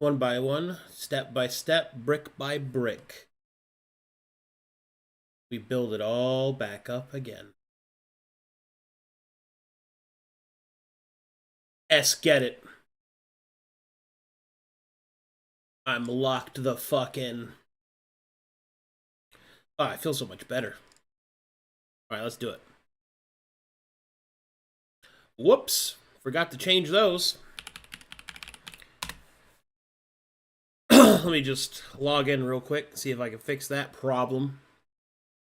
One by one, step by step, brick by brick. We build it all back up again. Get it. I'm locked the fuck in. Oh, I feel so much better. Alright, let's do it. Whoops. Forgot to change those. Let me just log in real quick, see if I can fix that problem.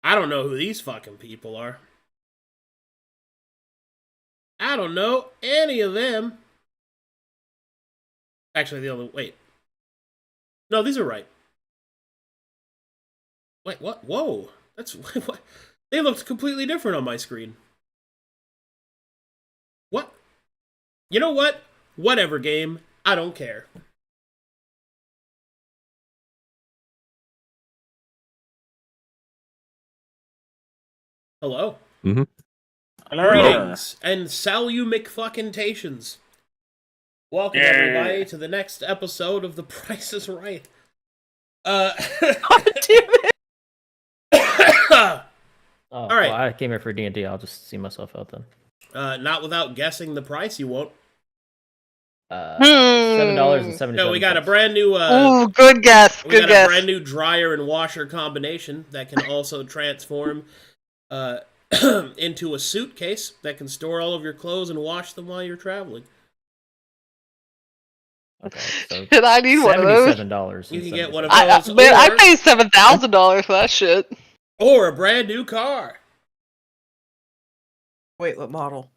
I don't know who these fucking people are. I don't know any of them. Actually, the other... Wait. No, these are right. Wait, what? Whoa. That's... What? They looked completely different on my screen. What? You know what? Whatever, game. I don't care. Hello. Mm-hmm. Greetings and salumicfuckingtations. Welcome everybody to the next episode of The Price is Right. God damn it! Oh, all right. Well, I came here for D&D. I'll just see myself out then. Not without guessing the price, you won't. $7.77. No, we got a brand new. Ooh, good guess. We Good got guess. a brand new dryer and washer combination that can also transform into a suitcase that can store all of your clothes and wash them while you're traveling. Okay, so Shit, I need one of those. $77. You can get one of I those, paid $7,000 for that shit. or a brand new car. Wait, what model?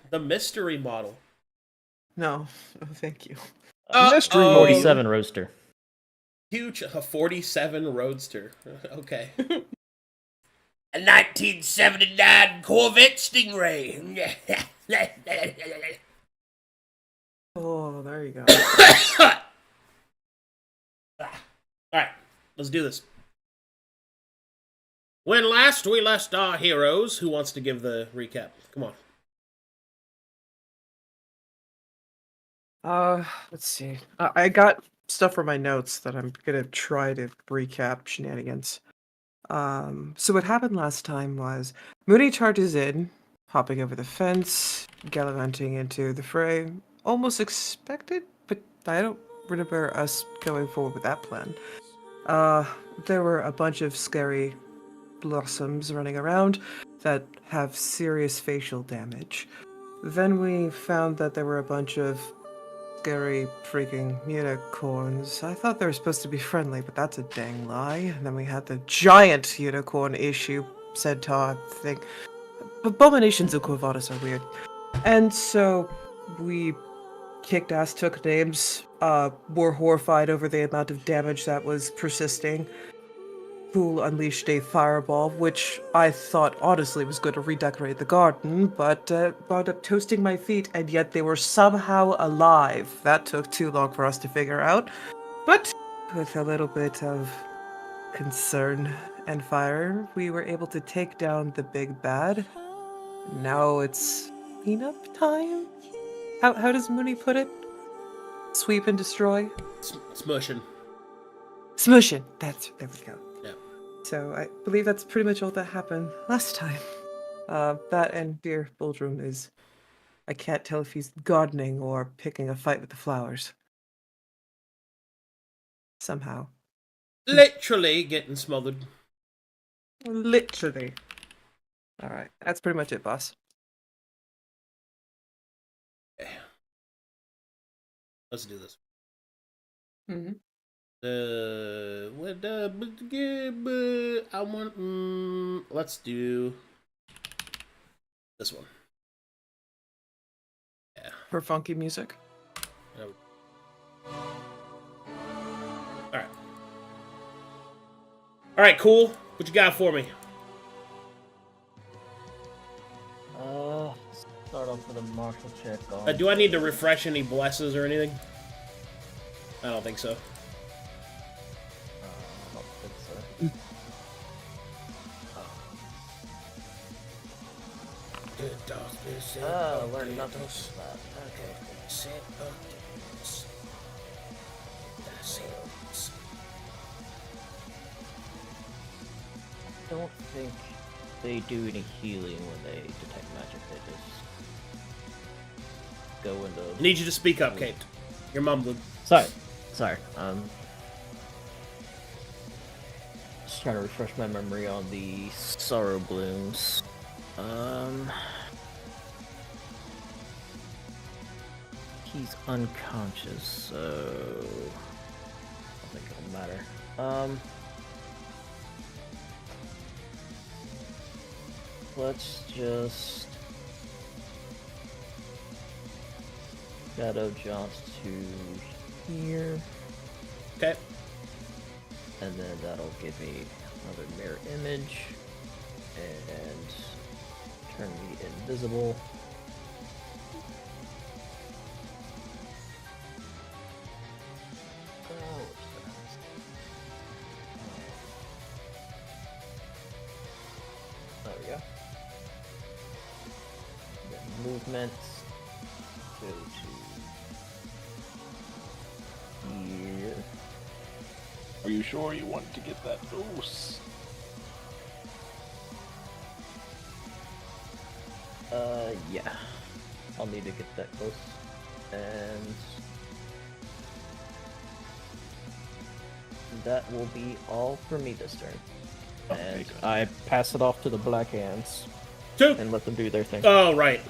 The mystery model. No, oh, thank you. Mystery 47 Roadster. Huge, a 47 Roadster. Okay. A 1979 Corvette Stingray. Oh, there you go. Alright, let's do this. When last we left our heroes, who wants to give the recap? Come on. Let's see. I got stuff for my notes that I'm gonna try to recap shenanigans. So what happened last time was Mooney charges in, hopping over the fence, gallivanting into the fray. Almost expected, but I don't remember us going forward with that plan. There were a bunch of scary blossoms running around that have serious facial damage. Then we found that there were a bunch of scary freaking unicorns. I thought they were supposed to be friendly, but that's a dang lie. And then we had the giant unicorn issue centaur thing. Abominations of Quo Vadis are weird. And so we kicked ass, took names, were horrified over the amount of damage that was persisting. Fool unleashed a fireball, which I thought honestly was going to redecorate the garden, but wound up toasting my feet, and yet they were somehow alive. That took too long for us to figure out, but with a little bit of concern and fire, we were able to take down the big bad. Now it's cleanup time? How does Mooney put it? Sweep and destroy? Smushing. Smushing! There we go. Yeah. So I believe that's pretty much all that happened last time. That and dear Boldrum is... I can't tell if he's gardening or picking a fight with the flowers. Somehow. Literally getting smothered. Literally. Alright, that's pretty much it, boss. Okay. Let's do this. Mm-hmm. I want. Let's do this one. Yeah. For funky music. Alright. Alright, cool. What you got for me? Start off with a martial check on... Do I need to refresh any blesses or anything? I don't think so. I don't think so. Learn nothing from that. Okay. don't think they do any healing when they detect magic. They just go into. I need you to speak up, Kate. You're mumbling. Sorry. Just trying to refresh my memory on the sorrow blooms. He's unconscious, so I don't think it'll matter. Let's just shadow jounce to here. Okay. And then that'll give me another mirror image and turn me invisible. There we go. Then movement. Go to here. Are you sure you want to get that dose? Yeah. I'll need to get that close. And that will be all for me this turn. Okay, And good. I pass it off to the Black Hands Two. and let them do their thing. Oh, right.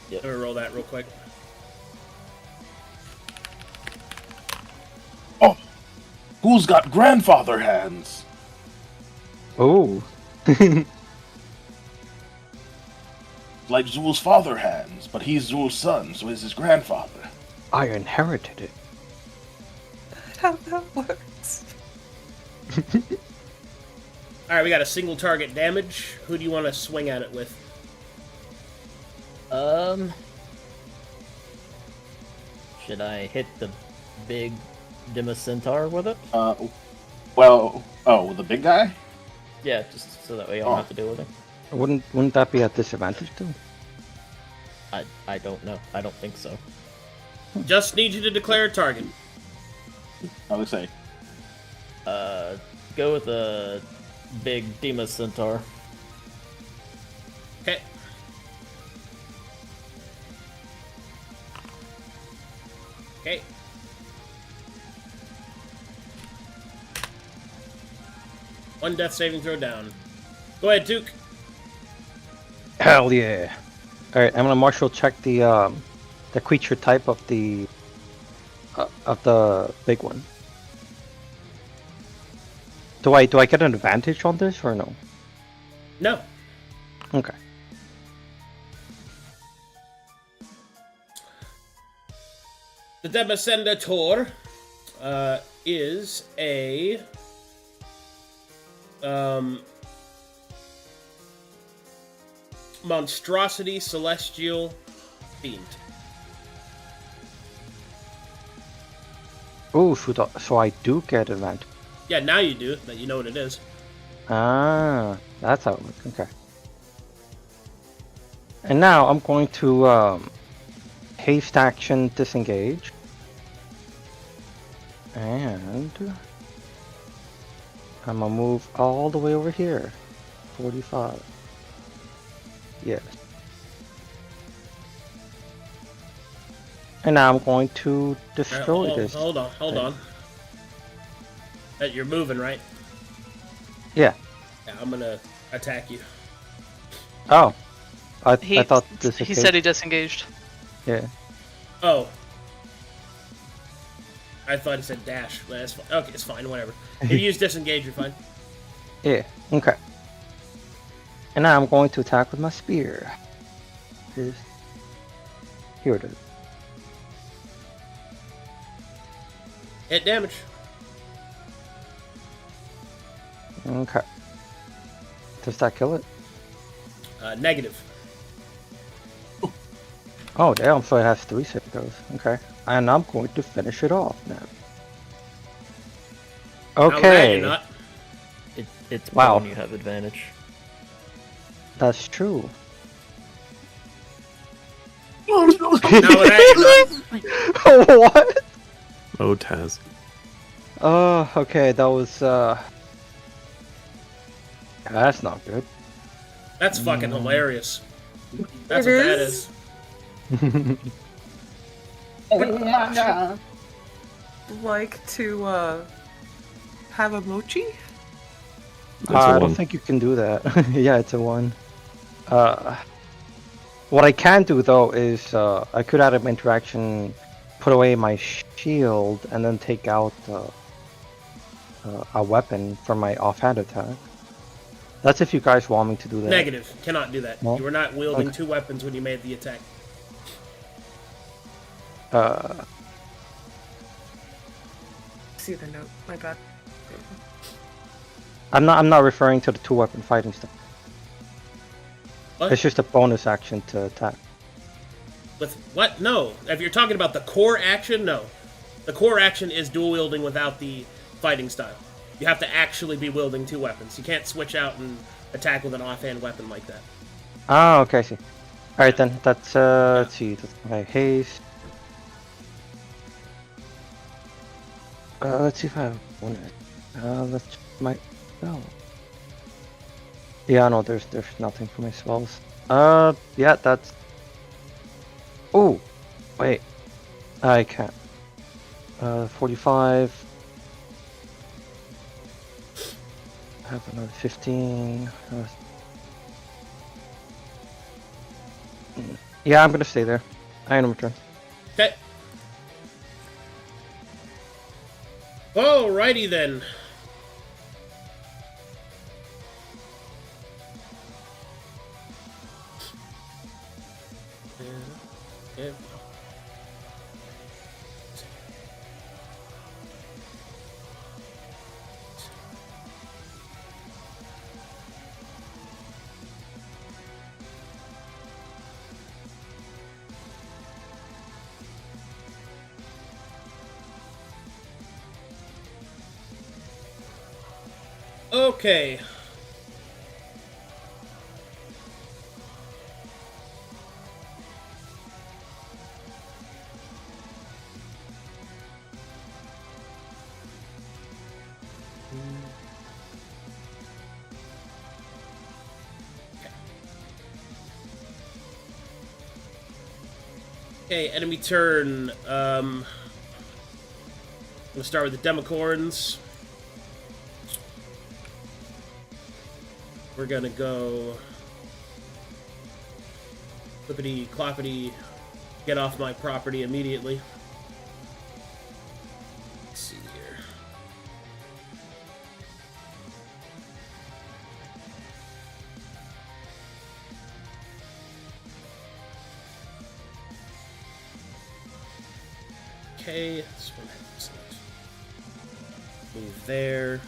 Yep. Let me roll that real quick. Oh! Who's got grandfather hands? Oh. Like Zul's father hands, but he's Zul's son, so he's his grandfather. I inherited it. How that works. Alright, we got a single target damage. Who do you want to swing at it with? Should I hit the big Centaur with it? The big guy? Yeah, just so that way I don't have to deal with it. Wouldn't that be at disadvantage too? I don't know. I don't think so. Just need you to declare a target. I would say. Go with the big Centaur. Okay. Okay. One death saving throw down. Go ahead, Duke. Hell yeah! All right, I'm gonna martial check the creature type of the big one. Do I get an advantage on this or no? No. Okay. The Democendator is a monstrosity celestial fiend. Oh, so I do get advantage. Yeah, now you do, that you know what it is. Ah, that's how it works. Okay. And now I'm going to haste action disengage. And I'm gonna move all the way over here. 45. Yes. And now I'm going to destroy this. Hold on. You're moving, right? Yeah. Yeah, I'm gonna attack you. Oh. I He thought this he said he disengaged. Yeah. Oh. I thought it said dash. But that's fine. Okay, it's fine, whatever. If you use disengage, you're fine. Yeah. Okay. And now I'm going to attack with my spear. Here it is. Hit damage. Okay. Does that kill it? Negative. Oh damn, so it has 3 save goes. Okay. And I'm going to finish it off now. Now that Okay. you're not. It's Wow. when you have advantage. That's true. Now that you're not. What? Oh, Taz. Oh, okay, that was That's not good. That's fucking hilarious. That's It what that is? is. Oh my god. Like to have a mochi? I don't think you can do that. Yeah, it's a 1. What I can do though is I could add an interaction, put away my shield, and then take out a weapon for my offhand attack. That's if you guys want me to do that. Negative. Cannot do that. No? You were not wielding Okay. 2 weapons when you made the attack. See the note. My bad. I'm not referring to the 2-weapon fighting stuff. What? It's just a bonus action to attack. With what? No. If you're talking about the core action, no. The core action is dual wielding without the fighting style. You have to actually be wielding 2 weapons. You can't switch out and attack with an offhand weapon like that. Ah, okay, I see. Alright then, that's, let's see, that's my haste. Let's see if I have one. Let's check my spell. Yeah, no, there's nothing for my spells. Yeah, that's... Oh! Wait. I can't. 45... I have another 15... Yeah, I'm gonna stay there. I am return. Okay. Alrighty then. Yeah. Okay. Okay, enemy turn. I'm gonna start with the Demicorns. We're gonna go flippity cloppity, get off my property immediately. Let's see here. Okay, this one has move there.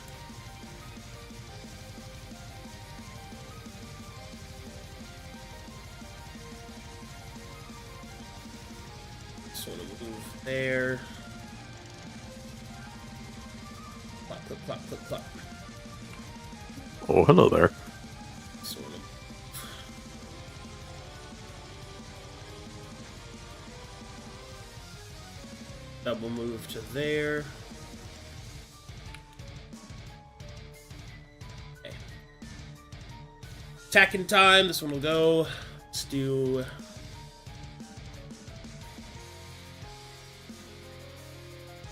This one will move there. Plop, plop, plop, plop, plop. Oh, hello there. This one will double move to there. Okay. Attacking time. This one will go. Let's do.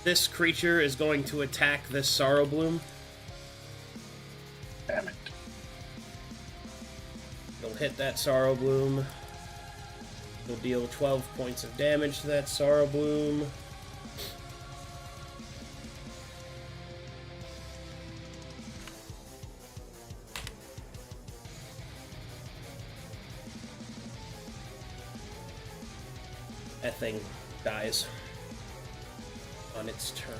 This creature is going to attack this Sorrow Bloom. Damn it. It'll hit that Sorrow Bloom. It'll deal 12 points of damage to that Sorrow Bloom. That thing dies on its turn.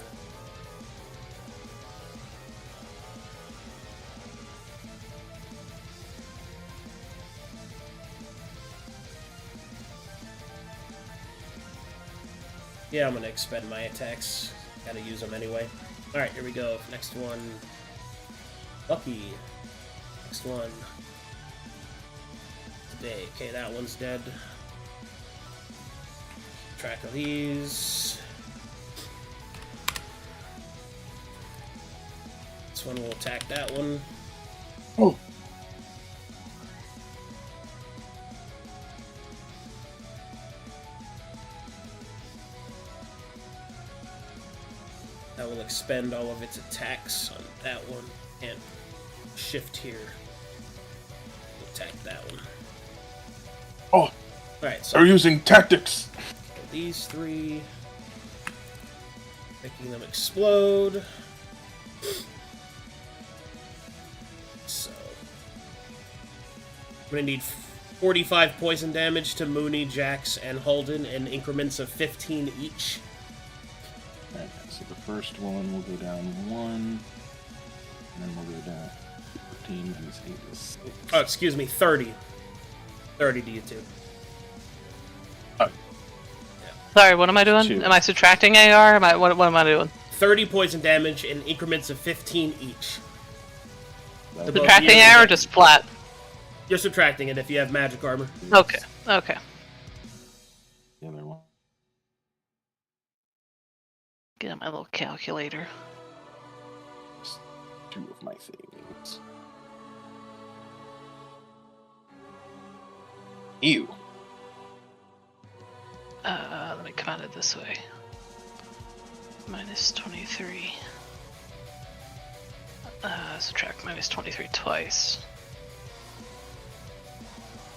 Yeah, I'm gonna expend my attacks. Gotta use them anyway. Alright, here we go. Next one. Lucky. Next one. Today. Okay, that one's dead. Track of these. This one will attack that one. Oh, will expend all of its attacks on that one and shift here. Attack that one. Oh, Alright, so they're using tactics. these three, making them explode. So, I'm gonna need 45 poison damage to Mooney, Jax, and Holden in increments of 15 each. Okay, so the first one will go down 1, and then we'll go down 14 minus 8 is 6. Oh, excuse me, 30. 30 to you two. Sorry, what am I doing? 2. Am I subtracting AR? What am I doing? 30 poison damage in increments of 15 each. That The was- both Subtracting you AR or and- just flat? You're subtracting it if you have magic armor. Okay, okay. the other one. Get out my little calculator. Just 2 of my things. Ew. Let me come at it this way. Minus 23. Subtract minus 23 twice.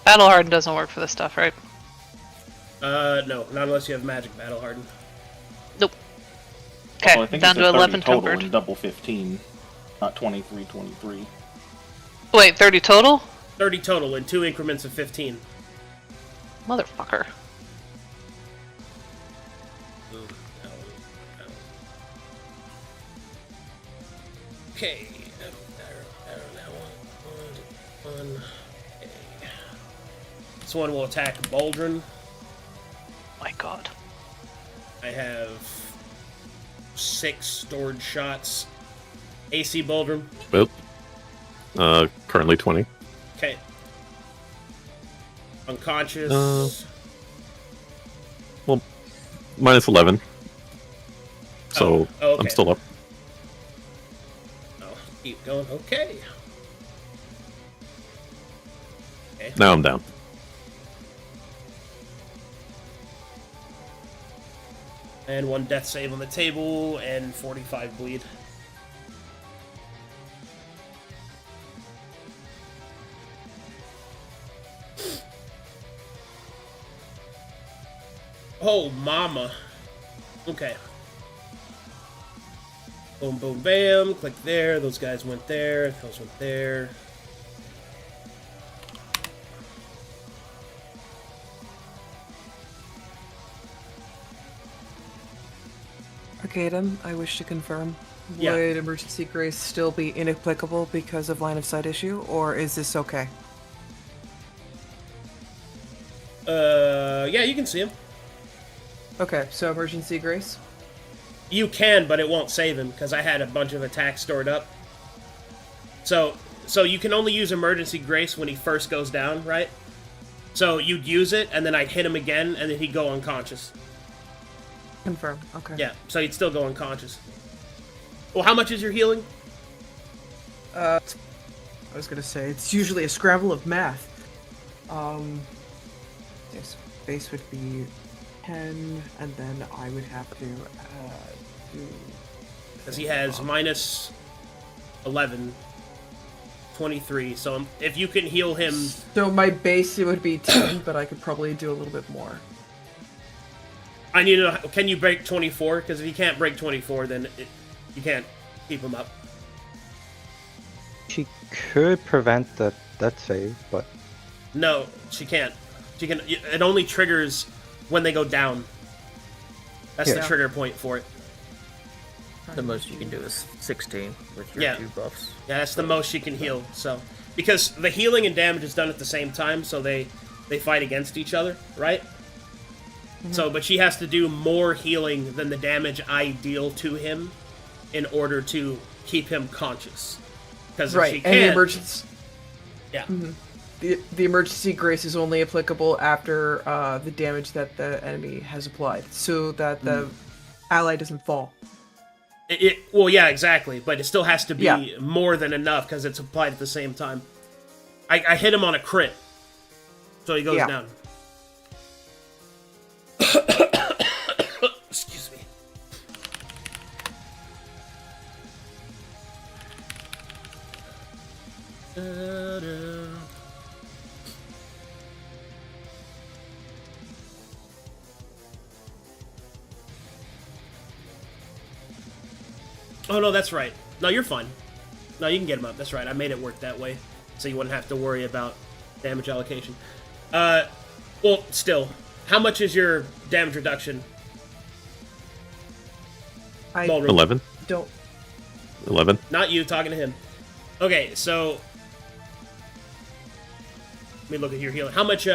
Battle Harden doesn't work for this stuff, right? No, not unless you have magic battle hardened. Nope. Okay, Oh, I think down it's a to 30 11 total tempered. and double 15, not 23, 23. Wait, 30 total? 30 total in 2 increments of 15. Motherfucker. Okay. One. Okay. This one will attack Baldrin. My god. I have 6 stored shots. AC Baldrin. Well, currently 20. Okay. Unconscious. Well, minus 11. So Oh, okay. I'm still up. Oh, keep going. Okay. Okay. Now I'm down. And 1 death save on the table and 45 bleed. Oh, mama. Okay. Boom, boom, bam. Click there. Those guys went there. Those went there. Arcadum, I wish to confirm. Yeah. Would emergency grace still be inapplicable because of line of sight issue, or is this okay? Yeah, you can see him. Okay, so emergency grace. You can, but it won't save him because I had a bunch of attacks stored up. So you can only use emergency grace when he first goes down, right? So you'd use it, and then I'd hit him again, and then he'd go unconscious. Confirm. Okay. Yeah, so he'd still go unconscious. Well, how much is your healing? I was gonna say it's usually a scramble of math. Yes, base would be 10, and then I would have to do. Because he has minus 11, 23. So if you can heal him, So my base it would be 10, but I could probably do a little bit more. I need to know, can you break 24? Because if you can't break 24, then you can't keep him up. She could prevent the death save, but No, she can't. She can. It only triggers when they go down. That's the Yeah. trigger point for it. The most you can do is 16 with your Yeah. 2 buffs. Yeah, that's the most she can heal. So, because the healing and damage is done at the same time, so they fight against each other, right? So, but she has to do more healing than the damage I deal to him in order to keep him conscious. Because if Right, she and the can't, emergency. yeah, The emergency grace is only applicable after the damage that the enemy has applied, so that the ally doesn't fall. well, yeah, exactly. But it still has to be Yeah. more than enough because it's applied at the same time. I hit him on a crit, so he goes Yeah. down. Excuse me. Da-da. Oh no, that's right. No, you're fine. No, you can get him up. That's right. I made it work that way, so you wouldn't have to worry about damage allocation. Well, still, how much is your damage reduction? I Ballroom? 11. don't. 11. Not you, talking to him. Okay, so let me look at your healing. How much? You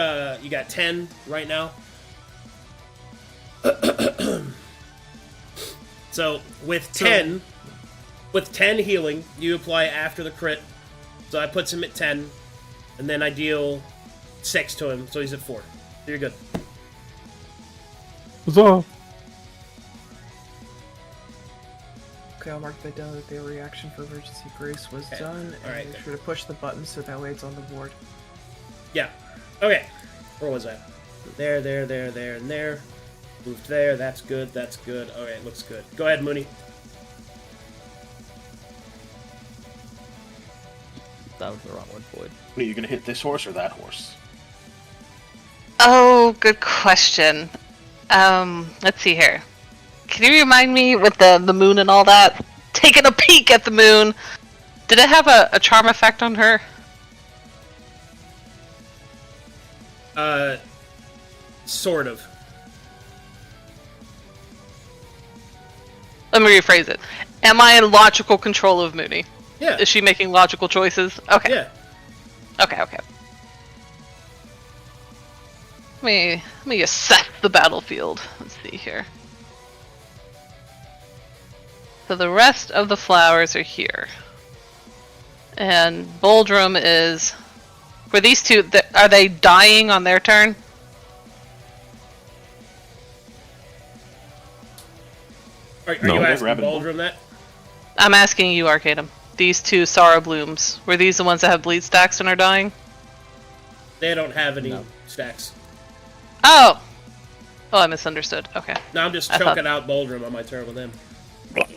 got 10 right now. So with 10, with 10 healing, you apply after the crit. So I puts him at 10, and then I deal 6 to him, so he's at 4. So you're good. Huzzah! Okay, I'll mark that down that their reaction for emergency grace was Okay. done, and Alright, make good. sure to push the button so that way it's on the board. Yeah. Okay. Where was I? There, and there. Moved there. That's good. That's good. Okay, looks good. Go ahead, Mooney. That was the wrong one, Floyd. Are you gonna hit this horse or that horse? Oh, good question. Let's see here. Can you remind me with the moon and all that? Taking a peek at the moon. Did it have a charm effect on her? Sort of. Let me rephrase it. Am I in logical control of Mooney? Yeah. Is she making logical choices? Okay. Yeah. Okay. Let me assess the battlefield. Let's see here. So the rest of the flowers are here. And Boldrum is... For these two, are they dying on their turn? Are No. you asking Rabbit Bull. Baldrum that? I'm asking you, Arcadum. These two Sorrow Blooms, were these the ones that have bleed stacks and are dying? They don't have any No. stacks. Oh! Oh, I misunderstood. Okay. No, I'm just I thought- choking out Baldrum on my turn with him.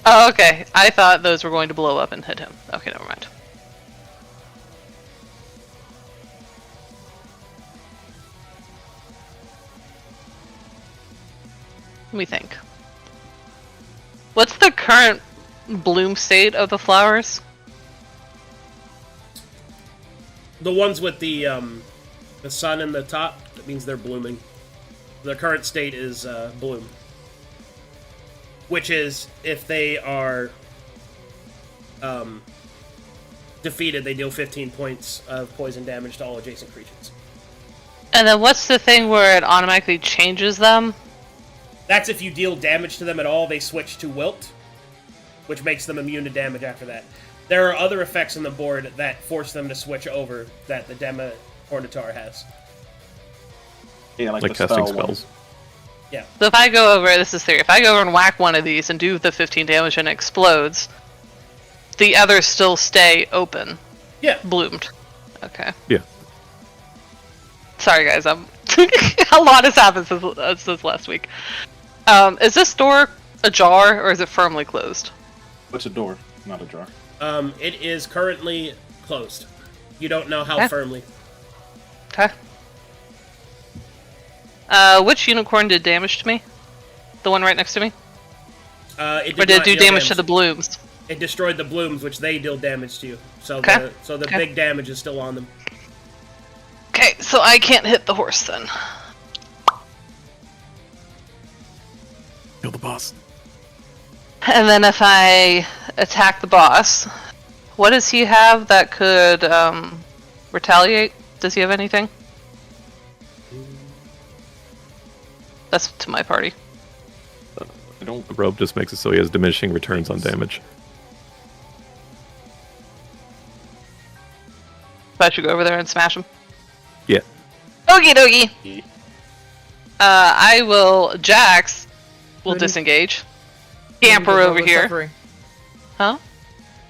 Oh, okay. I thought those were going to blow up and hit him. Okay, never mind. Let me think. What's the current bloom state of the flowers? The ones with the sun in the top, that means they're blooming. The current state is bloom. Which is, if they are defeated, they deal 15 points of poison damage to all adjacent creatures. And then what's the thing where it automatically changes them? That's if you deal damage to them at all, they switch to wilt, which makes them immune to damage after that. There are other effects on the board that force them to switch over that the Dema Ornithar has. Yeah, like Like the casting spell one. spells. Yeah. So if I go over, this is theory, if I go over and whack one of these and do the 15 damage and it explodes, the others still stay open, Yeah. bloomed. Okay. Yeah. Sorry guys, I'm a lot has happened since last week. Is this door ajar or is it firmly closed? It's a door, not a jar. It is currently closed. You don't know how Okay. firmly. Okay. Which unicorn did damage to me? The one right next to me? It Or did it not do deal damage to the blooms? It destroyed the blooms, which they deal damage to you. So Okay. the Okay. big damage is still on them. Okay, so I can't hit the horse then. Kill the boss. And then if I attack the boss, what does he have that could retaliate? Does he have anything? That's to my party. I don't. The robe just makes it so he has diminishing returns on damage. If I should go over there and smash him. Yeah. Okie dokie. I will. Jax will Mooney. disengage. Mooney, Scamper the over robe is here. suffering. Huh?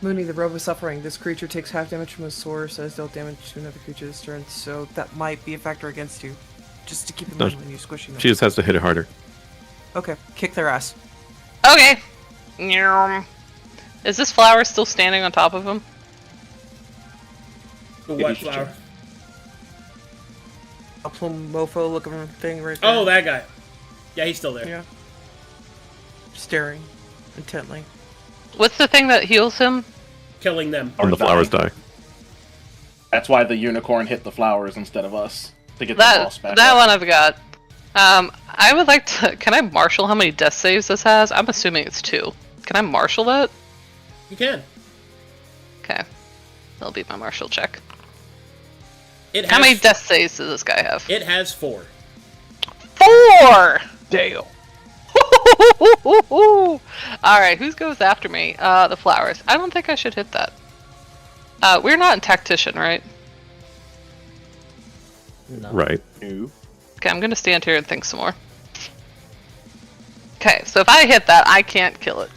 Mooney, the robe is suffering. This creature takes half damage from a source as dealt damage to another creature this turn, so that might be a factor against you. Just to keep in No, mind when you're squishing them. She just has to hit it harder. Okay, kick their ass. Okay. Nyum. Is this flower still standing on top of him? The Yeah, what he's just flower? checking. A plum mofo looking thing right there. Oh, that guy. Yeah, he's still there. Yeah. Staring intently. What's the thing that heals him? Killing them. And the flowers die. That's why the unicorn hit the flowers instead of us to get the That boss back. that up. one I've got. I would like to. Can I marshal how many death saves this has? I'm assuming it's 2. Can I marshal that? You can. Okay, that'll be my marshal check. It has, How many death saves does this guy have? It has 4. 4. Damn. Alright, who goes after me? The flowers. I don't think I should hit that. We're not in tactician, right? No. Right. No. Okay, I'm gonna stand here and think some more. Okay, so if I hit that, I can't kill it.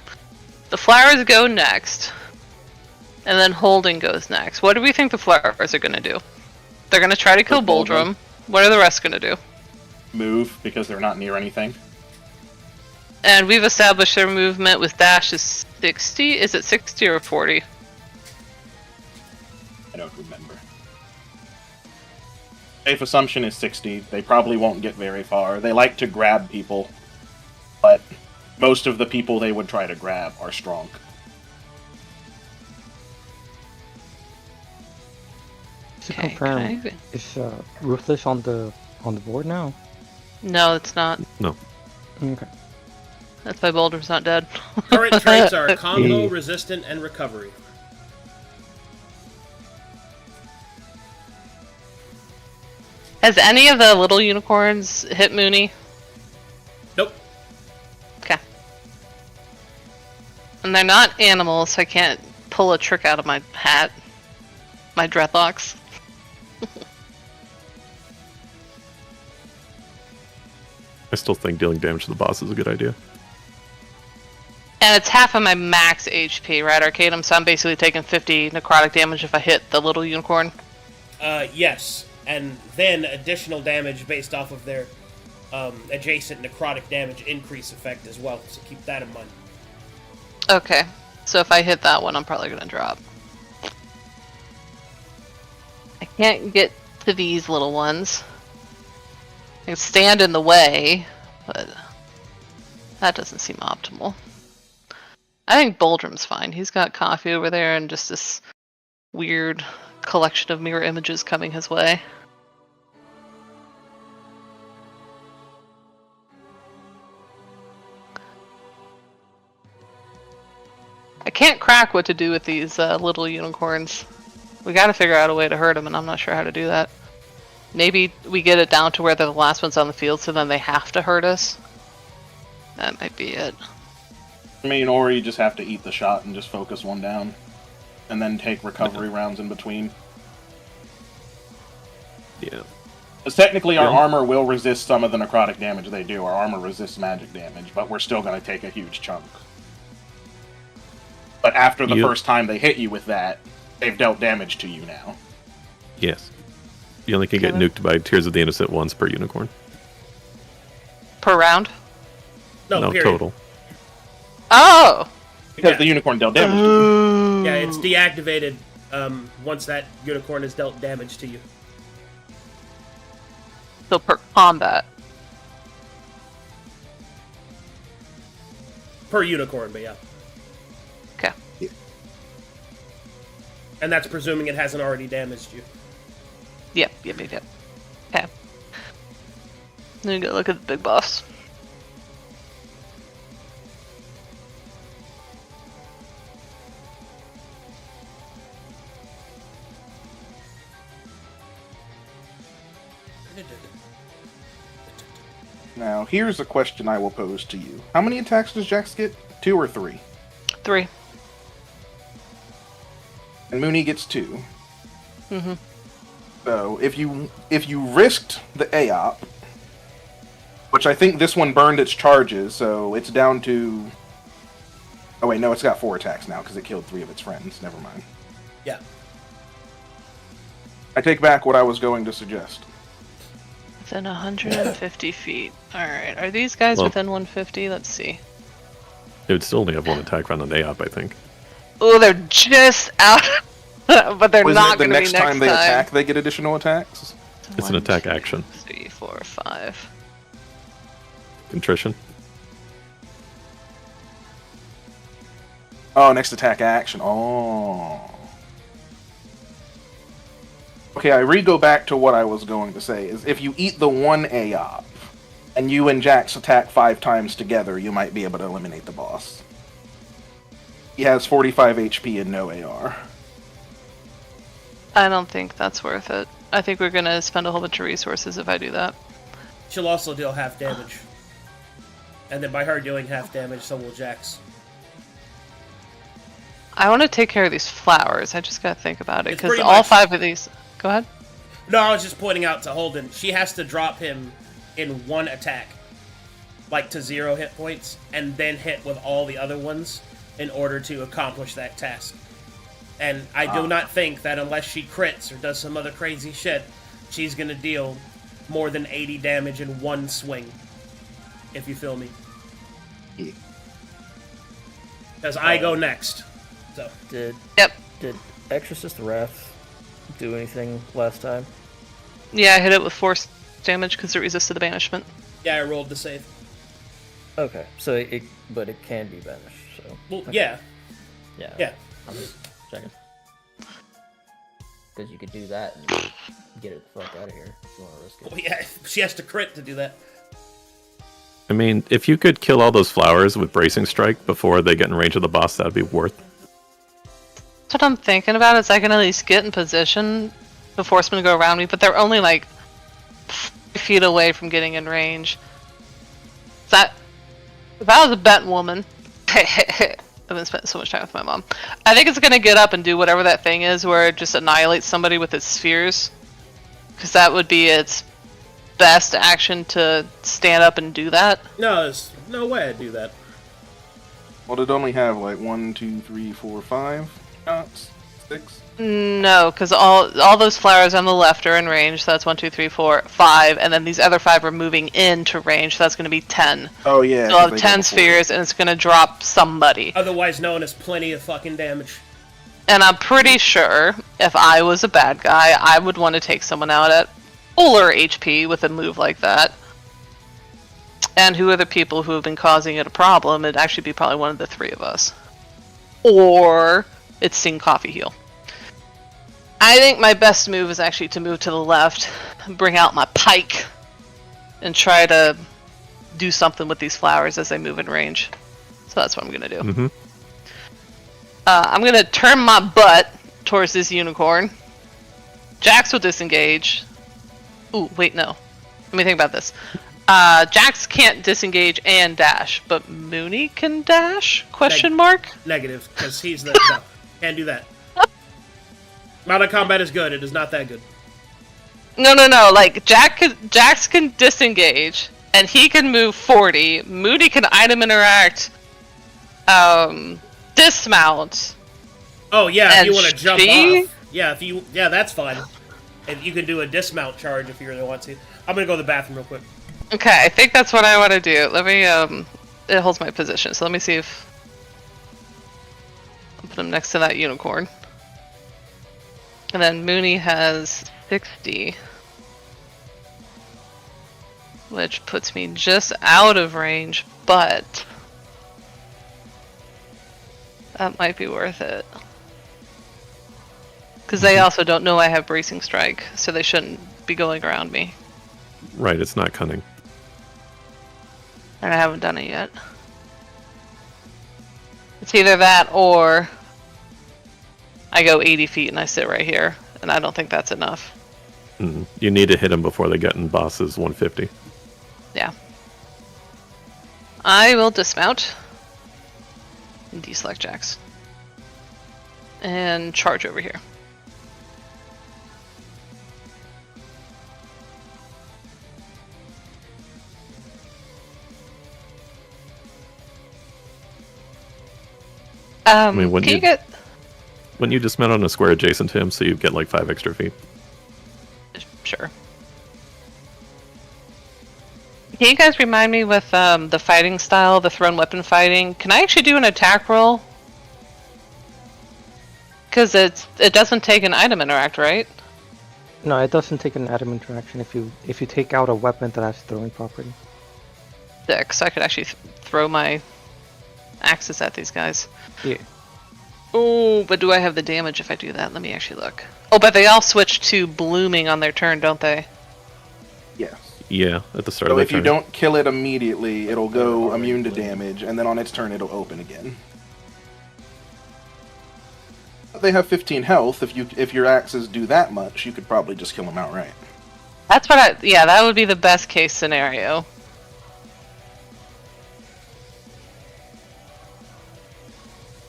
The flowers go next. And then holding goes next. What do we think the flowers are gonna do? They're gonna try to kill Put Boldrum. Boldrum. What are the rest gonna do? Move because they're not near anything. And we've established their movement with dash is 60. Is it 60 or 40? I don't remember. Safe assumption is 60. They probably won't get very far. They like to grab people, but most of the people they would try to grab are strong. To Okay, confirm, can is Ruthless on the board now? No, it's not. No. Okay. That's why Boldrum's not dead. Current traits are combo, Yeah. resistant, and recovery. Has any of the little unicorns hit Mooney? Nope. Okay. And they're not animals, so I can't pull a trick out of my hat. My dreadlocks. I still think dealing damage to the boss is a good idea. And it's half of my max HP, right, Arcadum? So I'm basically taking 50 necrotic damage if I hit the little unicorn. Yes. And then additional damage based off of their adjacent necrotic damage increase effect as well. So keep that in mind. Okay. So if I hit that one, I'm probably going to drop. I can't get to these little ones. I can stand in the way, but that doesn't seem optimal. I think Boldrum's fine. He's got coffee over there and just this weird collection of mirror images coming his way. I can't crack what to do with these little unicorns. We gotta figure out a way to hurt them, and I'm not sure how to do that. Maybe we get it down to where they're the last ones on the field, so then they have to hurt us. That might be it. I mean, or you just have to eat the shot and just focus one down. And then take recovery rounds in between. Yeah. Because technically our Yeah. armor will resist some of the necrotic damage they do. Our armor resists magic damage, but we're still going to take a huge chunk. But after the Yep. first time they hit you with that, they've dealt damage to you now. Yes. You only can get Kevin? nuked by Tears of the Innocent once per unicorn. Per round? No, period. total. Oh! Because Yeah. the unicorn dealt damage to you. Yeah, it's deactivated once that unicorn has dealt damage to you. So per combat. Per unicorn, but yeah. Okay. And that's presuming it hasn't already damaged you. Yep. Okay. Let me go look at the big boss. Now, here's a question I will pose to you. How many attacks does Jax get? 2 or 3? 3. And Mooney gets 2. Mm-hmm. So, if you risked the AOP, which I think this one burned its charges, so it's down to... Oh wait, no, it's got 4 attacks now, because it killed 3 of its friends. Never mind. Yeah. I take back what I was going to suggest. Within 150 feet. Alright, are these guys Well- within 150? Let's see. It would still only have one attack round on AOP, I think. Oh, they're just out. but they're Wasn't not it the going to be next next time they attack, they get additional attacks? It's an attack action. 3, 4, 5. Contrition. Oh, next attack action. Oh. Okay, I re-go back to what I was going to say. Is if you eat the one AOP, and you and Jax attack 5 times together, you might be able to eliminate the boss. He has 45 HP and no AR. I don't think that's worth it. I think we're going to spend a whole bunch of resources if I do that. She'll also deal half damage. And then by her doing half damage, so will Jax. I want to take care of these flowers. I just got to think about it, It's because pretty all much- 5 of these... Go ahead. No, I was just pointing out to Holden, she has to drop him in one attack. Like to 0 hit points, and then hit with all the other ones in order to accomplish that task. And I do not think that unless she crits or does some other crazy shit, she's gonna deal more than 80 damage in one swing. If you feel me. Because I go next. So Did Yep. Exorcist Wrath do anything last time? Yeah, I hit it with force damage because it resisted the banishment. yeah, I rolled the save. Okay, so but it can be banished. So Well, okay. yeah. yeah. I'm just checking. Because you could do that and get it the fuck out of here if you want to risk it. Well, yeah, she has to crit to do that. I mean, if you could kill all those flowers with Bracing Strike before they get in range of the boss, that'd be worth. That's what I'm thinking about, is I can at least get in position before someone to go around me, but they're only like 5 feet away from getting in range. If I was a bent woman, I've been spending so much time with my mom, I think it's gonna get up and do whatever that thing is where it just annihilates somebody with its spheres. Because that would be its best action, to stand up and do that. No, there's no way I'd do that. Well, it only have like 1, 2, 3, 4, 5 shots? 6? No, because all those flowers on the left are in range, so that's 1, 2, 3, 4, 5, and then these other 5 are moving into range, so that's going to be 10. Oh, yeah. So I'll 'cause have they 10 go before. spheres, and it's going to drop somebody. Otherwise known as plenty of fucking damage. And I'm pretty sure if I was a bad guy, I would want to take someone out at fuller HP with a move like that. And who are the people who have been causing it a problem? It'd actually be probably one of the 3 of us. Or it's Sing Coffee Heal. I think my best move is actually to move to the left, bring out my pike, and try to do something with these flowers as they move in range. So that's what I'm going to do. Mm-hmm. I'm going to turn my butt towards this unicorn. Jax will disengage. Ooh, wait, no. Let me think about this. Jax can't disengage and dash, but Mooney can dash? Question mark? Negative, because he's the... no, can't do that. Mounted combat is good, it is not that good. No. Like, Jax can disengage, and he can move 40. Mooney can item interact, dismount. Oh yeah, if And you want to jump she? off. Yeah, that's fine. And you can do a dismount charge if you really want to. I'm gonna go to the bathroom real quick. Okay, I think that's what I want to do. Let me, it holds my position, so let me see if... I'll put him next to that unicorn. And then Mooney has 60. Which puts me just out of range, but... that might be worth it. Because they also don't know I have Bracing Strike, so they shouldn't be going around me. Right, it's not cunning. And I haven't done it yet. It's either that or I go 80 feet and I sit right here, and I don't think that's enough. Mm. You need to hit them before they get in bosses 150. Yeah. I will dismount and deselect Jax. And charge over here. mean, wouldn't can you you- get... Wouldn't you dismount on a square adjacent to him so you get like 5 extra feet? Sure. Can you guys remind me with the fighting style, the thrown weapon fighting? Can I actually do an attack roll? Because it doesn't take an item interact, right? No, it doesn't take an item interaction if you take out a weapon that has throwing property. Sick, so I could actually throw my axes at these guys. Yeah. Oh, but do I have the damage if I do that? Let me actually look. Oh, but they all switch to blooming on their turn, don't they? Yes. Yeah, at the start So of the if you turn. don't kill it immediately, it'll go immune to damage, and then on its turn it'll open again. But they have 15 health. If your axes do that much, you could probably just kill them outright. That's what yeah, that would be the best case scenario.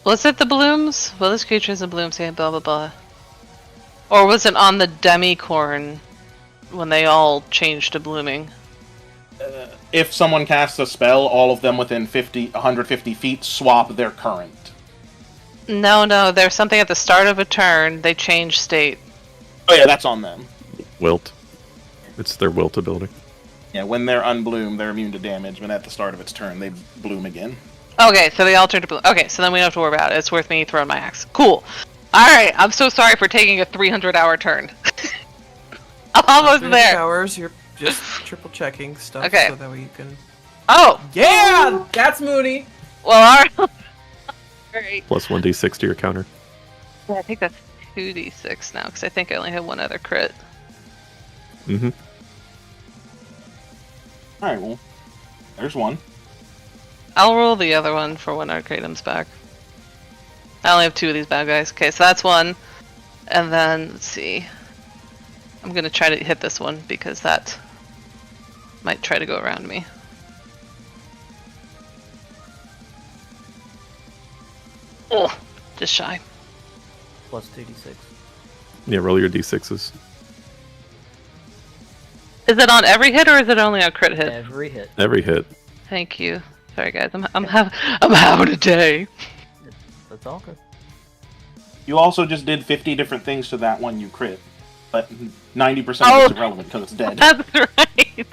Was it the blooms? Well, this creature is a bloom, say blah blah blah. Or was it on the demi-corn when they all changed to blooming? If someone casts a spell, all of them within 150 feet swap their current. No, there's something at the start of a turn, they change state. Oh yeah, that's on them. Wilt. It's their wilt ability. Yeah, when they're unbloomed, they're immune to damage, but at the start of its turn, they bloom again. Okay, so they all turn to bloom. Okay, so then we don't have to worry about it. It's worth me throwing my axe. Cool. Alright, I'm so sorry for taking a 300-hour turn. I'm almost 300 there. hours, you're just triple checking stuff Okay. so that way you can. Oh! Yeah, that's Mooney. Well, alright. Plus 1d6 to your counter. Yeah, I think that's 2d6 now, because I think I only have one other crit. Mm-hmm. Alright, well, there's one. I'll roll the other one for when Arcadum's back. I only have 2 of these bad guys. Okay, so that's one. And then, let's see. I'm gonna try to hit this one, because that might try to go around me. Oh, just shy. Plus 2d6. Yeah, roll your d6s. Is it on every hit, or is it only on crit hit? Every hit. Every hit. Thank you. Sorry guys, I'm having a day. That's all good. You also just did 50 different things to that one you crit, but 90% of Oh. it's irrelevant because it's dead. That's right.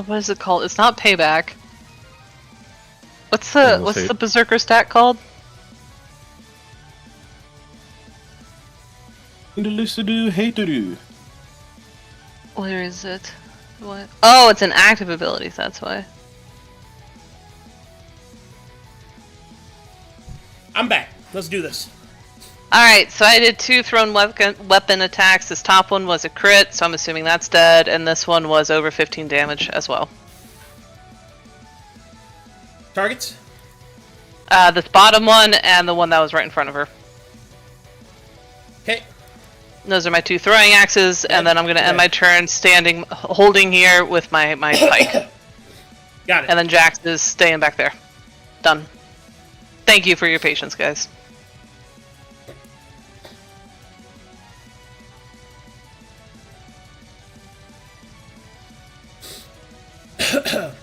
What is it called? It's not payback. What's the berserker stat called? Where is it? What? Oh, it's an active ability, that's why. I'm back. Let's do this. Alright, so I did 2 thrown weapon attacks. This top one was a crit, so I'm assuming that's dead, and this one was over 15 damage as well. Targets? This bottom one and the one that was right in front of her. Okay. Those are my 2 throwing axes, and then I'm going to end my turn standing, holding here with my pike. Got it. And then Jax is staying back there. Done. Thank you for your patience, guys. Let's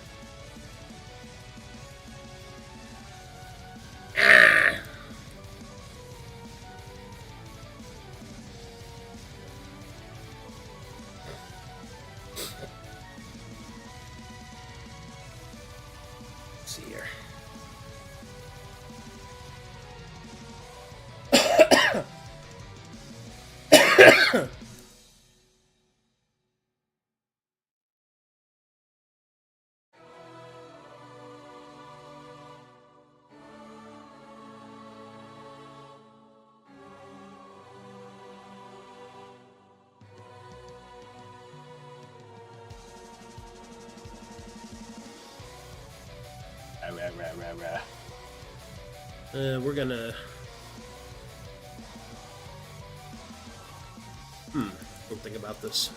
see here. We're gonna... something about this.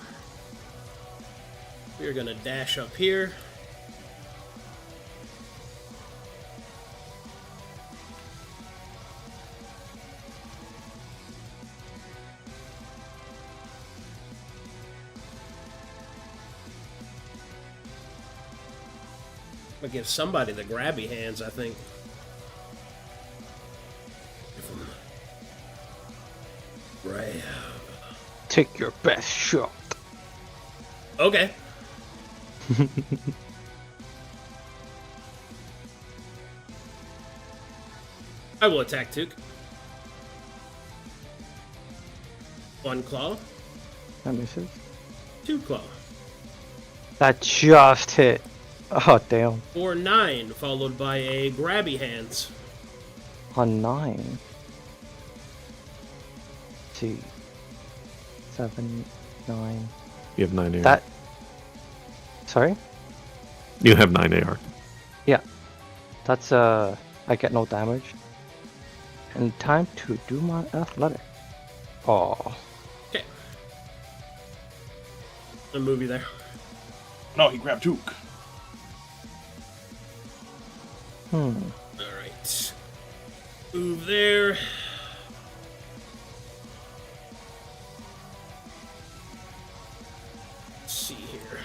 We're gonna dash up here. I'm gonna give somebody the grabby hands, I think. Right. Take your best shot. Okay. I will attack Took. One claw, That misses. 2 claw. That just hit. Oh, damn. For 9, followed by a grabby hands. On 9. See. 7, 9. You have 9 AR. That. Sorry? You have 9 AR. Yeah. That's, I get no damage. And time to do my athletic. Oh. Okay. A movie there. No, he grabbed Took. Alright. Move there. Let's see here.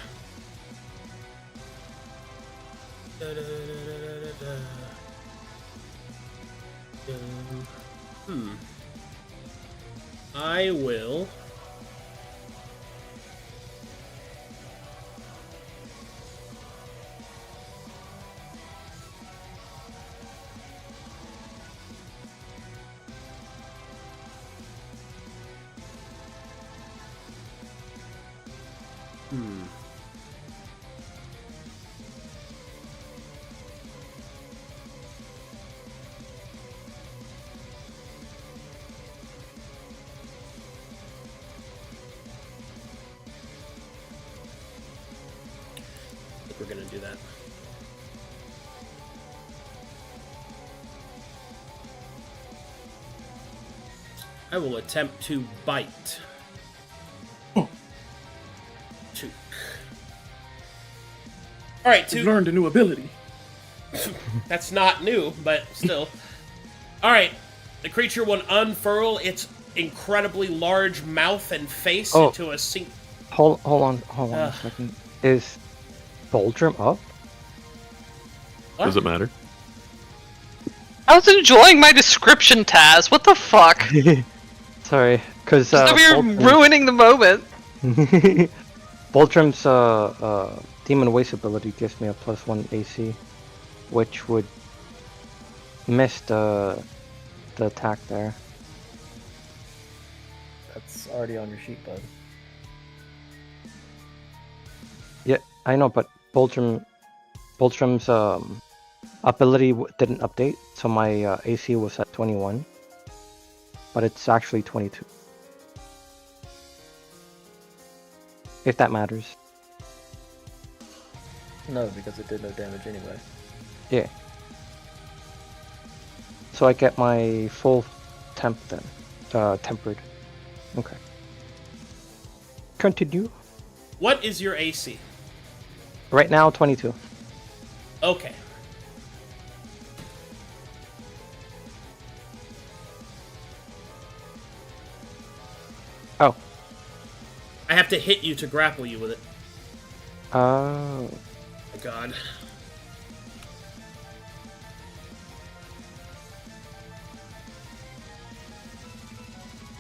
I will. I think we're gonna do that. I will attempt to bite. Took. Alright, You Took. learned a new ability. That's not new, but still. Alright, the creature will unfurl its incredibly large mouth and face Oh. into a sink. Hold on a second. Is Boldrum up? What? Does it matter? I was enjoying my description, Taz. What the fuck? Sorry, because You're ruining the moment. Boldrum's Demon Waste ability gives me a +1 AC, which would miss the attack there. That's already on your sheet, bud. Yeah, I know, but Boldrum's ability didn't update, so my AC was at 21, but it's actually 22. If that matters. No, because it did no damage anyway. Yeah. So I get my full temp then. Tempered. Okay. Continue. What is your AC? Right now, 22. Okay. Oh. I have to hit you to grapple you with it. Oh. My god.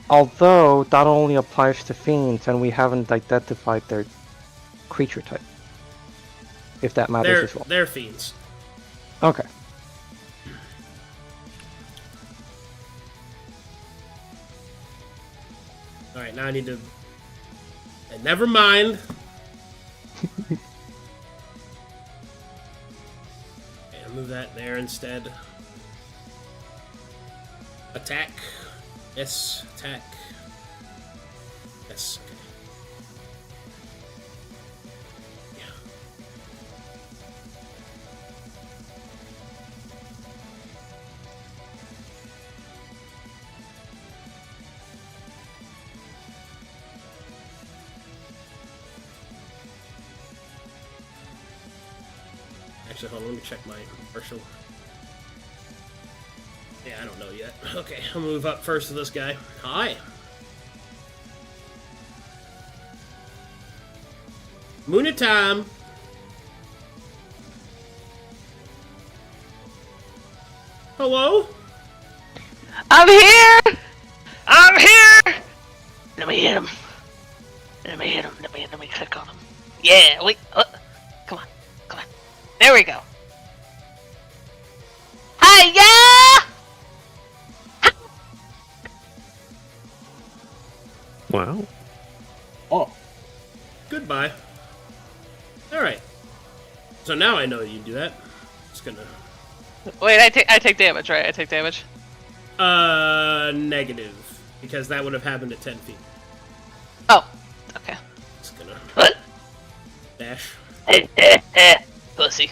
Although, that only applies to fiends, and we haven't identified their creature type. If that matters as well. They're fiends. Okay. Alright, now I need to... never mind. Okay, I'll move that there instead. Attack. Yes, attack. Yes, okay. Yeah. Actually, hold on, let me check my partial. Yeah, I don't know yet. Okay, I'll move up first to this guy. Hi. Moon time. Hello? I'm here! I'm here! Let me hit him. Let me click on him. Yeah, wait. Come on. There we go. Hiya! Wow. Oh, Goodbye. Alright. So now I know you do that. Just gonna... Wait, I take damage, right? I take damage. Negative. Because that would have happened at 10 feet. Oh, okay. Just gonna What? dash. Pussy.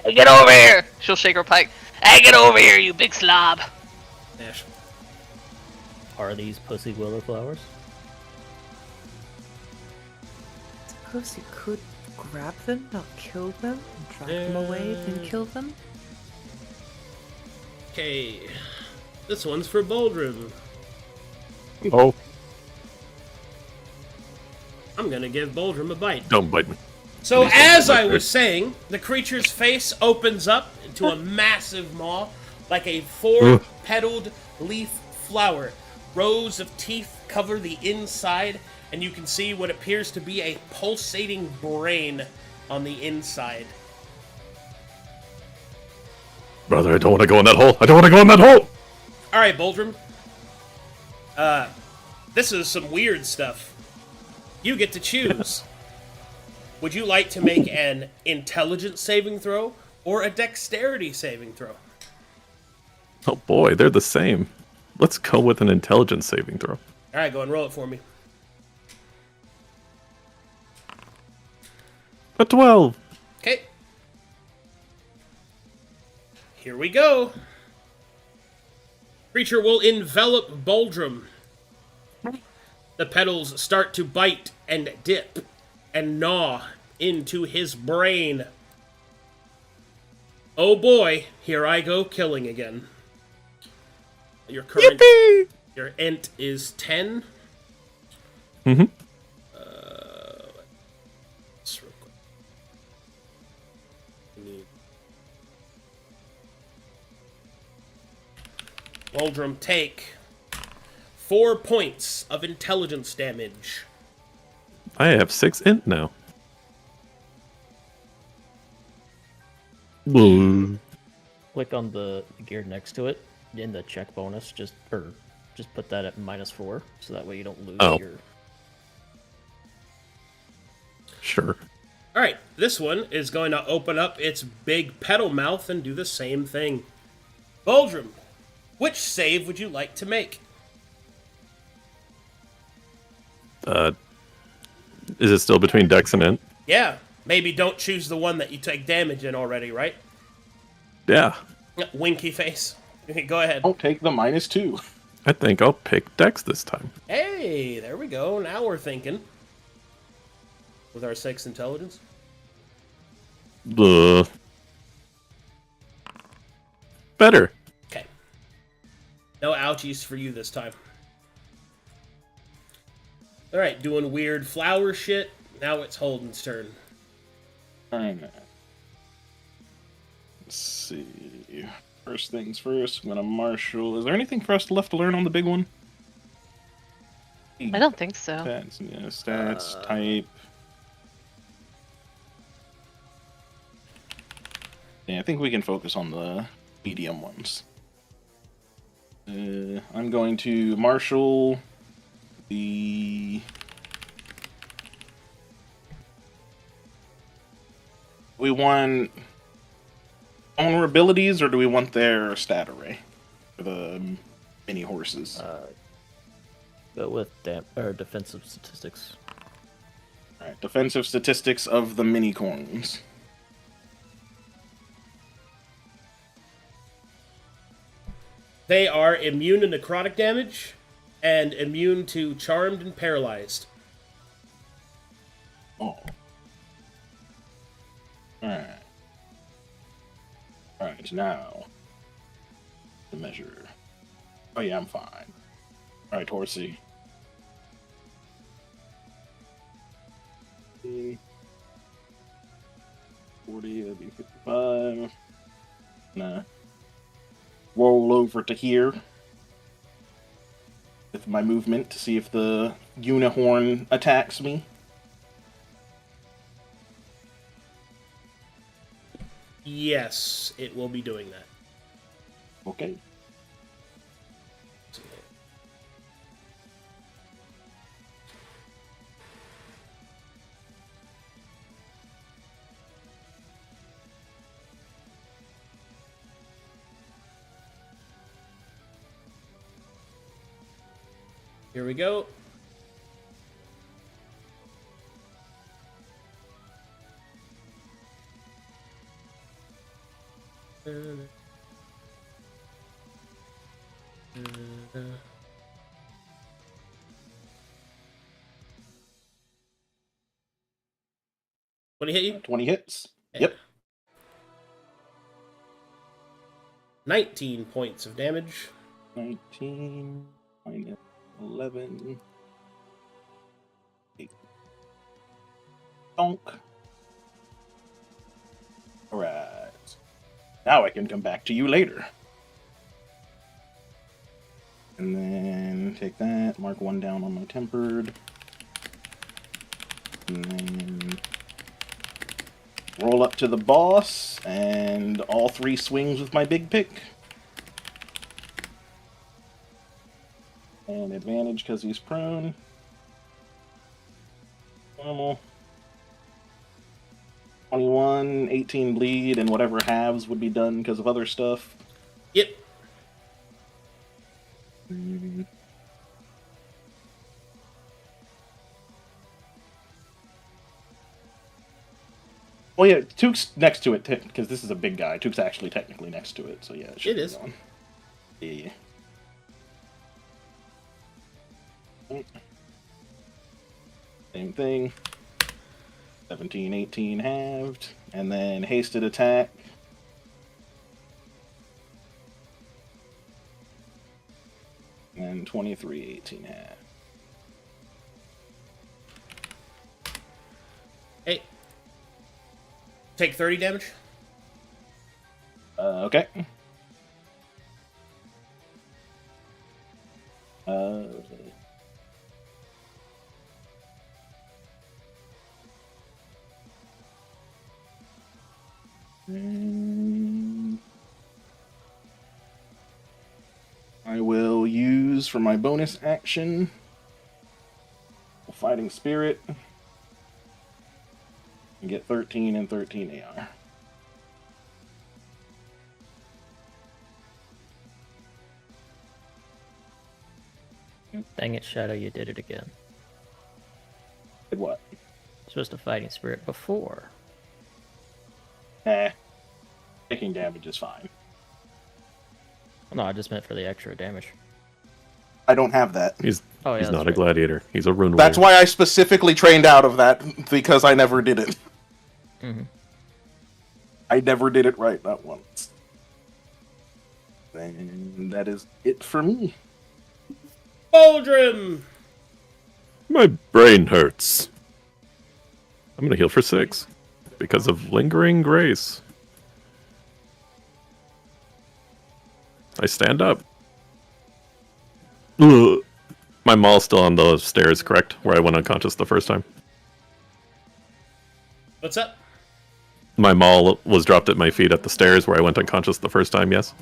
Hey, get over here! She'll shake her pike. Hey, get over here, you big slob! Dash. Are these pussy willow flowers? Suppose you could grab them, not kill them, and drag them away, then kill them. Okay. This one's for Boldrum. Oh, I'm gonna give Boldrum a bite. don't bite me. So Please don't as bite I me. was saying, the creature's face opens up into a massive maw, like a four-petaled leaf flower. Rows of teeth cover the inside, and you can see what appears to be a pulsating brain on the inside. Brother, I don't want to go in that hole. I don't want to go in that hole. All right, Boldrum. This is some weird stuff. You get to choose. Would you like to make an intelligence saving throw or a dexterity saving throw? Oh boy, they're the same. Let's go with an intelligence saving throw. All right, go and roll it for me. A 12. Okay. Here we go. Creature will envelop Boldrum. The petals start to bite and dip and gnaw into his brain. Oh boy, here I go killing again. Your current... Yippee! Your int is 10. Mm-hmm. Let's real quick. Boldrum, take 4 points of intelligence damage. I have 6 int now. Boo. Click on the gear next to it in the check bonus. Just put that at -4, so that way you don't lose Oh. your. Sure. Alright, this one is going to open up its big petal mouth and do the same thing. Boldrum, which save would you like to make? Is it still between Dex and int? Yeah, maybe don't choose the one that you take damage in already, right? Yeah. Winky face. Go ahead. don't take the -2. I think I'll pick Dex this time. Hey, there we go. Now we're thinking. With our 6 intelligence. Ugh. Better. Okay. No ouchies for you this time. Alright, doing weird flower shit. Now it's Holden's turn. Alright. Let's see. First things first, I'm gonna marshal. Is there anything for us left to learn on the big one? I don't think so. Stats, yeah, stats, type. Yeah, I think we can focus on the medium ones. I'm going to marshal the... We want owner abilities, or do we want their stat array for the mini horses? Go with defensive statistics. Alright, defensive statistics of the mini corns. They are immune to necrotic damage and immune to charmed and paralyzed. Oh. Alright, now. The measure. Oh yeah, I'm fine. Alright, Horsey. 40, that'd be 55. Nah. Roll over to here with my movement to see if the unicorn attacks me. Yes, it will be doing that. Okay. Here we go. When he hit you? 20 hits. Okay. Yep. 19 points of damage. 19 minus 11. 8. Donk. Alright. Now I can come back to you later. And then take that, mark 1 down on my tempered. And then roll up to the boss, and all 3 swings with my big pick. And advantage because he's prone. Normal. 21, 18 bleed, and whatever halves would be done because of other stuff. Yep. Well, yeah, Took's next to it, because this is a big guy. Took's actually technically next to it, so yeah, it should be is. on. Yeah. Same thing. 17, 18 halved, and then hasted attack. And 23, 18 halved. Hey. Take 30 damage. Okay. I will use for my bonus action Fighting Spirit and get 13 and 13 AR. Dang it, Shadow, you did it again. Did what? Supposed to Fighting Spirit before. Taking damage is fine. No, I just meant for the extra damage. I don't have that. He's Oh, yeah, he's that's not a right. gladiator. He's a rune That's warrior. why I specifically trained out of that, because I never did it. Mhm. I never did it right, not once. And that is it for me. Boldrim! My brain hurts. I'm gonna heal for 6 because of lingering grace. I stand up. Ugh. My mall's still on the stairs, correct? Where I went unconscious the first time. What's up? My maul was dropped at my feet at the stairs where I went unconscious the first time, yes?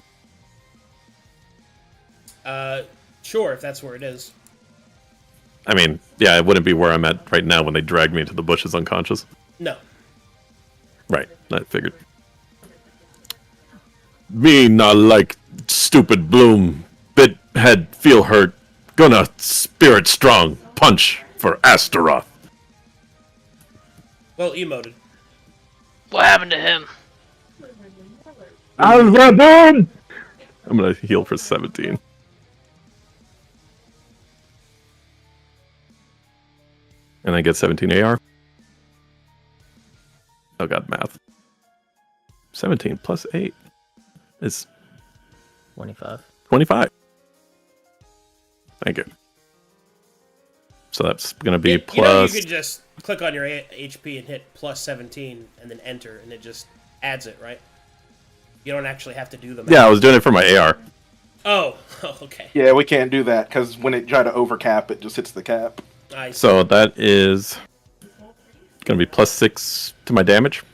Sure, if that's where it is. I mean, yeah, it wouldn't be where I'm at right now when they dragged me into the bushes unconscious. No. Right, I figured. Me not like stupid bloom. Bit head feel hurt. Gonna spirit strong. Punch for Astaroth. Well, emoted. What happened to him? Alradon! I'm gonna heal for 17. And I get 17 AR. Oh god, math. 17 plus 8. is 25. 25. Thank you. So that's going to be You plus. know, you could just click on your HP and hit plus 17 and then enter, and it just adds it, right? You don't actually have to do the math. Yeah, I was doing it for my AR. Oh, okay. Yeah, we can't do that because when it try to overcap, it just hits the cap. I see. So that is going to be plus 6 to my damage,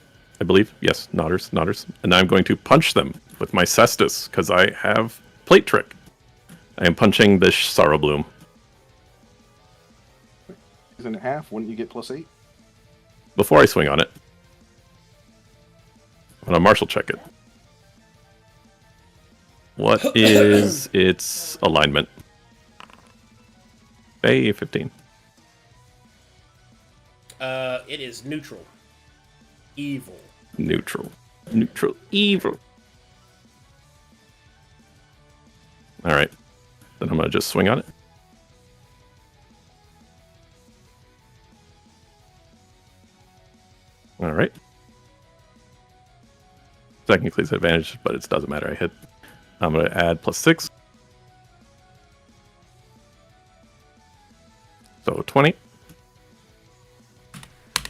I believe. Yes, nodders. And I'm going to punch them with my Cestus because I have Plate Trick. I am punching this Sorrow Bloom. Isn't it half? Wouldn't you get plus 8? Before I swing on it, I'm going to martial check it. What is its alignment? Hey, 15. It is neutral. Evil. Neutral, evil. Alright. Then I'm going to just swing on it. Alright. Technically it's advantage, but it doesn't matter. I hit. I'm going to add plus 6. So 20.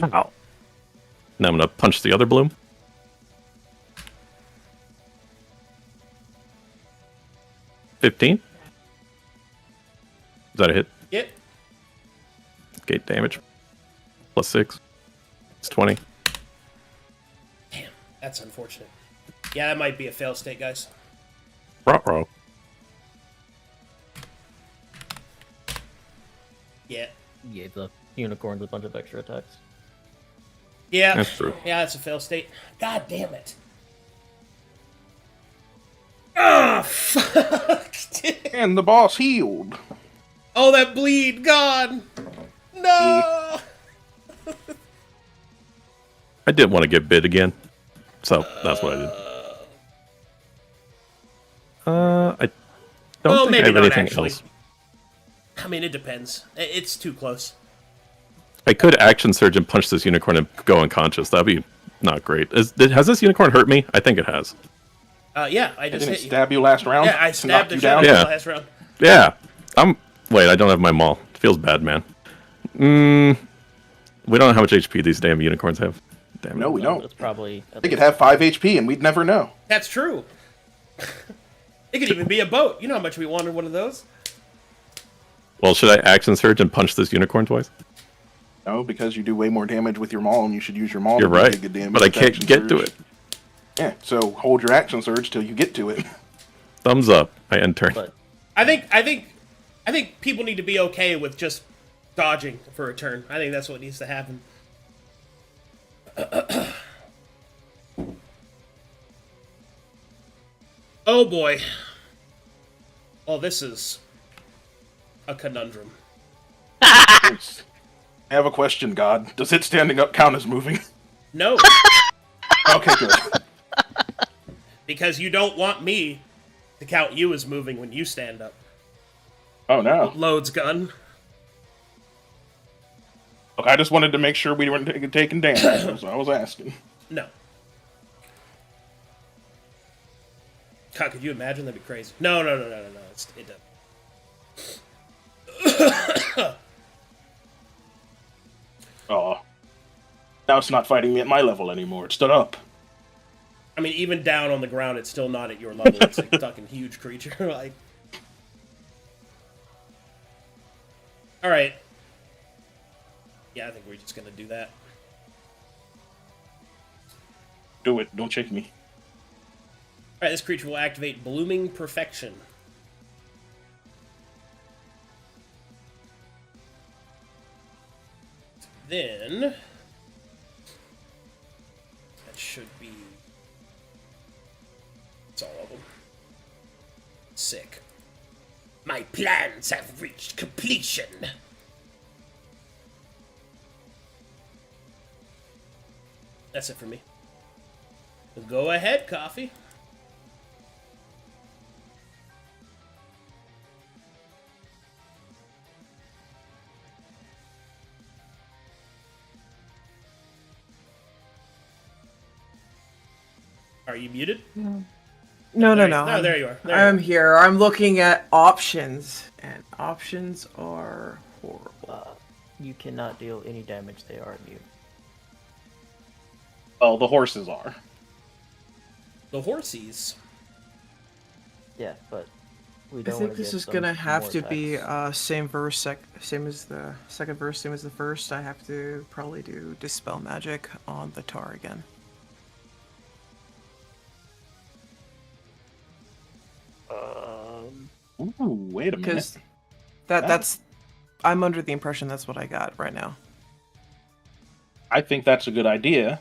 Ow. Now I'm going to punch the other bloom. $15. Is that a hit? Yep. Gate damage. Plus 6. It's 20. Damn, that's unfortunate. Yeah, that might be a fail state, guys. Ruh-roh. Yeah. You gave the unicorns a bunch of extra attacks. Yeah. That's true. Yeah, that's a fail state. God damn it. Oh, fuck. And the boss healed. Oh, that bleed, God. No. I didn't want to get bit again. So that's what I did. I don't Well, think maybe I have not anything actually. else. I mean, it depends. It's too close. I could action surge and punch this unicorn and go unconscious. That'd be not great. Has this unicorn hurt me? I think it has. Yeah, I just Didn't hit it you. stab you last round? Yeah, I to stabbed knock the you shit out down? of Yeah. you last round. Yeah. Wait, I don't have my maul. It feels bad, man. We don't know how much HP these damn unicorns have. Damn it. No, we don't. It's probably They could have 5 HP and we'd never know. That's true. It could even be a boat. You know how much we wanted one of those? Well, should I action surge and punch this unicorn twice? No, because you do way more damage with your maul and you should use your maul You're to do right. good damage But I with can't action get to surge. it. Yeah, so hold your action surge till you get to it. Thumbs up. I end turn. But I think people need to be okay with just dodging for a turn. I think that's what needs to happen. Oh boy. Oh, this is a conundrum. I have a question, God. Does it standing up count as moving? No, Okay, good. because you don't want me to count you as moving when you stand up. Oh, no. Loads gun. Look, I just wanted to make sure we weren't taking damage. That's what I was asking. No. God, could you imagine? That'd be crazy. No. It doesn't. Oh. Now it's not fighting me at my level anymore. It stood up. I mean, even down on the ground, it's still not at your level. It's a fucking huge creature. Like, all right. Yeah, I think we're just gonna do that. Do it. Don't shake me. All right, this creature will activate Blooming Perfection. Then that should be. It's all of them. Sick. My plans have reached completion. That's it for me. Go ahead, Coffee. Are you muted? No, there no, you- no. there you are. There you I'm are. here. I'm looking at options, and options are horrible. You cannot deal any damage. They are immune. Well, the horses are. The horsies. Yeah, but we I don't. think wanna this give is them gonna have more to be attacks. same verse, same as the second verse, same as the first. I have to probably do dispel magic on the tar again. Ooh, wait a minute. Because that's I'm under the impression that's what I got right now. I think that's a good idea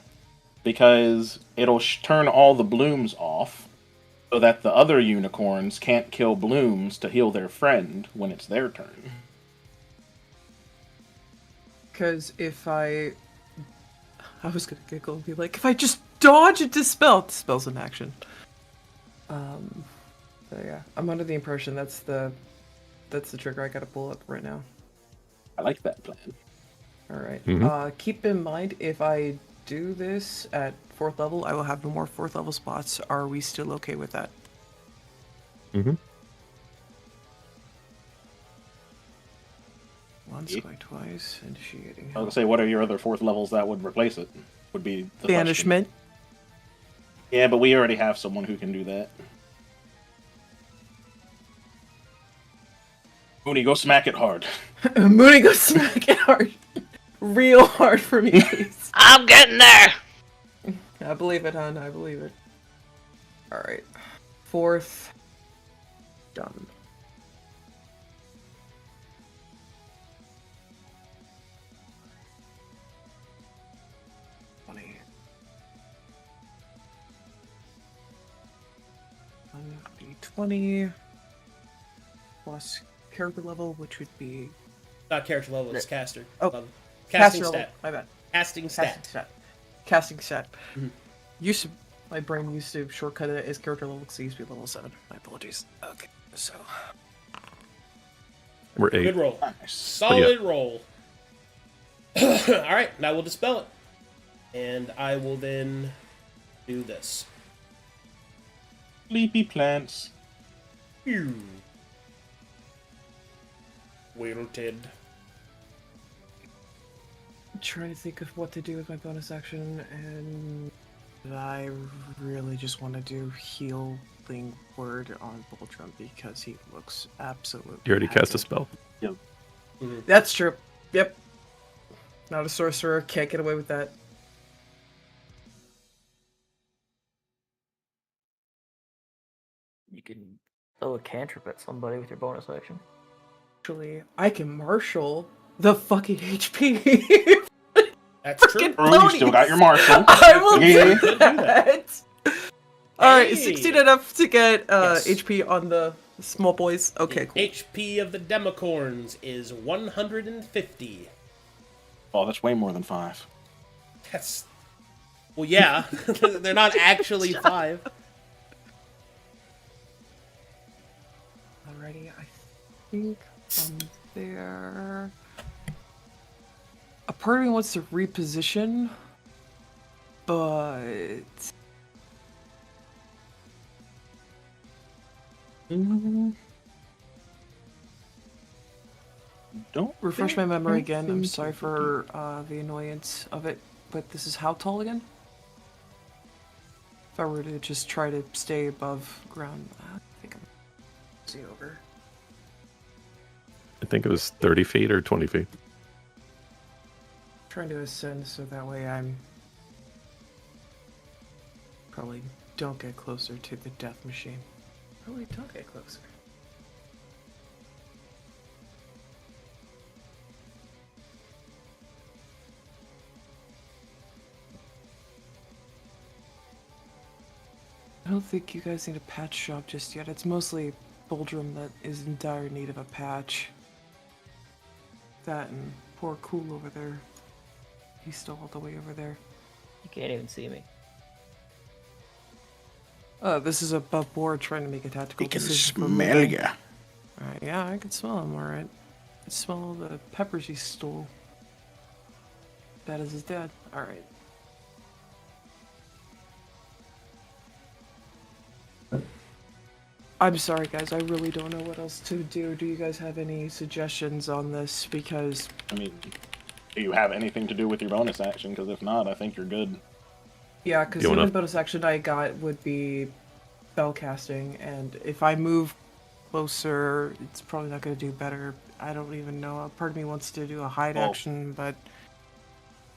because it'll turn all the blooms off so that the other unicorns can't kill blooms to heal their friend when it's their turn. Because if I was gonna giggle and be like, if I just dodge and dispel's an action. So yeah, I'm under the impression that's the trigger I gotta pull up right now. I like that plan. All right. Mhm. Keep in mind, if I do this at 4th level, I will have no more 4th level spots. Are we still okay with that? Mm-hmm. Once, Yeah. by twice, initiating. I was gonna say, what are your other 4th levels that would replace it? Would be the question. Banishment. Yeah, but we already have someone who can do that. Mooney, go smack it hard. Mooney goes smack it hard. Real hard for me, please. I'm getting there. I believe it, hon. I believe it. Alright. 4th. Done. Funny. 1d20 plus character level, which would be Not character level, it's caster. Oh, level. Casting caster stat. level. My bad. Casting Casting stat. stat. Casting stat. Mhm. Used to, my brain used to shortcut it as character level because it used to be level 7. My apologies. Okay, so We're 8. Good roll. Nice. Solid roll. Alright, now we'll dispel it. And I will then do this. Sleepy plants. Phew. Wilted. I'm trying to think of what to do with my bonus action, and I really just want to do healing word on Boldrum because he looks absolutely. You already cast a haggard. spell. That's true. Yep. Not a sorcerer. Can't get away with that. You can throw a cantrip at somebody with your bonus action. Actually, I can marshal the fucking HP. That's true. Frickin' True, you still got your marshal. I will Yeah. do that. Alright, Hey. 16 enough to get Yes. HP on the small boys. Okay, cool. HP of the Democorns is 150. Oh, that's way more than 5. That's. Well, yeah. They're not actually 5. Alrighty, I think from there. A part of me wants to reposition, but Don't refresh my memory again. I'm sorry for the annoyance of it, but this is how tall again? If I were to just try to stay above ground, I think I'm see over. I think it was 30 feet or 20 feet. Trying to ascend so that way I'm probably don't get closer to the death machine. Probably don't get closer. I don't think you guys need a patch shop just yet. It's mostly Boldrum that is in dire need of a patch. That and poor Cool over there. He's still all the way over there. You can't even see me. This is a board trying to make a tactical He can decision. for smell moving. ya. Yeah, I can smell him, alright. I can smell all the peppers he stole. That is his dad. Alright. I'm sorry, guys. I really don't know what else to do. Do you guys have any suggestions on this? Because I mean, do you have anything to do with your bonus action? Because if not, I think you're good. yeah, because You the wanna- only bonus action I got would be spell casting, and if I move closer, it's probably not going to do better. I don't even know. Part of me wants to do a hide Oh. action, but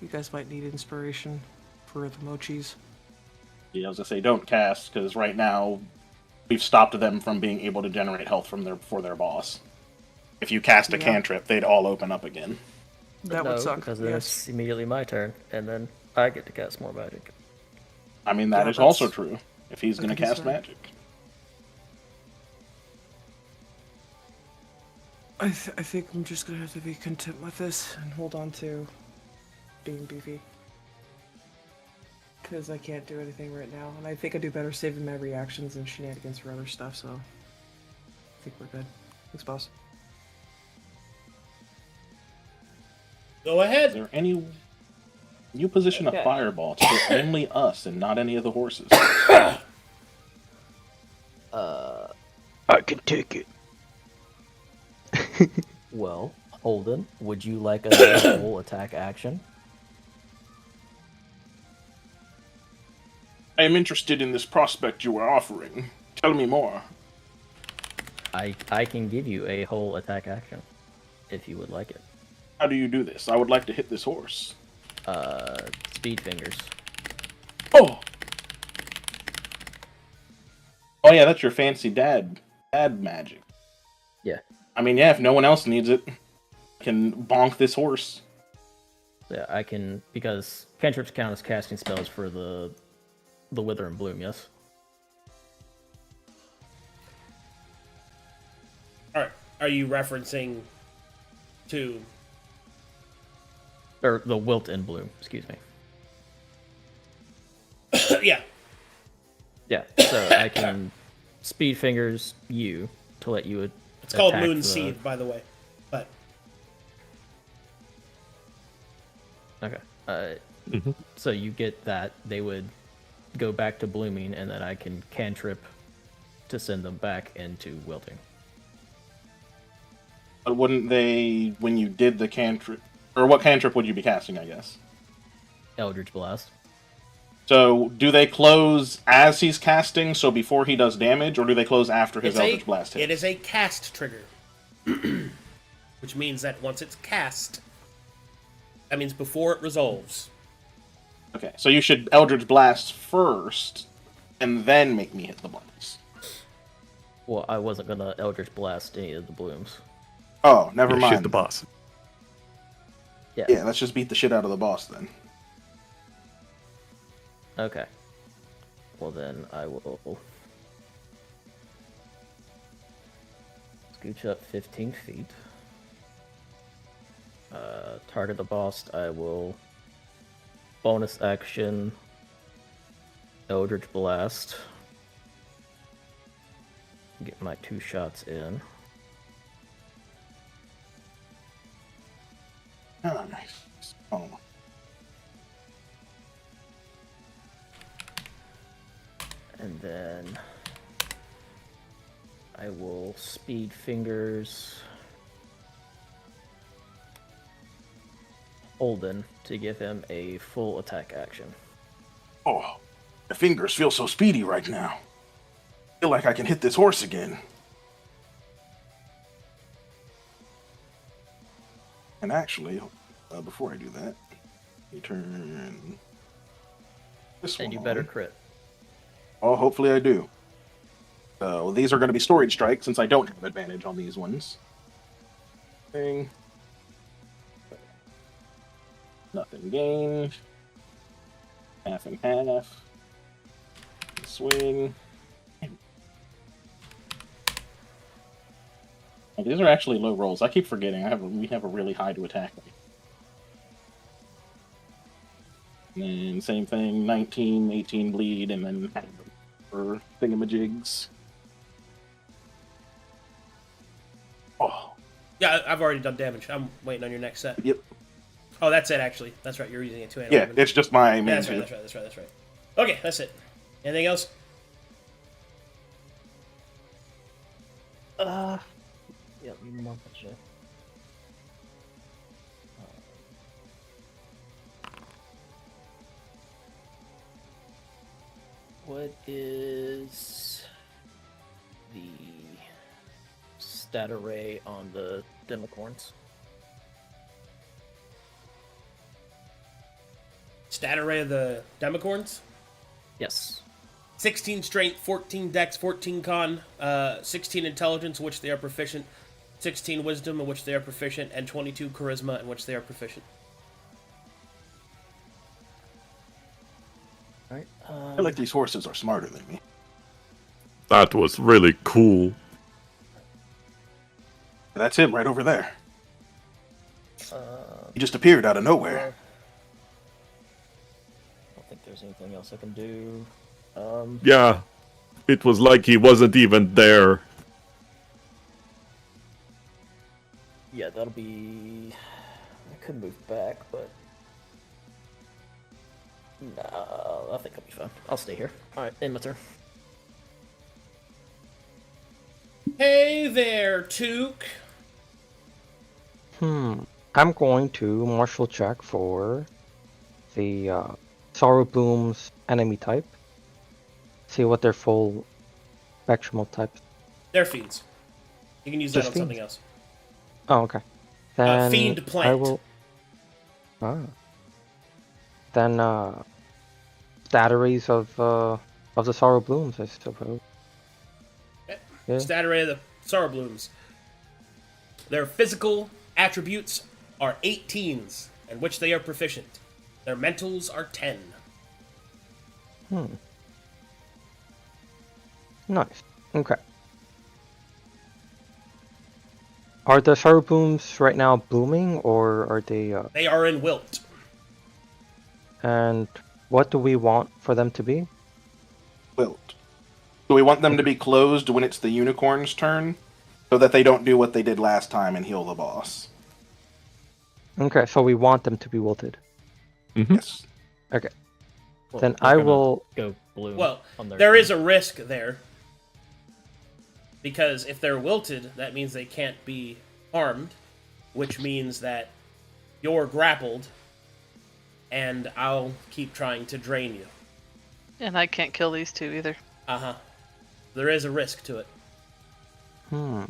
you guys might need inspiration for the mochis. Yeah, I was gonna say don't cast because right now we've stopped them from being able to generate health for their boss. If you cast a Yeah. cantrip, they'd all open up again. That no, would suck. because then Yes. it's immediately my turn, and then I get to cast more magic. I mean, that Yeah, is also that's true. If he's a gonna good cast concern. magic. I think I'm just going to have to be content with this and hold on to being beefy. Because I can't do anything right now, and I think I do better saving my reactions and shenanigans for other stuff, so I think we're good. Thanks, boss. Go Is ahead. there any... You position Okay. a fireball to hit only us and not any of the horses. I can take it. Well, Holden, would you like a full attack action? I am interested in this prospect you are offering. Tell me more. I can give you a whole attack action, if you would like it. How do you do this? I would like to hit this horse. Speed fingers. Oh! Oh yeah, that's your fancy dad magic. Yeah. I mean, yeah, if no one else needs it, I can bonk this horse. Yeah, I can, because cantrips count as casting spells for the Wither and Bloom, yes? Are you referencing to? Or the Wilt and Bloom, excuse me. Yeah. Yeah, so I can speed fingers you to let you It's called attack Moon the- Seed, by the way. But Okay. Mhm. So you get that. They would go back to blooming, and then I can cantrip to send them back into wilting. But wouldn't they, when you did the cantrip, or what cantrip would you be casting, I guess? Eldritch Blast. So, do they close as he's casting, so before he does damage, or do they close after his it's Eldritch Blast hits? it is a cast trigger, which means that once it's cast, that means before it resolves. Okay, so you should Eldritch Blast first, and then make me hit the blast. Well, I wasn't gonna Eldritch Blast any of the blooms. Oh, never Yeah, mind. shit the boss. Yeah. Yeah, let's just beat the shit out of the boss then. Okay. Well then, I will scooch up 15 feet. Target the boss. I will bonus action Eldritch Blast. Get my 2 shots in. Oh, nice. Oh. And then I will speed fingers Holden to give him a full attack action. Oh, my fingers feel so speedy right now. I feel like I can hit this horse again. And actually, before I do that, you turn this one And you better on. crit. Oh, hopefully I do. So these are going to be storage strikes since I don't have advantage on these ones. Thing. Nothing gained. Half and half. Swing. Oh, these are actually low rolls. I keep forgetting. We have a really high to attack rate. And then same thing, 19, 18 bleed, and then for thingamajigs. Oh, Yeah, I've already done damage. I'm waiting on your next set. yep. Oh, that's it, actually. That's right, you're using it two-handed Yeah, weapon. it's just my Yeah, main that's right, two. that's right. Okay, that's it. Anything else? Yeah, mark that shit. What is the stat array on the Demicorns? Stat array of the Demicorns? Yes. 16 strength, 14 dex, 14 con, 16 intelligence, in which they are proficient, 16 wisdom, in which they are proficient, and 22 charisma, in which they are proficient. Alright. I feel like these horses are smarter than me. That was really cool. That's him right over there. He just appeared out of nowhere. I don't think there's anything else I can do. Yeah, it was like he wasn't even there. Yeah, that'll be... I could move back, but... No, I think I'll be fine. I'll stay here. Alright, end my turn. Hey there, Took. I'm going to martial check for the Sorrow Bloom's enemy type. See what their full spectrum of types. They're fiends. You can use that Just on something fiends? else. Oh, okay. Then fiend plant. I will. Then stat arrays of the Sorrow Blooms, I suppose. Yeah. Stat array of the Sorrow Blooms. Their physical attributes are 18s, in which they are proficient. Their mentals are 10. Nice. Okay. Are the Sorrow Blooms right now blooming, or are they? They are in wilt. And what do we want for them to be? Wilt. So we want them to be closed when it's the unicorn's turn, so that they don't do what they did last time and heal the boss. Okay, so we want them to be wilted. Yes. Okay. Well, Then they're I gonna will. go blue. Well, on their there turn. is a risk there. Because if they're wilted, that means they can't be harmed, which means that you're grappled, and I'll keep trying to drain you. And I can't kill these two either. Uh-huh. There is a risk to it. I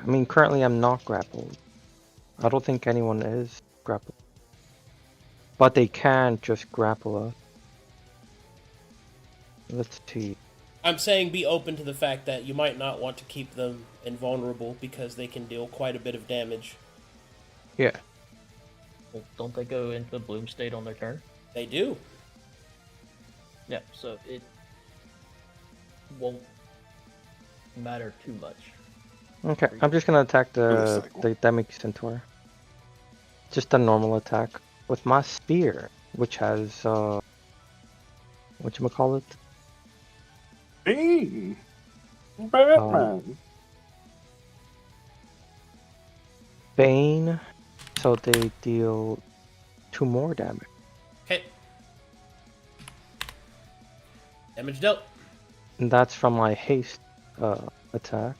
mean, currently I'm not grappled. I don't think anyone is grappled. But they can just grapple us. Let's see. I'm saying be open to the fact that you might not want to keep them invulnerable because they can deal quite a bit of damage. Yeah. Well, don't they go into the bloom state on their turn? They do. Yeah, so it won't matter too much. Okay, I'm just gonna attack this the cycle. Demic Centaur. Just a normal attack with my spear, which has whatchamacallit? Hey, Batman. Bane, so they deal 2 more damage. Okay. Damage dealt. And that's from my haste attack.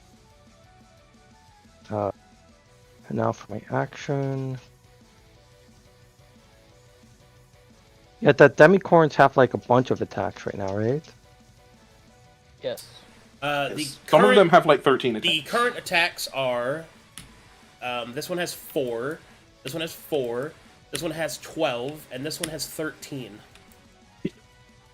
And now for my action. Yeah, the Demicorns have like a bunch of attacks right now, right? Yes. Some of them have like 13 attacks. The current attacks are... this one has 4, this one has 4, this one has 12, and this one has 13.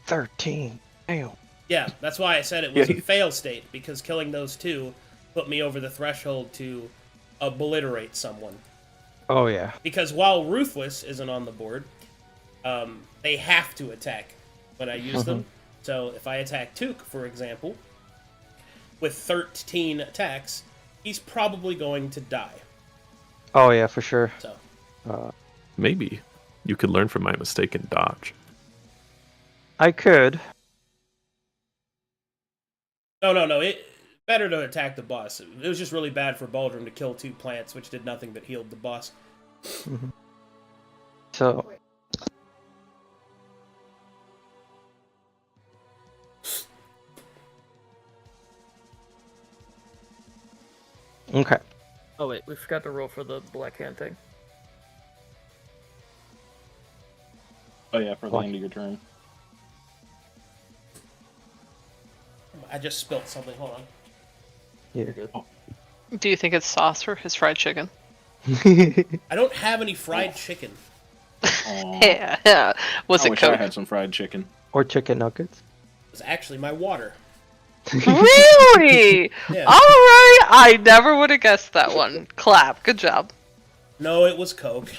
13. Damn. Yeah, that's why I said it was Yeah. a fail state, because killing those two put me over the threshold to obliterate someone. Oh yeah. Because while Ruthless isn't on the board, they have to attack when I use them. So if I attack Took, for example, with 13 attacks, he's probably going to die. Oh yeah, for sure. So Maybe you could learn from my mistake and dodge. I could. No. Better to attack the boss. It was just really bad for Baldrum to kill 2 plants, which did nothing but healed the boss. So Okay. Oh wait, we forgot to roll for the black hand thing. Oh yeah, for the What? end of your turn. I just spilt something. Hold on. Yeah. You're good. Do you think it's sauce or his fried chicken? I don't have any fried chicken. Aw. Yeah. Was I it wish I Coke? had some fried chicken. Or chicken nuggets. It's actually my water. Really? Yeah. All right. I never would have guessed that one. Clap. Good job. No, it was Coke.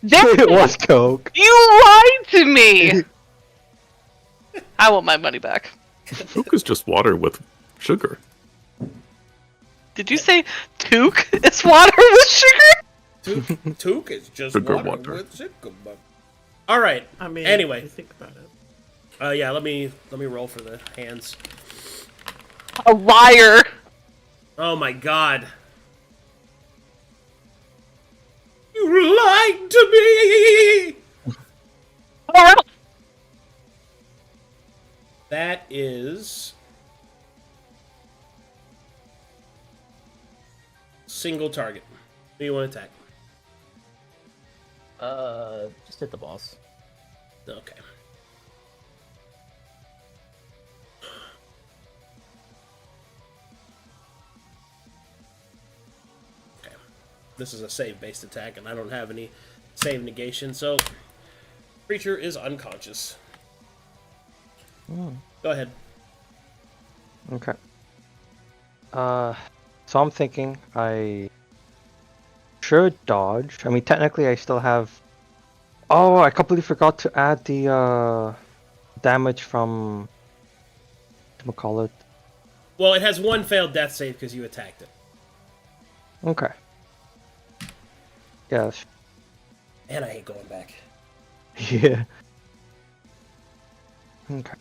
It was Coke. You lied to me. I want my money back. Coke is just water with sugar. Did you say toque is water with sugar? Took is just Sugar water water. with sugar. All right. I mean, Anyway. you think about it. Yeah. Let me roll for the hands. A liar. Oh my god. You lied to me. All right. That is single target. Who do you want to attack? Just hit the boss. Okay. Okay. This is a save-based attack, and I don't have any save negation, so creature is unconscious. Go ahead. Okay. So I'm thinking I should dodge. I mean, technically, I still have. Oh, I completely forgot to add the damage from. What call it? Well, it has one failed death save because you attacked it. Okay. Yes. And I hate going back. Yeah. Okay.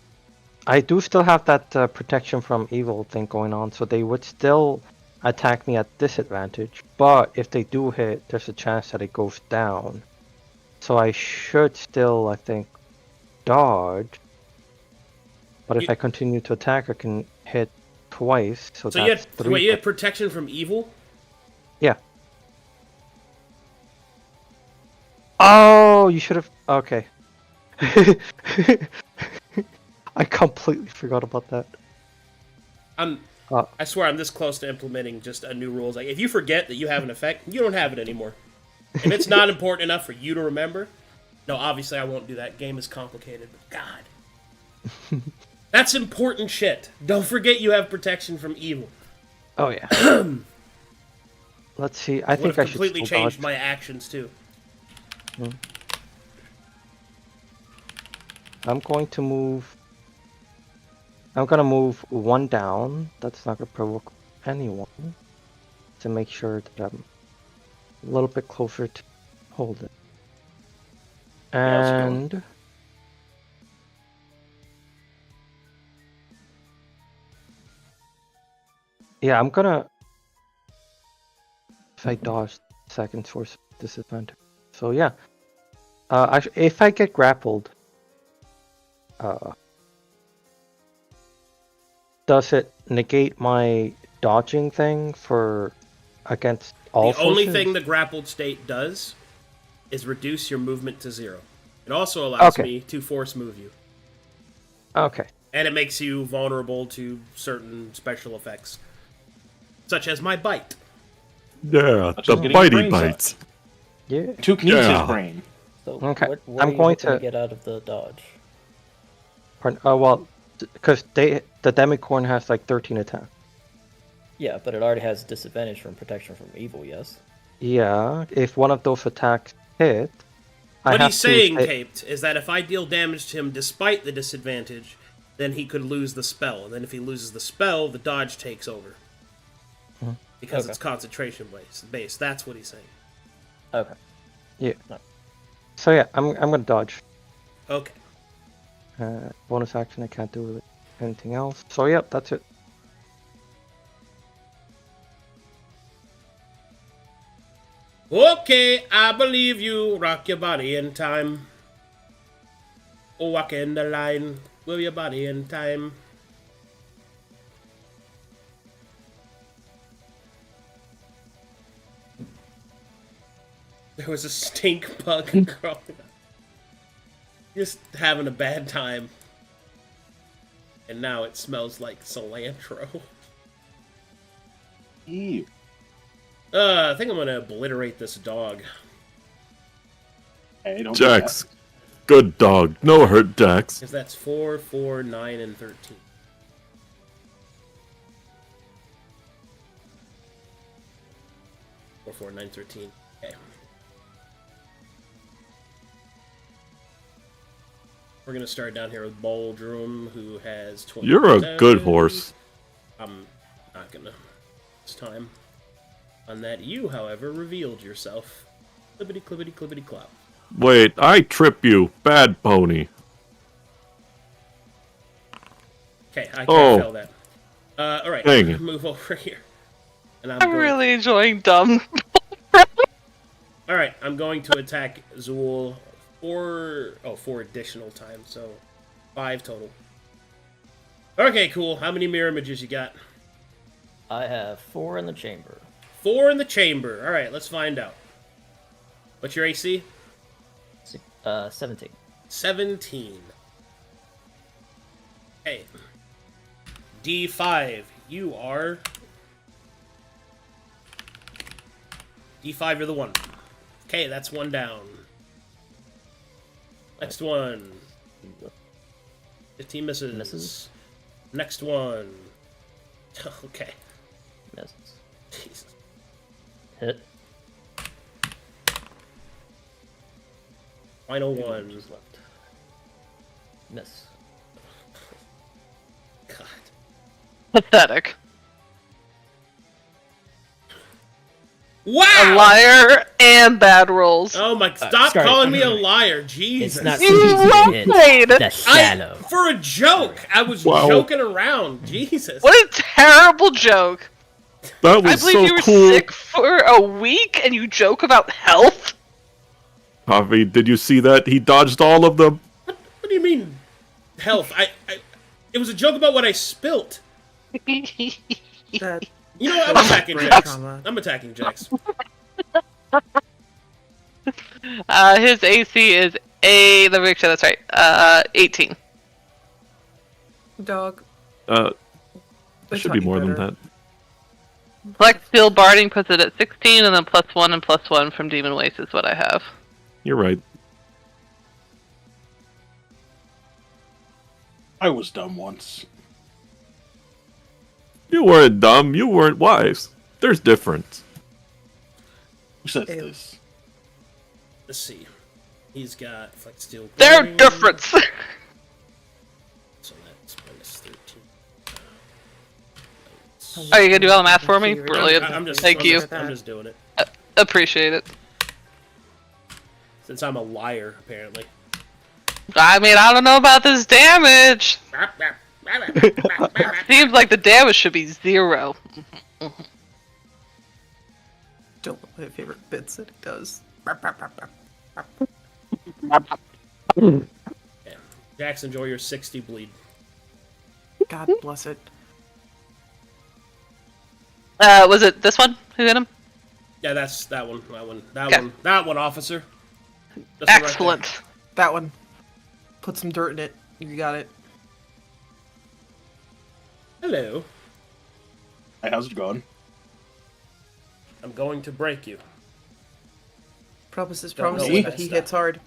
I do still have that protection from evil thing going on, so they would still attack me at disadvantage. But if they do hit, there's a chance that it goes down. So I should still, I think, dodge. But if I continue to attack, I can hit twice. So So that's three. you had protection from evil? Yeah. Oh, you should have. Okay. I completely forgot about that. I swear I'm this close to implementing just a new rule. It's like, if you forget that you have an effect, you don't have it anymore. If it's not important enough for you to remember, no, obviously I won't do that. Game is complicated, but God. That's important shit. Don't forget you have protection from evil. Oh yeah. Let's see. I Would think have I should completely still changed dodge. my actions too. I'm going to move. I'm gonna move one down. That's not gonna provoke anyone. To make sure that I'm a little bit closer to hold it. And yeah, I'm gonna. If I dodge, second source disadvantage. So yeah. Actually, if I get grappled, does it negate my dodging thing for against all The only forces? thing the grappled state does is reduce your movement to 0. It also allows Okay. me to force move you. Okay. And it makes you vulnerable to certain special effects. Such as my bite. Yeah, Such the as getting your bitey brain bites. Yeah. Took needs Yeah. his brain. So Okay, what I'm are you going hoping to- get out of the dodge? Pardon, well, because the Demicorn has like 13 attack. Yeah, but it already has disadvantage from protection from evil, yes? Yeah, if one of those attacks hit, I What have he's saying, to. Caped, is that if I deal damage to him despite the disadvantage, then he could lose the spell. And then if he loses the spell, the dodge takes over. Because Okay. it's concentration based. That's what he's saying. Okay. Yeah. No. So yeah, I'm gonna dodge. Okay. Bonus action, I can't do anything else. So yeah, that's it. Okay, I believe you. Rock your body in time. Walk in the line. Move your body in time. There was a stink bug crawling up. Just having a bad time. And now it smells like cilantro. Ew. I think I'm gonna obliterate this dog. Hey, don't do Jax. Good dog. No hurt, Jax. Because that's 4, 4, 9, and 13. 4, 4, 9, 13. Okay. We're gonna start down here with Boldrum, who has 20. You're a good horse. I'm not gonna this time. On that, you, however, revealed yourself. Clippity, clippity, clippity, clop. Wait, I trip you. Bad pony. Okay, I can't Oh. fail that. Alright, Dang it. move over here. And I'm going... really enjoying dumb. Alright, I'm going to attack Zool 4 additional times, so 5 total. Okay, cool. How many mirror images you got? I have 4 in the chamber. 4 in the chamber. Alright, let's find out. What's your AC? 17. 17. Hey. D5. You are... D5, you're the one. Okay, that's one down. Next one. 15 misses. Misses. Next one. Okay. Misses. Jesus. Hit. Final 2 one. damages left. Miss. God. Pathetic. A Wow! liar and bad rolls. Oh my... Stop sorry. calling me a liar. Jesus. It's not so You easy to hit. lied! The shallow. For a joke. I was Wow. joking around. Jesus. What a terrible joke. That I was believe so you were cool. sick for a week and you joke about health? Javi, did you see that? He dodged all of them. What do you mean, health? It was a joke about what I spilt. That You know what? I'm attacking brain Jax. trauma. I'm attacking Jax. His AC is let me make sure that's right. 18. dog. It They should taught be you more than better. that. Flex Steel Barding puts it at 16, and then +1 and +1 from Demon Waste is what I have. You're right. I was dumb once. You weren't dumb. You weren't wise. There's difference. Who says Ew. this? Let's see. He's got Flex Steel. They're Guarding, different. So that's -13. Are you gonna do all the math for me? Favorite. Brilliant. I'm just. Thank I'm you. Just, I'm just doing it Appreciate it. since I'm a liar, apparently. I mean, I don't know about this damage. Seems like the damage should be 0. Don't know my favorite bits that he does. Yeah. Jax, enjoy your 60 bleed. God bless it. Was it this one? Who hit him? Yeah, that's that one. That Okay. one. That one, officer. That's one right Excellent. That one. Put some dirt in it. You got it. there. Hello. Hey, how's it going? I'm going to break you. Promises, Don't know promises, what but that he stuff. hits hard.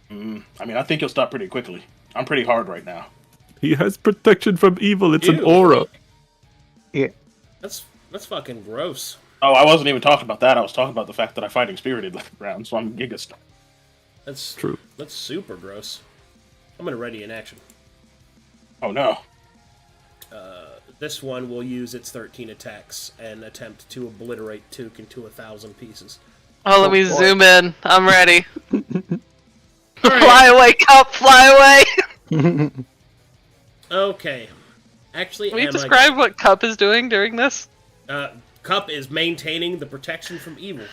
I mean, I think you'll stop pretty quickly. I'm pretty hard right now. He has protection from evil. It's an Ew. aura. Yeah. That's fucking gross. Oh, I wasn't even talking about that. I was talking about the fact that I fighting spirited round, so I'm giga stuck. That's True. That's super gross. I'm gonna ready in action. Oh no. This one will use its 13 attacks and attempt to obliterate Took into 1,000 pieces. Oh, let me zoom in. I'm ready. Alright. Fly away, Cup, fly away! Okay. Actually, Can you am describe what Cup is doing during this? Cup is maintaining the protection from evil.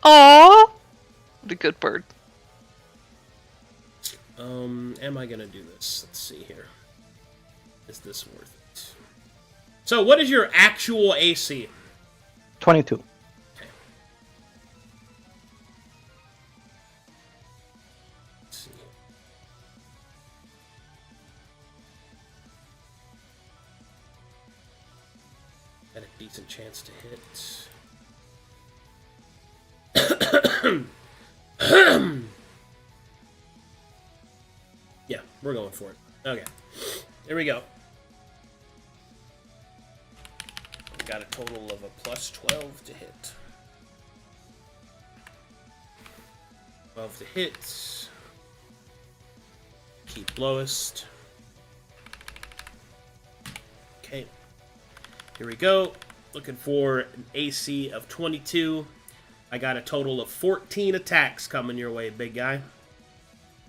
Aww! The good bird. Am I gonna do this? Let's see here. Is this worth it? So, what is your actual AC? 22. Decent chance to hit. Yeah, we're going for it. Okay. Here we go. We got a total of a plus 12 to hit. 12 to hit. Keep lowest. Okay. Here we go. Looking for an AC of 22. I got a total of 14 attacks coming your way, big guy.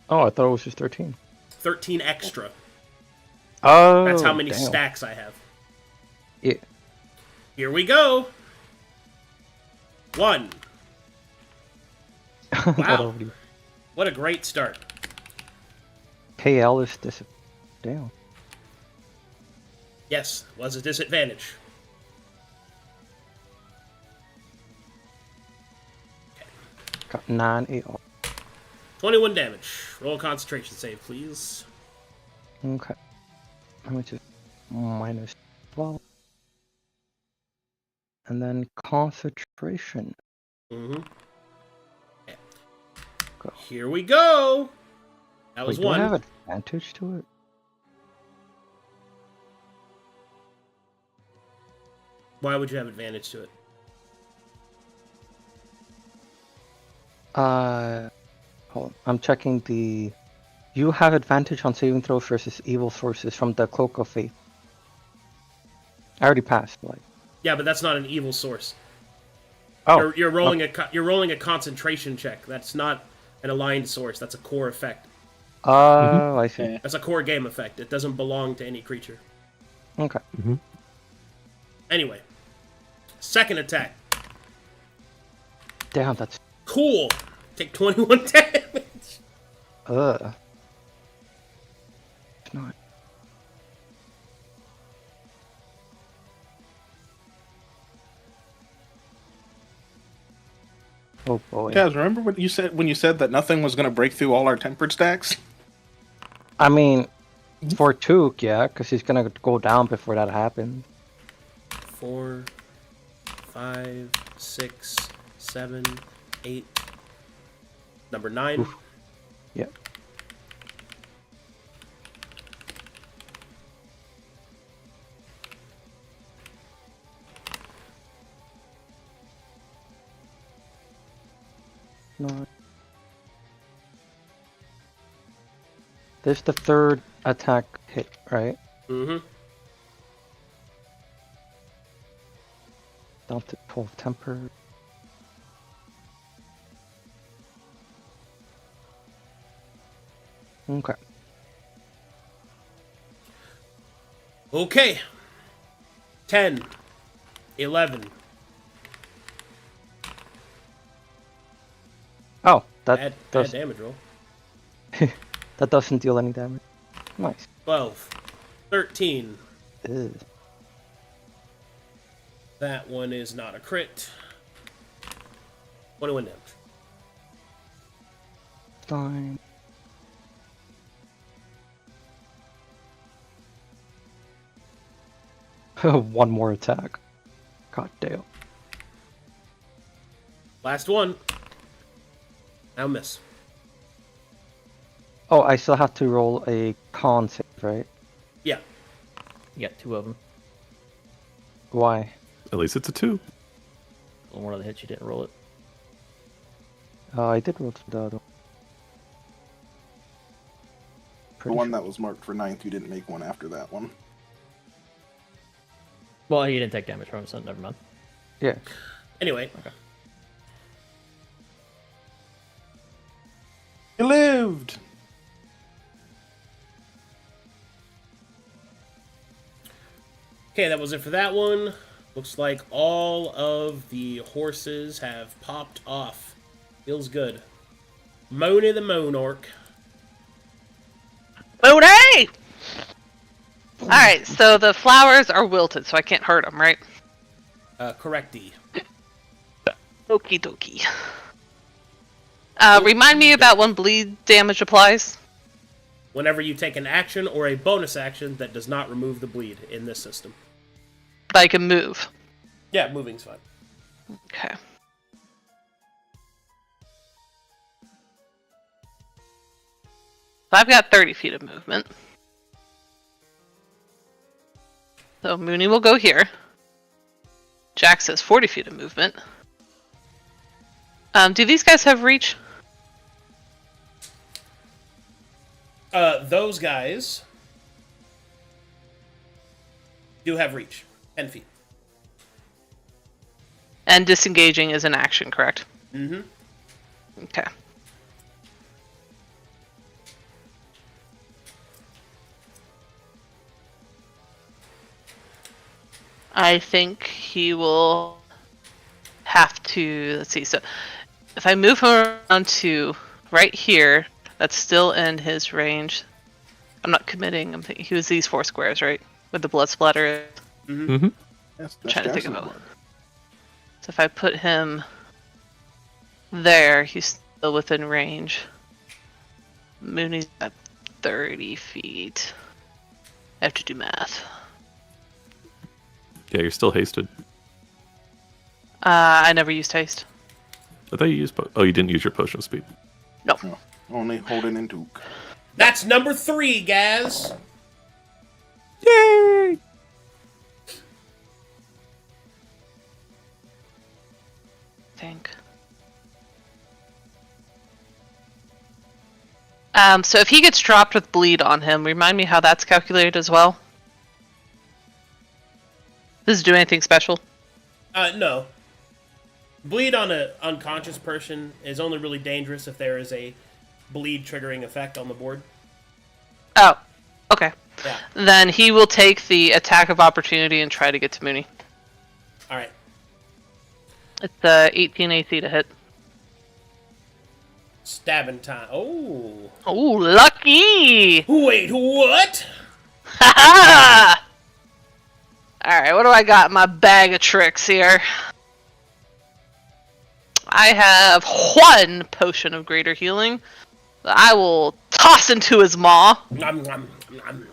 Oh, I thought it was just 13. 13 extra. Oh, That's how many damn. stacks I have. Yeah. Here we go. 1. Wow. What a great start. KL is this. Damn. Yes, was a disadvantage. Got 9 AR. 21 damage. Roll a concentration save, please. Okay. Which is minus 12. And then concentration. Mm-hmm. Okay. Go. Here we go. That was Wait, do I one. have advantage to it? Why would you have advantage to it? Hold on. I'm checking the... You have advantage on saving throws versus evil sources from the Cloak of Faith. I already passed, like... Yeah, but that's not an evil source. Oh, You're rolling a concentration check. That's not an aligned source. That's a core effect. oh, I see. That's a core game effect. It doesn't belong to any creature. Okay. Anyway, second attack. Damn, that's... Cool. Take 21 damage. Ugh. It's not... Oh boy. Kaz, remember what you said when you said that nothing was going to break through all our tempered stacks? I mean, for Took, yeah, because he's gonna go down before that happens. 4, 5, 6, 7, 8. Number 9. Oof. Yep. No. This is the third attack hit, right? Mm-hmm. Down to 12 temper. Okay. Okay. 10. 11. Oh, that Bad does damage roll. that doesn't deal any damage. Nice. 12. 13. Ew. That one is not a crit. 21 damage. Fine. One more attack. God damn. Last one. Now miss. Oh, I still have to roll a con save, right? Yeah. You got 2 of them. Why? At least it's a 2. On one of the hits, you didn't roll it. I did roll the other one. The Pretty one sure. that was marked for 9th, you didn't make one after that one. Well, he didn't take damage from it, so never mind. Yeah. Anyway. Okay. You lived! Okay, that was it for that one. Looks like all of the horses have popped off. Feels good. Moni the Monarch. Booty! Alright, so the flowers are wilted, so I can't hurt them, right? Correcty. Okie dokie. Remind me about when bleed damage applies. Whenever you take an action or a bonus action that does not remove the bleed in this system. But I can move. Yeah, moving's fine. Okay. So I've got 30 feet of movement. So Mooney will go here. Jax has 40 feet of movement. Do these guys have reach? Those guys do have reach. 10 feet. And disengaging is an action, correct? Mm-hmm. Okay. I think he will have to, let's see, so if I move him around to right here, that's still in his range. I'm not committing, I'm thinking he was these 4 squares, right? With the blood splatter. Mm-hmm. That's Trying to think Jackson's about blood. So if I put him there, he's still within range. Mooney's at 30 feet. I have to do math. Yeah, you're still hasted. I never used haste. I thought you used. Oh, you didn't use your potion of speed. No. No, only holding in Duke. That's number 3, Gaz. Yay! Think. So if he gets dropped with bleed on him, remind me how that's calculated as well. Does it do anything special? No. Bleed on an unconscious person is only really dangerous if there is a bleed triggering effect on the board. Oh, okay. Yeah. Then he will take the attack of opportunity and try to get to Mooney. All right. It's 18 AC to hit. Stabbing time. Oh. Oh, lucky! Wait, what? Ha ha! Alright, what do I got in my bag of tricks here? I have 1 potion of greater healing that I will toss into his maw. Nom, nom, nom,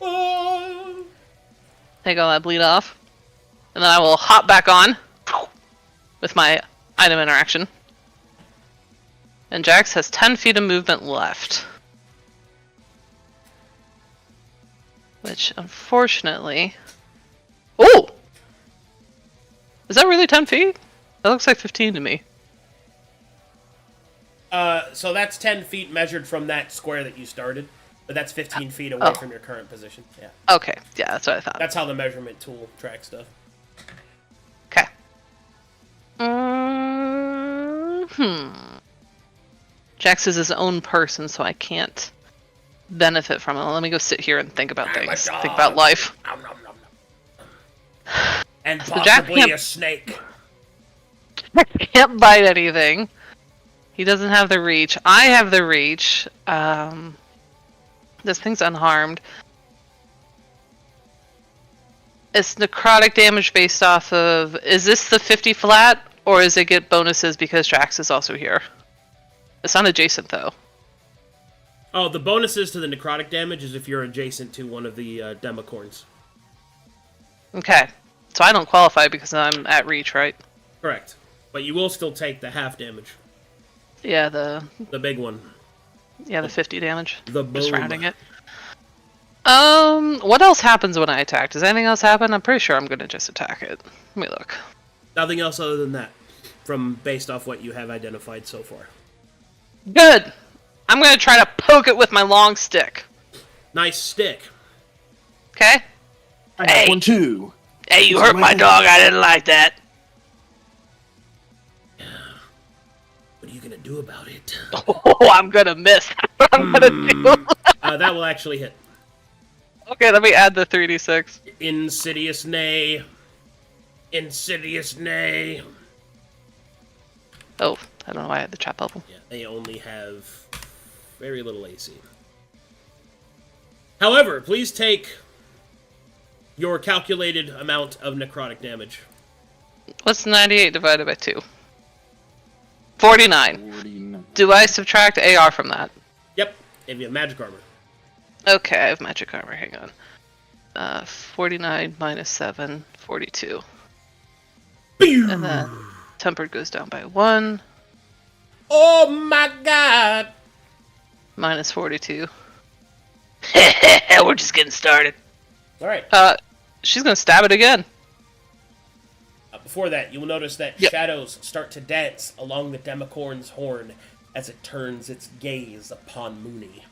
nom. Take all that bleed off. And then I will hop back on with my item interaction. And Jax has 10 feet of movement left. Which, unfortunately... Oh! Is that really 10 feet? That looks like 15 to me. So that's 10 feet measured from that square that you started, but that's 15 feet away from your current position. Yeah. Okay, yeah, that's what I thought. That's how the measurement tool tracks stuff. Okay. Jax is his own person, so I can't benefit from it. Let me go sit here and think about things. Think about life. Nom, nom, nom, nom. And So Jack possibly can't- a snake. I can't bite anything. He doesn't have the reach. I have the reach. This thing's unharmed. It's necrotic damage based off of... Is this the 50 flat? Or is it get bonuses because Jax is also here? It's not adjacent, though. Oh, the bonuses to the necrotic damage is if you're adjacent to one of the Demicorns. Okay. So I don't qualify because I'm at reach, right? Correct. But you will still take the half damage. Yeah, the The big one. 50 damage. The Just boom. rounding it. What else happens when I attack? Does anything else happen? I'm pretty sure I'm gonna just attack it. Let me look. Nothing else other than that, from based off what you have identified so far. Good! I'm gonna try to poke it with my long stick. Nice stick. Okay? I have one too. Hey, you This is hurt my my thing. dog, I didn't like that. What are you gonna do about it? Oh, I'm gonna miss. That's what I'm gonna do. That will actually hit. Okay, let me add the 3d6. Insidious Nay. Insidious Nay. Oh, I don't know why I had the trap bubble. Yeah, they only have very little AC. However, please take your calculated amount of necrotic damage. What's 98 divided by 2? 49. 49. Do I subtract AR from that? Yep, if you have magic armor. Okay, I have magic armor. Hang on. 49 minus 7, 42. And then tempered goes down by 1. Oh my god! Minus 42. We're just getting started. Alright. She's gonna stab it again. Before that, you will notice that Yep. shadows start to dance along the Demicorn's horn as it turns its gaze upon Mooney.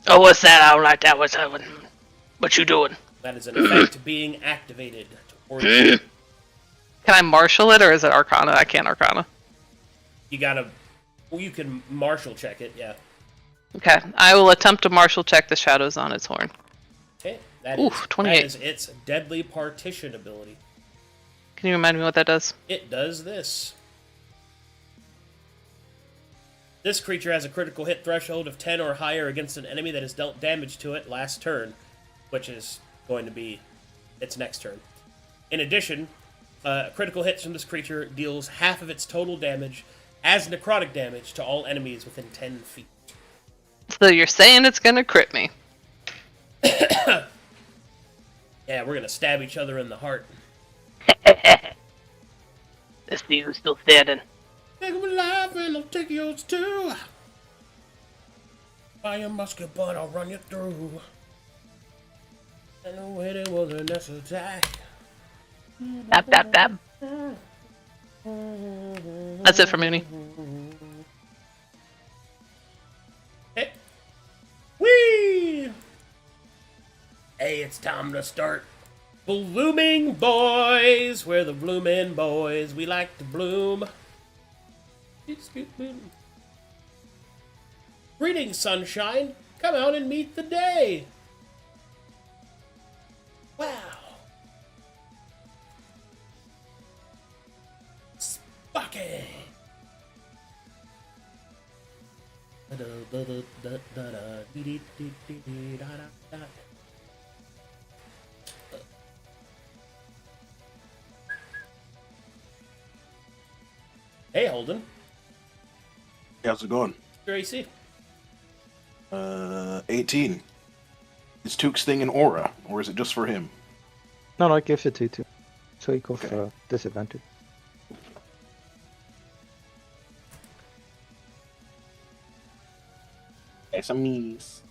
Oh, what's that? I don't like that. What you doing? That is an effect being activated towards you. Can I marshal it, or is it Arcana? I can't Arcana. You gotta... Well, you can marshal check it, yeah. Okay, I will attempt to marshal check the shadows on its horn. Okay, that Ooh, is 28. that is its deadly partition ability. Can you remind me what that does? It does this. This creature has a critical hit threshold of 10 or higher against an enemy that has dealt damage to it last turn, which is going to be its next turn. In addition, critical hits from this creature deals half of its total damage as necrotic damage to all enemies within 10 feet. So you're saying it's gonna crit me? Yeah, we're gonna stab each other in the heart. This dude is still standing. Take my life and I'll take yours too. Buy a musket, but I'll run you through. And the way there was a nest attack. Dab, dab, dab. That's it for Mooney. Hey. Whee! Hey, it's time to start blooming, boys. We're the blooming boys. We like to bloom. Greetings, sunshine. Come out and meet the day. Wow. Sparky. Hey, Holden. How's it going? Your AC. 18. Is Took's thing an aura, or is it just for him? No, it gives it to you too. So you go for disadvantage. Some knees.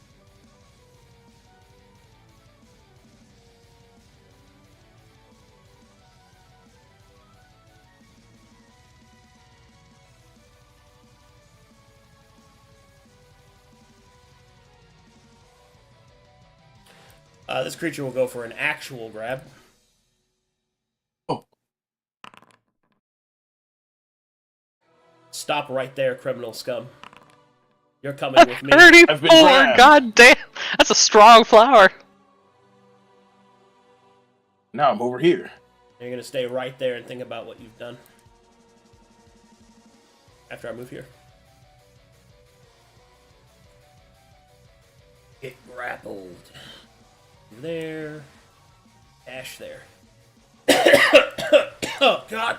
This creature will go for an actual grab. Oh. Stop right there, criminal scum. You're coming with me. 34! I've been grabbed. God damn! That's a strong flower. Now I'm over here. You're gonna stay right there and think about what you've done. After I move here. Get grappled. There. Dash there. Oh, God.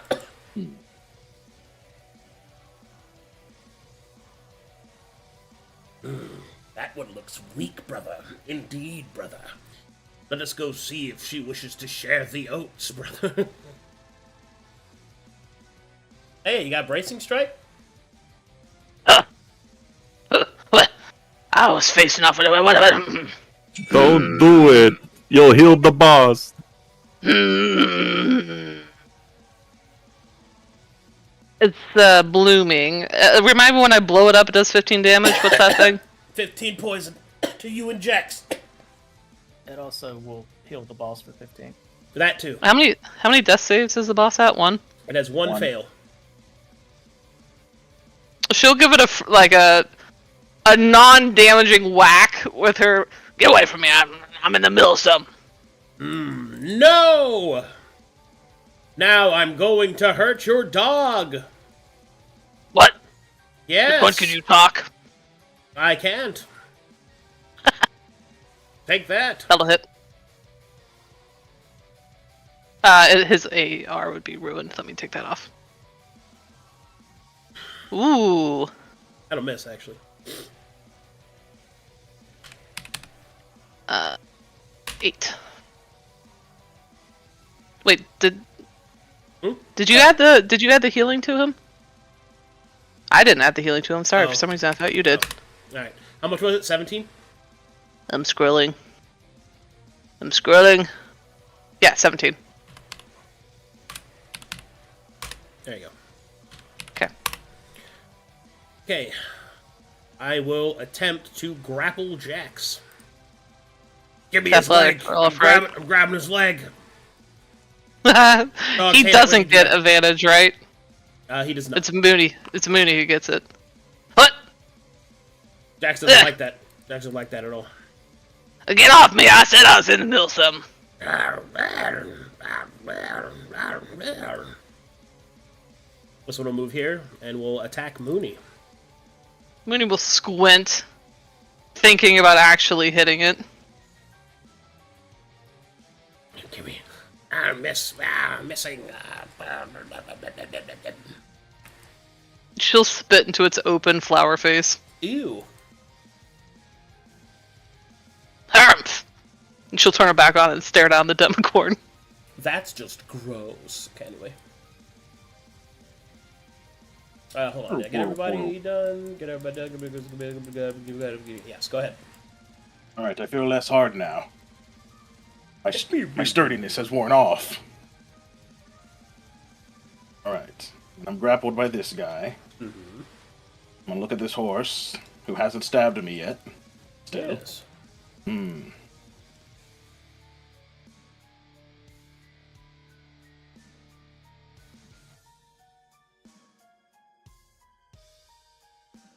That one looks weak, brother. Indeed, brother. Let us go see if she wishes to share the oats, brother. Hey, you got bracing strike? What? I was facing off with it. Don't do it. You'll heal the boss. It's blooming. Remind me when I blow it up, it does 15 damage. What's that thing? 15 poison to you and Jax. It also will heal the boss for 15. For that too. How many death saves is the boss at? One. It has one One. fail. She'll give it a non-damaging whack with her. Get away from me! I'm in the middle of something. No! Now I'm going to hurt your dog. What? Yes. When can you talk? I can't. Take that. That'll hit. His AR would be ruined. Let me take that off. Ooh. That'll miss, actually. 8. Wait, did Hmm? you add the healing to him? I didn't add the healing to him. Sorry, Oh. for some reason I thought you did. All right. How much was it? 17. I'm scrolling. Yeah, 17. There you go. Okay. Okay. I will attempt to grapple Jax. Give me his leg. Athletic, roll for it. I'm grabbing his leg. He can't doesn't wait to get do it. advantage, right? He does not. It's Mooney. It's Mooney who gets it. What? Jax doesn't like that. Jax doesn't like that at all. Get off me! I said I was in the middle of something. This one will move here, and we'll attack Mooney. Mooney will squint, thinking about actually hitting it. Give me. Missing. She'll spit into its open flower face. Ew. Harumph! And she'll turn her back on and stare down the Demogorgon. That's just gross. Okay, anyway. Hold on. Yeah, get everybody done. Get everybody done. Yes, go ahead. Alright, I feel less hard now. My sturdiness has worn off. Alright. I'm grappled by this guy. I'm gonna look at this horse, who hasn't stabbed me yet. Still. Yes.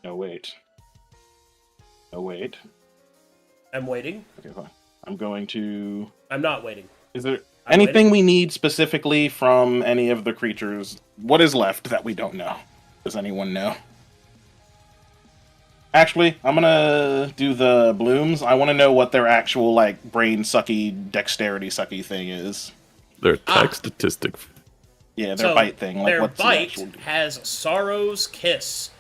No, wait. No, wait. I'm waiting. Okay, fine. I'm going to... I'm not waiting. Is there I'm anything waiting. we need specifically from any of the creatures? What is left that we don't know? Does anyone know? Actually, I'm gonna do the blooms. I want to know what their actual, like, brain sucky, dexterity sucky thing is. Their attack statistic. Yeah, their bite thing. Like, Their what's the bite actual... has Sorrow's Kiss.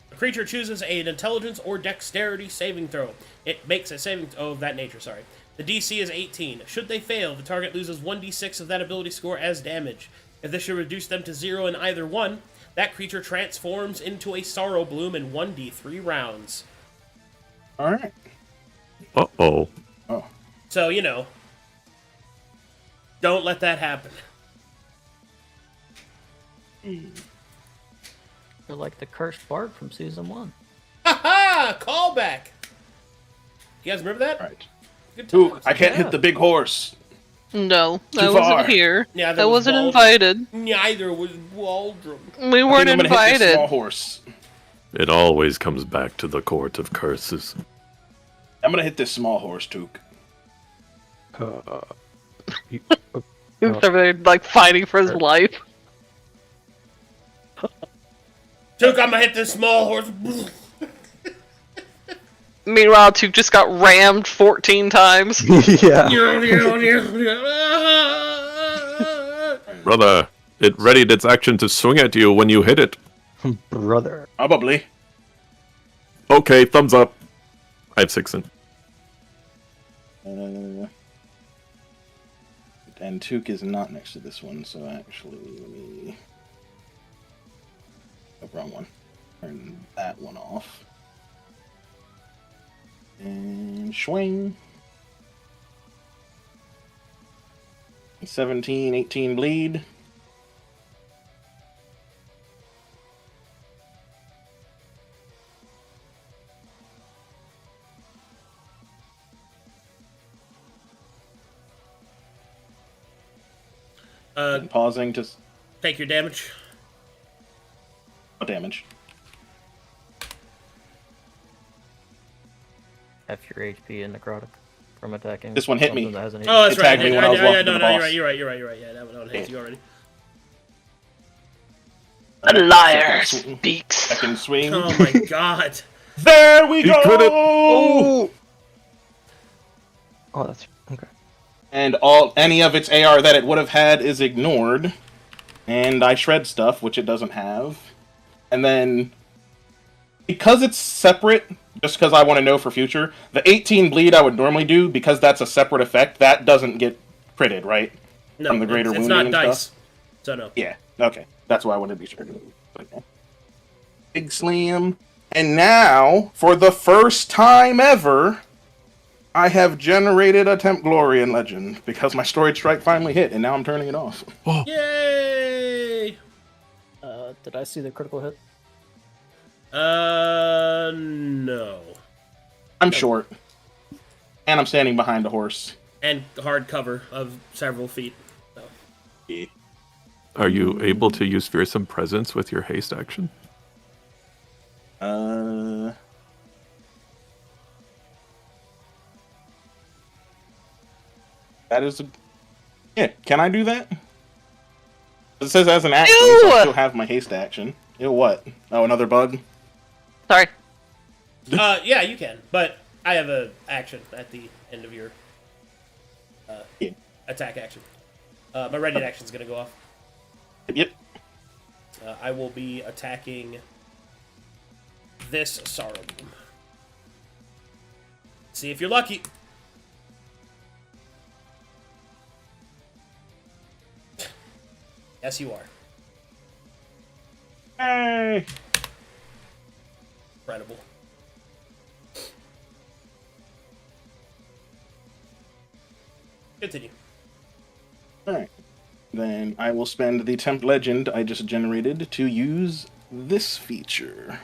The creature chooses an intelligence or dexterity saving throw. It makes a saving of that nature, sorry. The DC is 18. Should they fail, the target loses 1d6 of that ability score as damage. If this should reduce them to 0 in either one, that creature transforms into a Sorrow Bloom in 1d3 rounds. Alright. Uh-oh. Oh. So, you know, don't let that happen. They're like the cursed bard from season 1. Ha-ha! Callback! You guys remember that? Alright. Good Ooh, times. I can't Yeah. hit the big horse. No, I Too wasn't far. here. Yeah, I wasn't invited. Neither was Waldrum. We I weren't think I'm gonna hit this invited. small horse. It always comes back to the court of curses. I'm gonna hit this small horse, Took. You- He was over there, like, fighting for his life. Took, I'm gonna hit this small horse. Meanwhile, Took just got rammed 14 times. yeah. Brother, it readied its action to swing at you when you hit it. Brother. Probably. Okay, thumbs up. I have 6 in. And Took is not next to this one, so actually, let me... Oh, wrong one. Turn that one off. And swing. 17, 18 bleed. And pausing to... Take your damage. What damage? Half your HP in necrotic from attacking. This one hit me. something that has an Oh, that's It right. tagged me when I was Yeah, walking to no, the no, boss. you're right. Yeah, that one hits you already. A liar Second speaks. Second swing. Oh my god. There we go! crit it. Oh, that's okay. And any of its AR that it would have had is ignored. And I shred stuff, which it doesn't have. And then, because it's separate, just because I want to know for future. The 18 bleed I would normally do, because that's a separate effect, that doesn't get critted, right? No, From the greater it's wounding not and dice. stuff? So no. Yeah, okay. That's why I wanted to be sure. Okay. Big Slam. And now, for the first time ever, I have generated a Temp Glorian Legend, because my Storage Strike finally hit, and now I'm turning it off. Yay! Did I see the critical hit? No. I'm short. And I'm standing behind a horse. And hard cover of several feet. So. Yeah. Are you able to use Fearsome Presence with your haste action? That is a... Yeah, can I do that? It says as an action, Ew! so I still have my haste action. Ew, what? Oh, another bug? Sorry. Yeah, you can, but I have a action at the end of your Yeah. attack action. My ready action is going to go off. Yep. I will be attacking this Sorrow Beam. See if you're lucky. Yes, you are. Hey! Incredible. Continue. Alright. Then I will spend the Temp Legend I just generated to use this feature.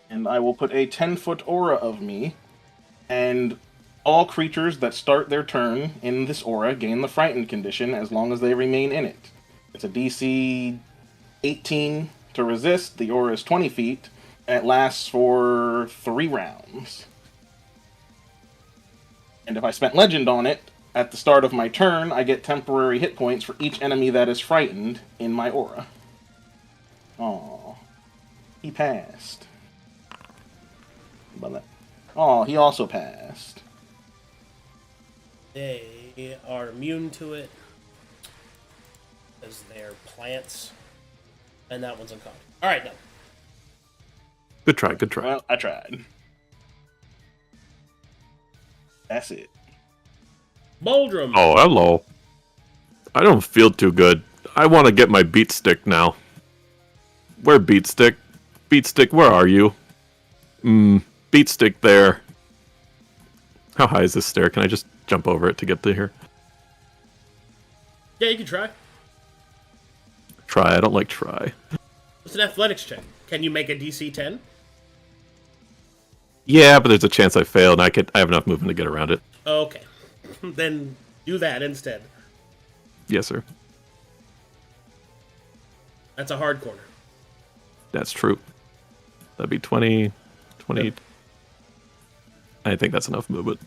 And I will put a 10-foot aura of me, and all creatures that start their turn in this aura gain the Frightened condition as long as they remain in it. It's a DC 18 to resist, the aura is 20 feet, and it lasts for 3 rounds. And if I spent Legend on it, at the start of my turn, I get temporary hit points for each enemy that is frightened in my aura. Aww. He passed. Oh, he also passed. They are immune to it because they're plants, and that one's unconscious. All right, now. Good try, good try. Well, I tried. That's it. Boldrum. Oh, hello. I don't feel too good. I want to get my beat stick now. Where beat stick? Beat stick, where are you? Beat stick there. How high is this stair? Can I just jump over it to get to here? Yeah, you can try. Try, I don't like try. It's an athletics check. Can you make a DC 10? Yeah, but there's a chance I fail, and I have enough movement to get around it. Okay. Then do that instead. Yes, sir. That's a hard corner. That's true. That'd be 20. Yep. I think that's enough movement.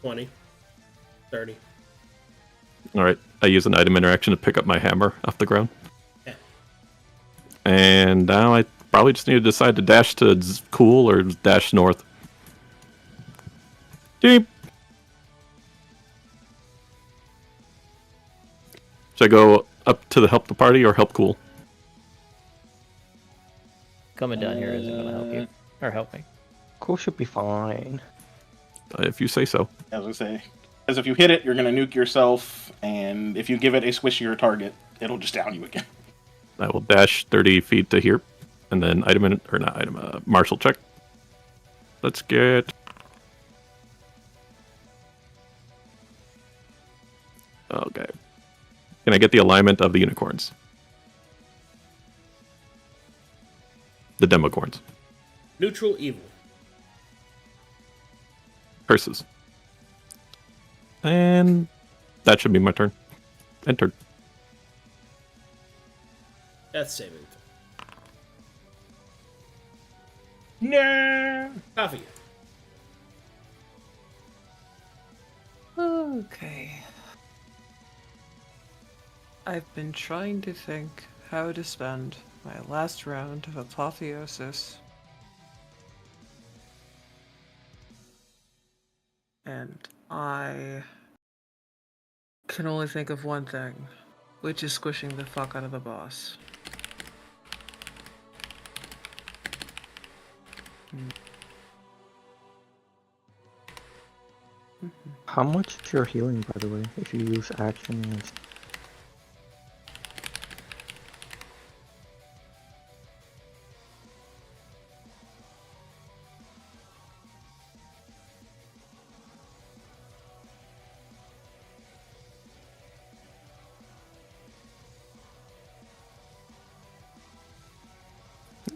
$20. $30. Alright, I use an item interaction to pick up my hammer off the ground. Yeah. And now I probably just need to decide to dash to cool or dash north. Deep. Should I go up to the help the party or help cool? Coming down here isn't gonna help you. Or help me. Cool should be fine. If you say so. As I say. Because if you hit it, you're going to nuke yourself, and if you give it a squishier target, it'll just down you again. I will dash 30 feet to here, and then martial check. Let's get... Okay. Can I get the alignment of the unicorns? The democorns. Neutral evil. Curses. And that should be my turn. Entered. Death saving. No. Coffee. Okay. I've been trying to think how to spend my last round of Apotheosis. And I can only think of one thing, which is squishing the fuck out of the boss. How much is your healing, by the way, if you use action? And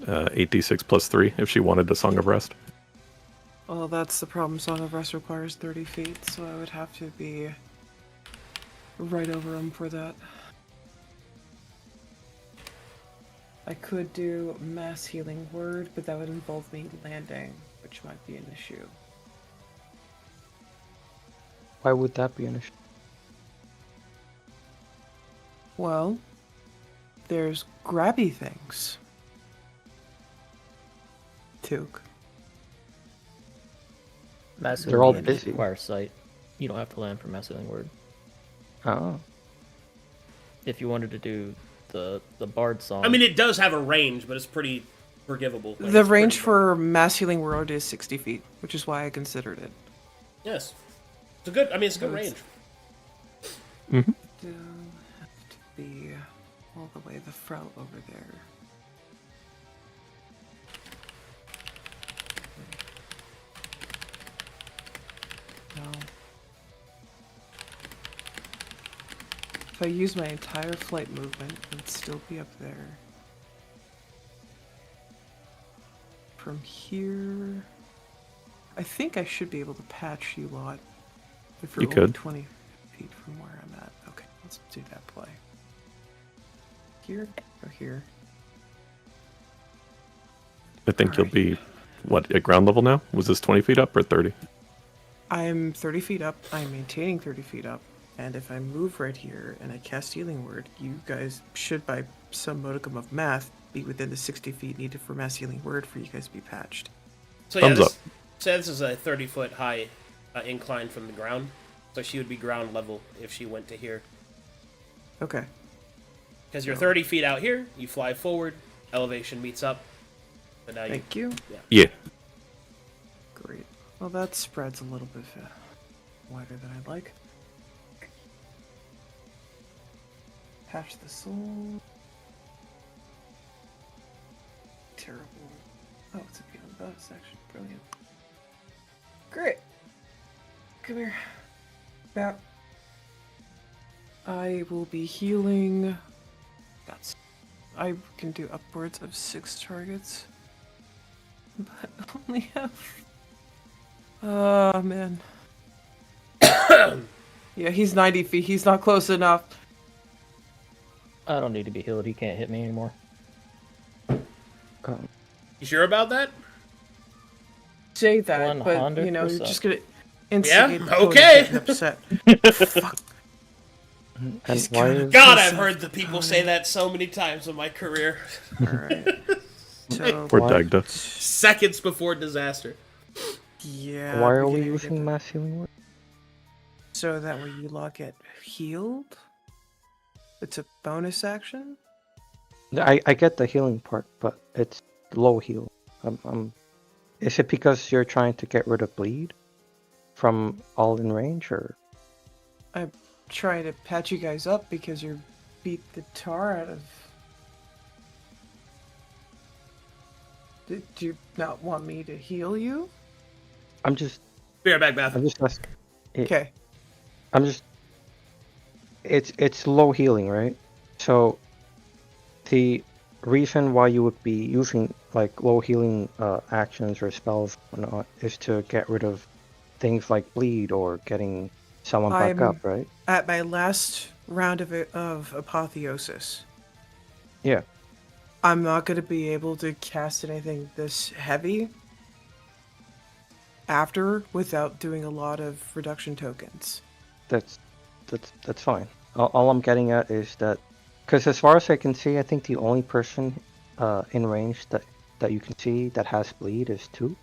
8d6 plus 3 if she wanted the Song of Rest. Well, that's the problem. Song of Rest requires 30 feet, so I would have to be right over him for that. I could do Mass Healing Word, but that would involve me landing, which might be an issue. Why would that be an issue? Well, there's grabby things. Took. Mass They're all Healing busy. requires sight. You don't have to land for Mass Healing Word. Oh. If you wanted to do the Bard song. I mean, it does have a range, but it's pretty forgivable. Like, The it's range pretty- for Mass Healing Word is 60 feet, which is why I considered it. Yes. It's a good. I mean, it's a good range. Mm-hmm. Still have to be all the way the front over there. No. If I use my entire flight movement, I'd still be up there. From here, I think I should be able to patch you lot. If you're You only could. 20 feet from where I'm at. Okay, let's do that play. Here or here? I think you'll be, what, at ground level now? Was this 20 feet up or 30? I'm 30 feet up. I'm maintaining 30 feet up. And if I move right here and I cast Healing Word, you guys should, by some modicum of math, be within the 60 feet needed for Mass Healing Word for you guys to be patched. So yeah, Thumbs this, up. so this is a 30-foot high incline from the ground. So she would be ground level if she went to here. Okay. Because you're 30 feet out here, you fly forward, elevation meets up. But now Thank you. Yeah. Great. Well, that spreads a little bit wider than I'd like. Patch the soul. Terrible. Oh, it's a beyond bonus section. Brilliant. Great. Come here. Back. I will be healing. I can do upwards of 6 targets. But only have. Oh, man. Yeah, he's 90 feet. He's not close enough. I don't need to be healed. He can't hit me anymore. You sure about that? Say that, but you know, you're 100%. just gonna instigate the opponent Okay. getting upset. Fuck. And why is God, I've heard the people say that so many times in my career. Alright. So, Or Why? Dagda. Seconds before disaster. yeah. why are we beginning to get using the- Mass Healing Word? So that way you lot get healed? It's a bonus action? I get the healing part, but it's low heal. Is it because you're trying to get rid of bleed from all in range, or? I'm trying to patch you guys up because you beat the tar out of. Did you not want me to heal you? I'm just Be right back, Beth. asking. Okay. I'm just. It's low healing, right? So, the reason why you would be using like low healing actions or spells and whatnot is to get rid of things like bleed or getting someone back I'm- up, right? At my last round of apotheosis, Yeah. I'm not going to be able to cast anything this heavy after without doing a lot of reduction tokens. That's fine. All I'm getting at is that, because as far as I can see, I think the only person in range that you can see that has bleed is 2.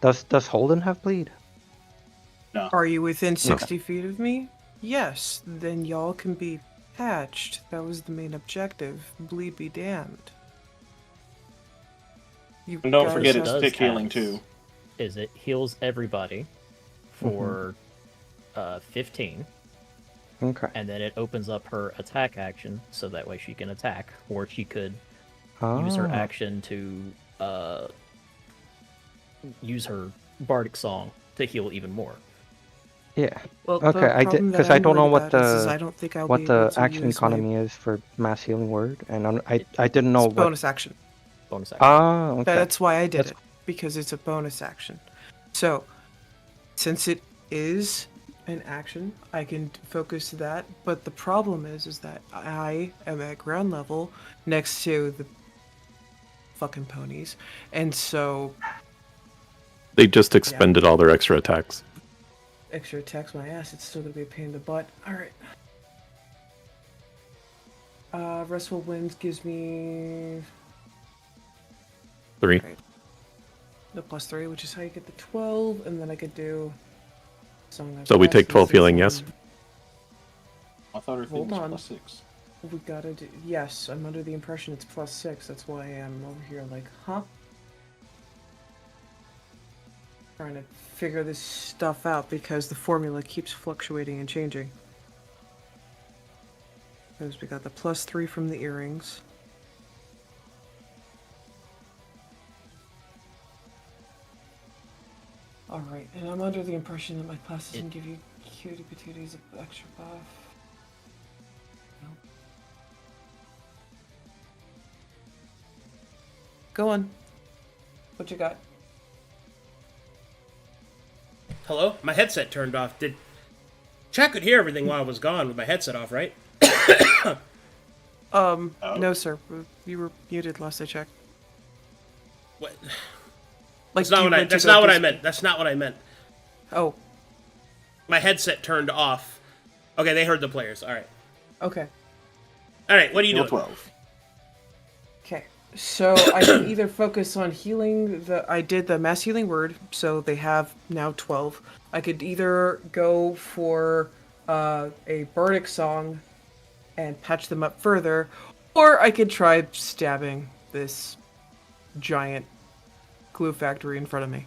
Does Holden have bleed? No. Are you within 60 feet of me? Yes. Then y'all can be patched. That was the main objective. Bleed be damned. You And don't guys forget have- it's tick healing too. Is it heals everybody for 15, Okay. and then it opens up her attack action, so that way she can attack, or she could use her Ah. action to use her bardic song to heal even more. Yeah. Well, Okay, the I did problem that because I I'm don't know worried what about is the I don't think I'll what be able the to action use my economy is for mass healing word, and I didn't know it's what. bonus action. Bonus action. Ah, okay. That's why I did That's- it, because it's a bonus action. So, since it is an action, I can focus that. But the problem is that I am at ground level next to the fucking ponies, and so They just expended all their extra attacks. extra attacks my ass. It's still gonna be a pain in the butt. All right. Restful Winds gives me 3. the +3, which is how you get the 12, and then I could do. Song of So we take 12 Passes healing, on- yes? I thought her thing Hold was on. +6. We gotta do. Yes, I'm under the impression it's +6. That's why I'm over here like, huh? Trying to figure this stuff out because the formula keeps fluctuating and changing. Because we got the +3 from the earrings. Alright, and I'm under the impression that my classes can give you cutie patooties of extra buff. Nope. Go on. What you got? Hello? My headset turned off. Chat could hear everything while I was gone with my headset off, right? No, sir. You were muted last I checked. What? Like, That's not you what I. went to That's go not what I dis- meant. That's not what I meant. Oh, My headset turned off. Okay, they heard the players. All right. okay. All right. What are you Heal doing? 12. Okay. So I can either focus on healing I did the mass healing word, so they have now 12. I could either go for a bardic song and patch them up further, or I could try stabbing this giant glue factory in front of me.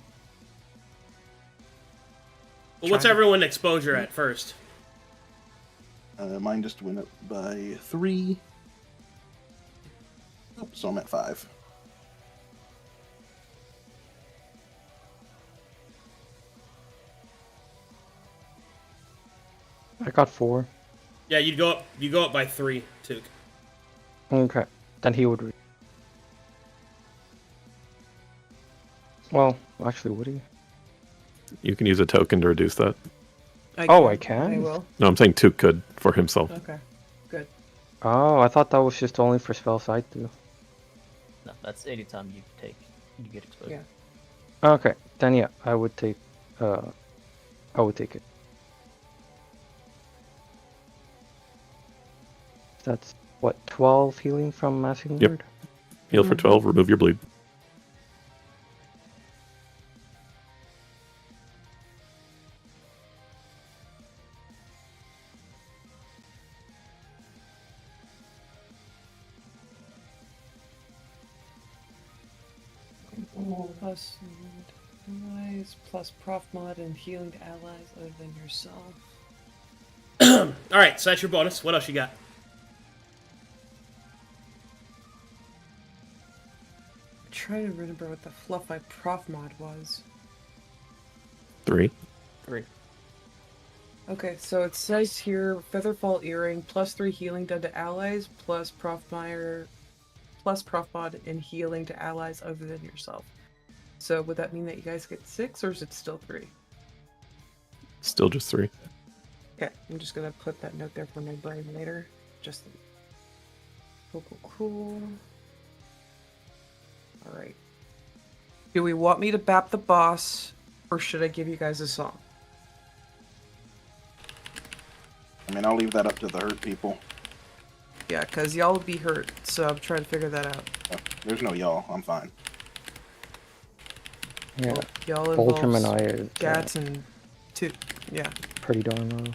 Well, what's Trying to- everyone exposure at first? Mine just went up by 3. So I'm at 5. I got 4. Yeah, you go up. You go up by 3, Took. Okay. Then he would. Well, actually, would he? You can use a token to reduce that. I I I can? will. No, I'm saying Took could for himself. Okay. Good. Oh, I thought that was just only for spells I do. No, that's anytime you get exposed. Yeah. Okay, then yeah, I would take it. That's what, 12 healing from mass healing Yep. word? Heal for 12, remove your bleed. Plus allies, plus prof mod and healing to allies other than yourself. All right, so that's your bonus. What else you got? I'm trying to remember what the fluff my prof mod was. 3. 3. Okay, so it says here Featherfall Earring, +3 healing done to allies, plus prof mod and healing to allies other than yourself. So would that mean that you guys get 6, or is it still 3? Still just 3. Okay, I'm just gonna put that note there for my brain later. Just cool. Alright. Do we want me to bap the boss, or should I give you guys a song? I mean, I'll leave that up to the hurt people. Yeah, because y'all will be hurt, so I'm trying to figure that out. There's no y'all. I'm fine. Yeah, Y'all Voltrum and involves I are. Gats and Yeah. Pretty darn low.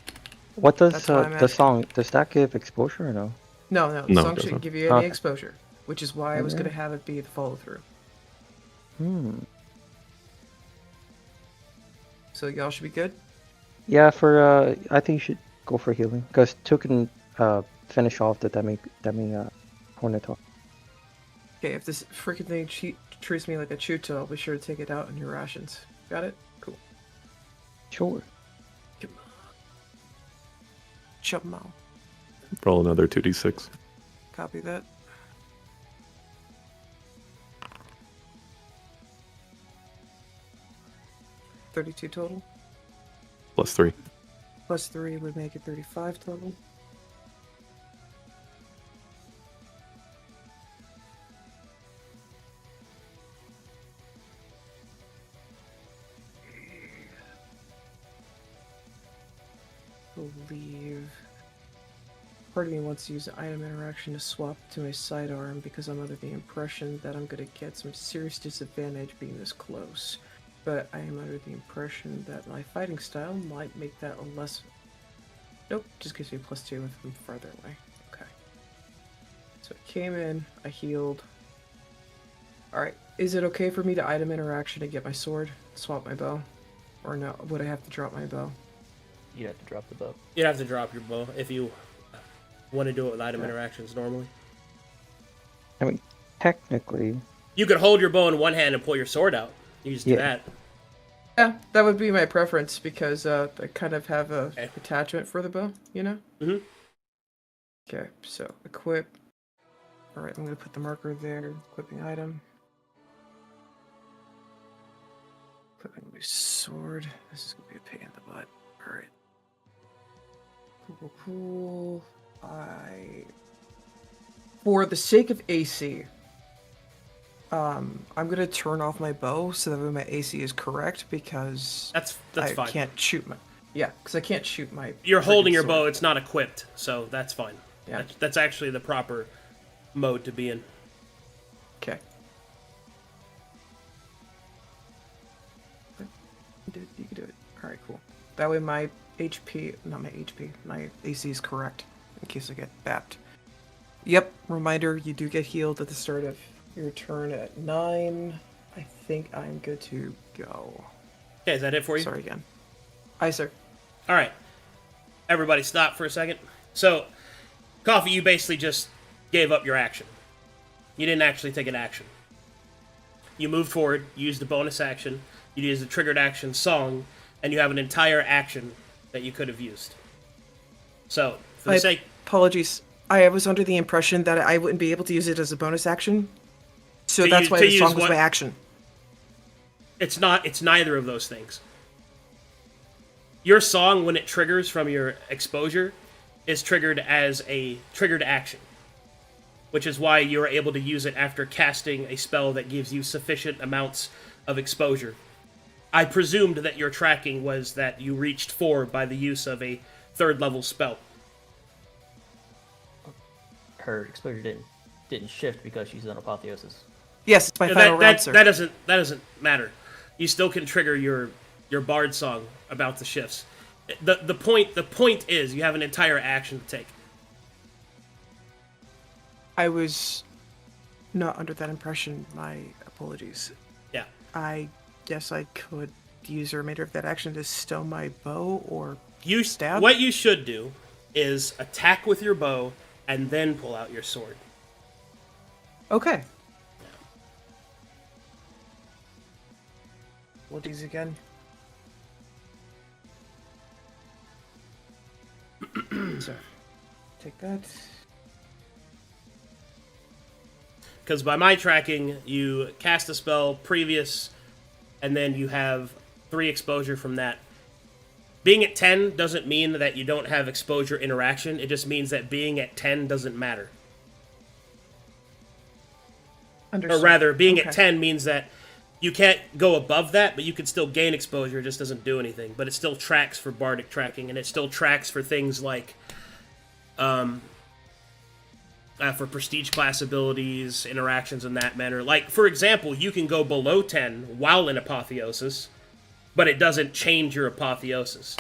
What does That's why I'm the asking. song, does that give exposure or no? No, the No, it song doesn't. shouldn't give you any Okay. exposure, which is why I was going to Okay. have it be the follow through. So y'all should be good. Yeah, for I think you should go for healing because 2 can finish off the demi Hornetor. Okay, if this freaking thing treats me like a chuto, I'll be sure to take it out in your rations. Got it? Cool. Sure. Come on. Chop 'em out. Roll another 2d6. Copy that. $32 total. Plus 3. Plus 3 would make it 35 total. Believe. Part of me wants to use an item interaction to swap to my sidearm because I'm under the impression that I'm going to get some serious disadvantage being this close. But I am under the impression that my fighting style might make that a less... Nope, just gives me +2 if I'm farther away. Okay. So I came in, I healed. Alright, is it okay for me to item interaction to get my sword, swap my bow? Or no, would I have to drop my bow? You'd have to drop the bow. You'd have to drop your bow if you want to do it with item interactions normally. I mean, technically, You could hold your bow in one hand and pull your sword out. You just do Yeah. that. Yeah, that would be my preference because I kind of have a Okay. attachment for the bow, you know? Mhm. Okay, so equip. Alright, I'm going to put the marker there. Equipping item. Equipping my sword. This is going to be a pain in the butt. Alright. Cool. For the sake of AC, I'm gonna turn off my bow so that way my AC is correct because That's I fine. can't shoot my. Yeah, because I can't shoot my. You're holding friggin' your sword. bow. It's not equipped, so that's fine. Yeah. That's actually the proper mode to be in. Okay. You can do it. All right, cool. That way my HP, not my HP, my AC is correct in case I get bapped. Yep. Reminder: you do get healed at the start of your turn at 9. I think I'm good to go. Okay, is that it for you? Sorry again. Aye, sir. All right. Everybody stop for a second. So, Coffee, you basically just gave up your action. You didn't actually take an action. You moved forward, you used a bonus action, you used a triggered action song, and you have an entire action that you could have used. So, for the sake... Apologies. I was under the impression that I wouldn't be able to use it as a bonus action. So To that's use- why to the song use was what? my action. It's not. It's neither of those things. Your song, when it triggers from your exposure, is triggered as a triggered action, which is why you're able to use it after casting a spell that gives you sufficient amounts of exposure. I presumed that your tracking was that you reached 4 by the use of a 3rd level spell. Her exposure didn't shift because she's on apotheosis. Yes, it's my final round, sir. That doesn't matter. You still can trigger your bard song about the shifts. The point is you have an entire action to take. I was not under that impression. My apologies. Yeah. I guess I could use the remainder of that action to stow my bow or stab. What you should do is attack with your bow and then pull out your sword. Okay. We'll do these again. So, take that. Because by my tracking, you cast a spell previous, and then you have 3 exposure from that. Being at 10 doesn't mean that you don't have exposure interaction. It just means that being at 10 doesn't matter. Understood. Or rather, being Okay. at 10 means that you can't go above that, but you can still gain exposure. It just doesn't do anything. But it still tracks for bardic tracking, and it still tracks for things like for prestige class abilities, interactions in that manner. Like, for example, you can go below 10 while in apotheosis, but it doesn't change your apotheosis.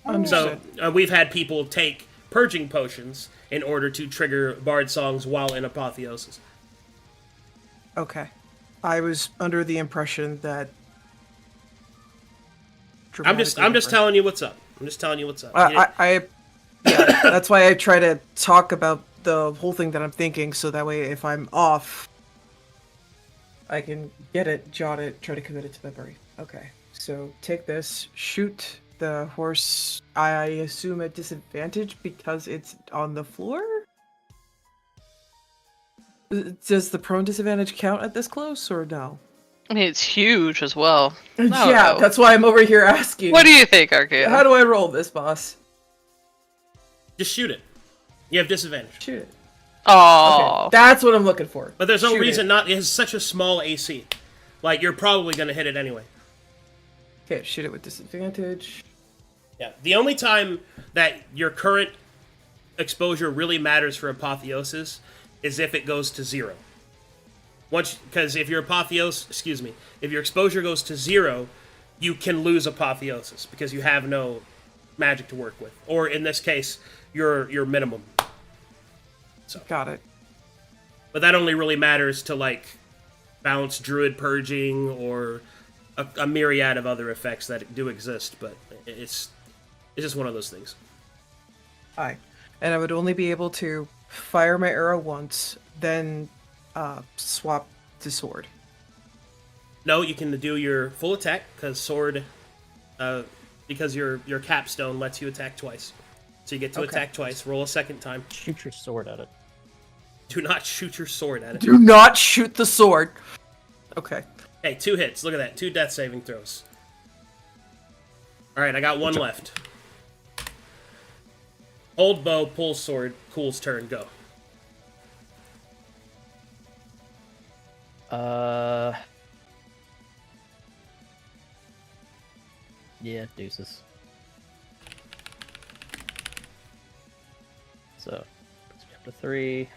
Understood. So we've had people take purging potions in order to trigger bard songs while in apotheosis. Okay. I was under the impression that. I'm just telling you what's up. I'm just telling you what's up. Yeah, that's why I try to talk about the whole thing that I'm thinking, so that way if I'm off, I can get it, jot it, try to commit it to memory. Okay, so take this, shoot the horse, I assume at disadvantage because it's on the floor? Does the prone disadvantage count at this close, or no? I mean, it's huge as well. Yeah, No. that's why I'm over here asking. What do you think, Arcadum? How do I roll this, boss? Just shoot it. You have disadvantage. Shoot it. Oh, Okay, that's what I'm looking for. But there's no Shoot reason it. not. It has such a small AC. Like, you're probably going to hit it anyway. Okay, shoot it with disadvantage. Yeah. The only time that your current exposure really matters for apotheosis is if it goes to 0. Because if your if your exposure goes to 0, you can lose apotheosis because you have no magic to work with, or in this case, your minimum. So, Got it. but that only really matters to like balance druid purging or a myriad of other effects that do exist. But it's just one of those things. Aye. And I would only be able to fire my arrow once, then swap to sword. No, you can do your full attack because sword, because your capstone lets you attack twice. So you get to attack twice. Roll a second time. Shoot your sword at it. Do not shoot your sword at it. Do not shoot the sword. Okay. Hey, 2 hits. Look at that. 2 death saving throws. All right, I got 1 left. Hold bow, pull sword. Cool's turn. Go. Yeah, deuces. So, puts me up to 3.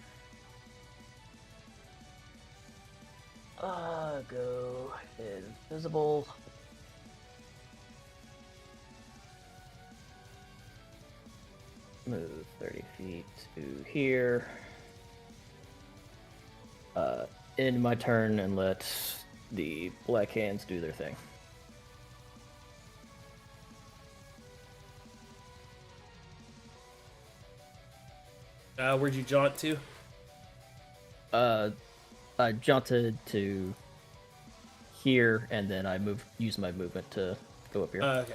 Go invisible. Move 30 feet to here. End my turn and let the Black Hands do their thing. Where'd you jaunt to? I jaunted to here, and then I use my movement to go up here. Okay.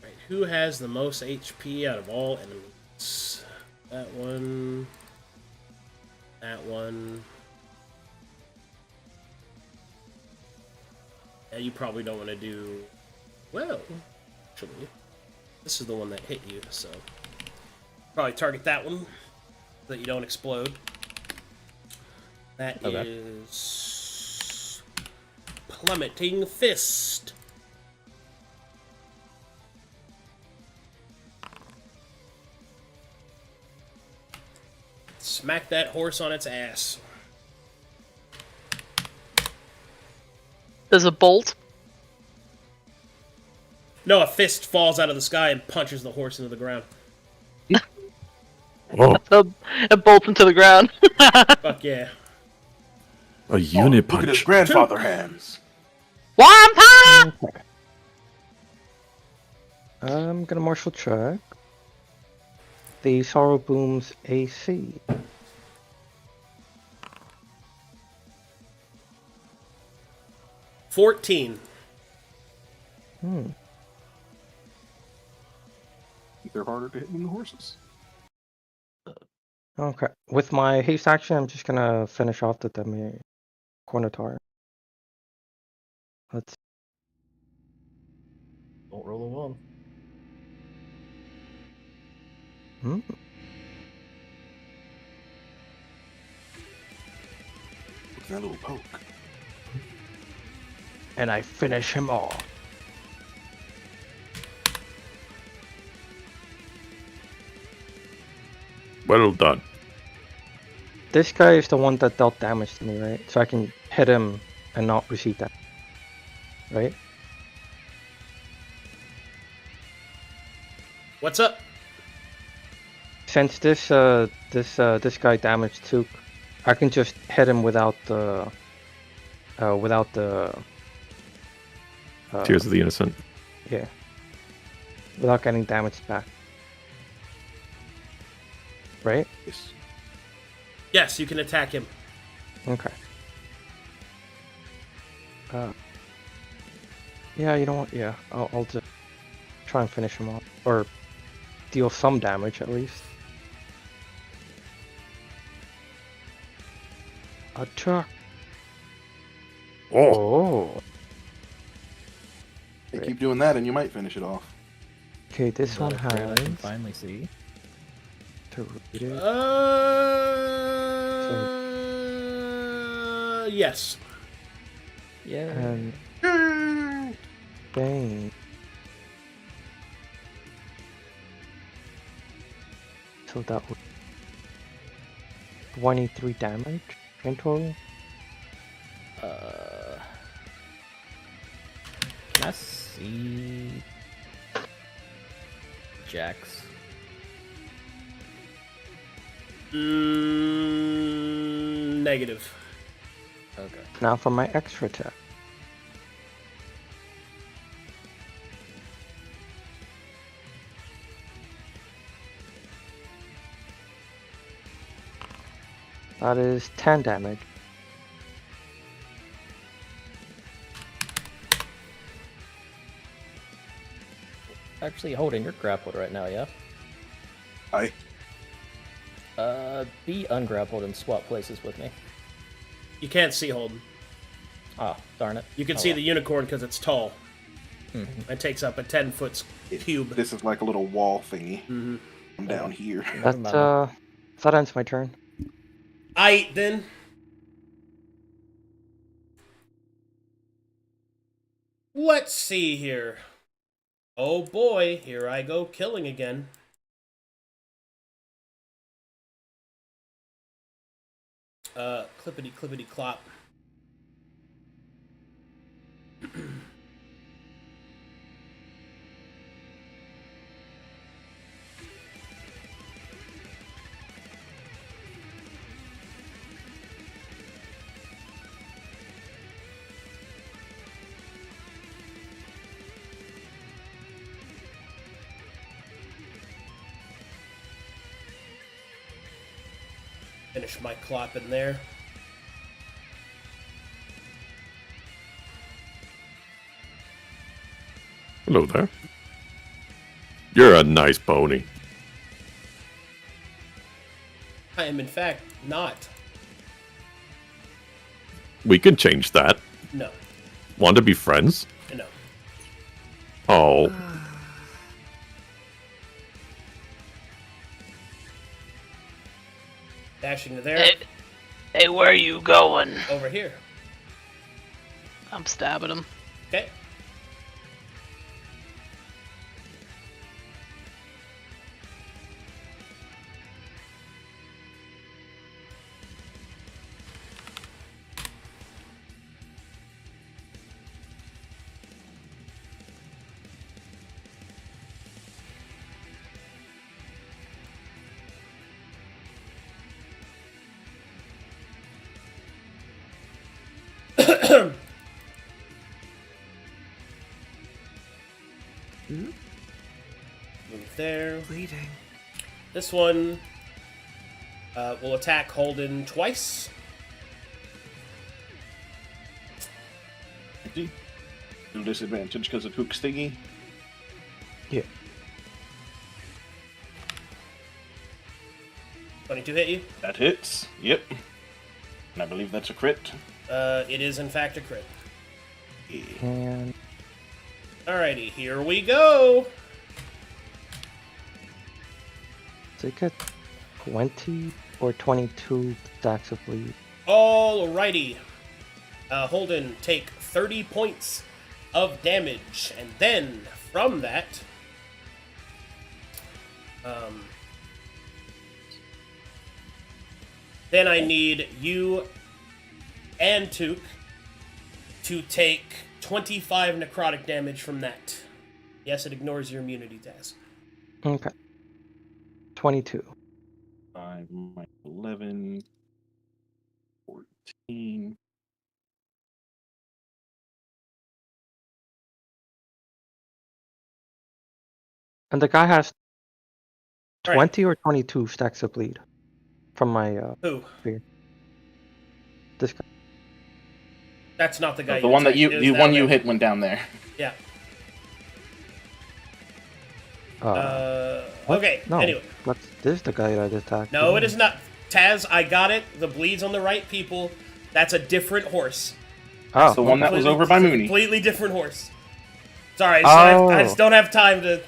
Right, who has the most HP out of all enemies? That one. That one. Yeah, you probably don't want to do... Well, actually, this is the one that hit you, so... Probably target that one, so that you don't explode. That is... Plummeting Fist. Smack that horse on its ass. There's a bolt. No, a fist falls out of the sky and punches the horse into the ground. Oh, A bolt into the ground. Fuck yeah. a unit Look at his punch. grandfather hands. Wampa! I'm gonna martial check. The Sorrow Boom's AC. $14. They're harder to hit than the horses. Okay. With my haste action, I'm just gonna finish off the demi Cornitar. Let's. Don't roll a 1. Hmm. Look at that little poke. And I finish him off. Well done. this guy is the one that dealt damage to me, right? So I can hit him and not receive that, right? What's up? Since this guy damaged Took, I can just hit him without the Tears of the Innocent. yeah, without getting damaged back, right? Yes. Yes, you can attack him. Okay. Yeah, you know what? Yeah, I'll just try and finish him off, or deal some damage at least. Attack. Oh, Oh. Hey, keep doing that, and you might finish it off. Okay, this The one crit I can has finally see. to read it. Yes. Yeah. And Bane. So that would 23 damage in total. Can I see Jax? Negative. Okay. Now for my extra attack. That is 10 damage. Actually, Holden, you're grappled right now, yeah? Hi. Be ungrappled and swap places with me. You can't see Holden. Ah, darn it. You can Oh, see well. the unicorn because it's tall. Mhm. It takes up a 10-foot cube. This is like a little wall thingy. Mm-hmm. I'm down here. Never That mind. that ends my turn. Aight, then. Let's see here. Oh boy, here I go killing again. Clippity clippity clop. Finish my clop in there. hello there. You're a nice pony. I am in fact not. We can change that. No. Want to be friends? No. Oh, Dashing to there. Hey, where are you going? Over here. I'm stabbing him. Okay. Move there. Bleeding. This one will attack Holden twice. No disadvantage because of Hook Stingy. Yeah. 22 hit you. That hits. Yep. And I believe that's a crit. It is in fact a crit. Yeah. And Alrighty, here we go. they get 20 or 22 stacks of bleed. Alrighty. Holden, take 30 points of damage, and then from that, Then I need you and Took to take 25 necrotic damage from that. Yes, it ignores your immunity test. Okay. 22. 5 minus 11. 14. And the guy has All right. 20 or 22 stacks of bleed from my Who? spear. This guy. That's not the guy. The one that attacked. It was the down one you there. hit went down there. Yeah. What? Okay. No. Anyway. This is the guy that attacked. No, it is not. Taz, I got it. The bleed's on the right people. That's a different horse. Oh, The one that was over by Mooney. Completely different horse. Sorry, I just don't have time to.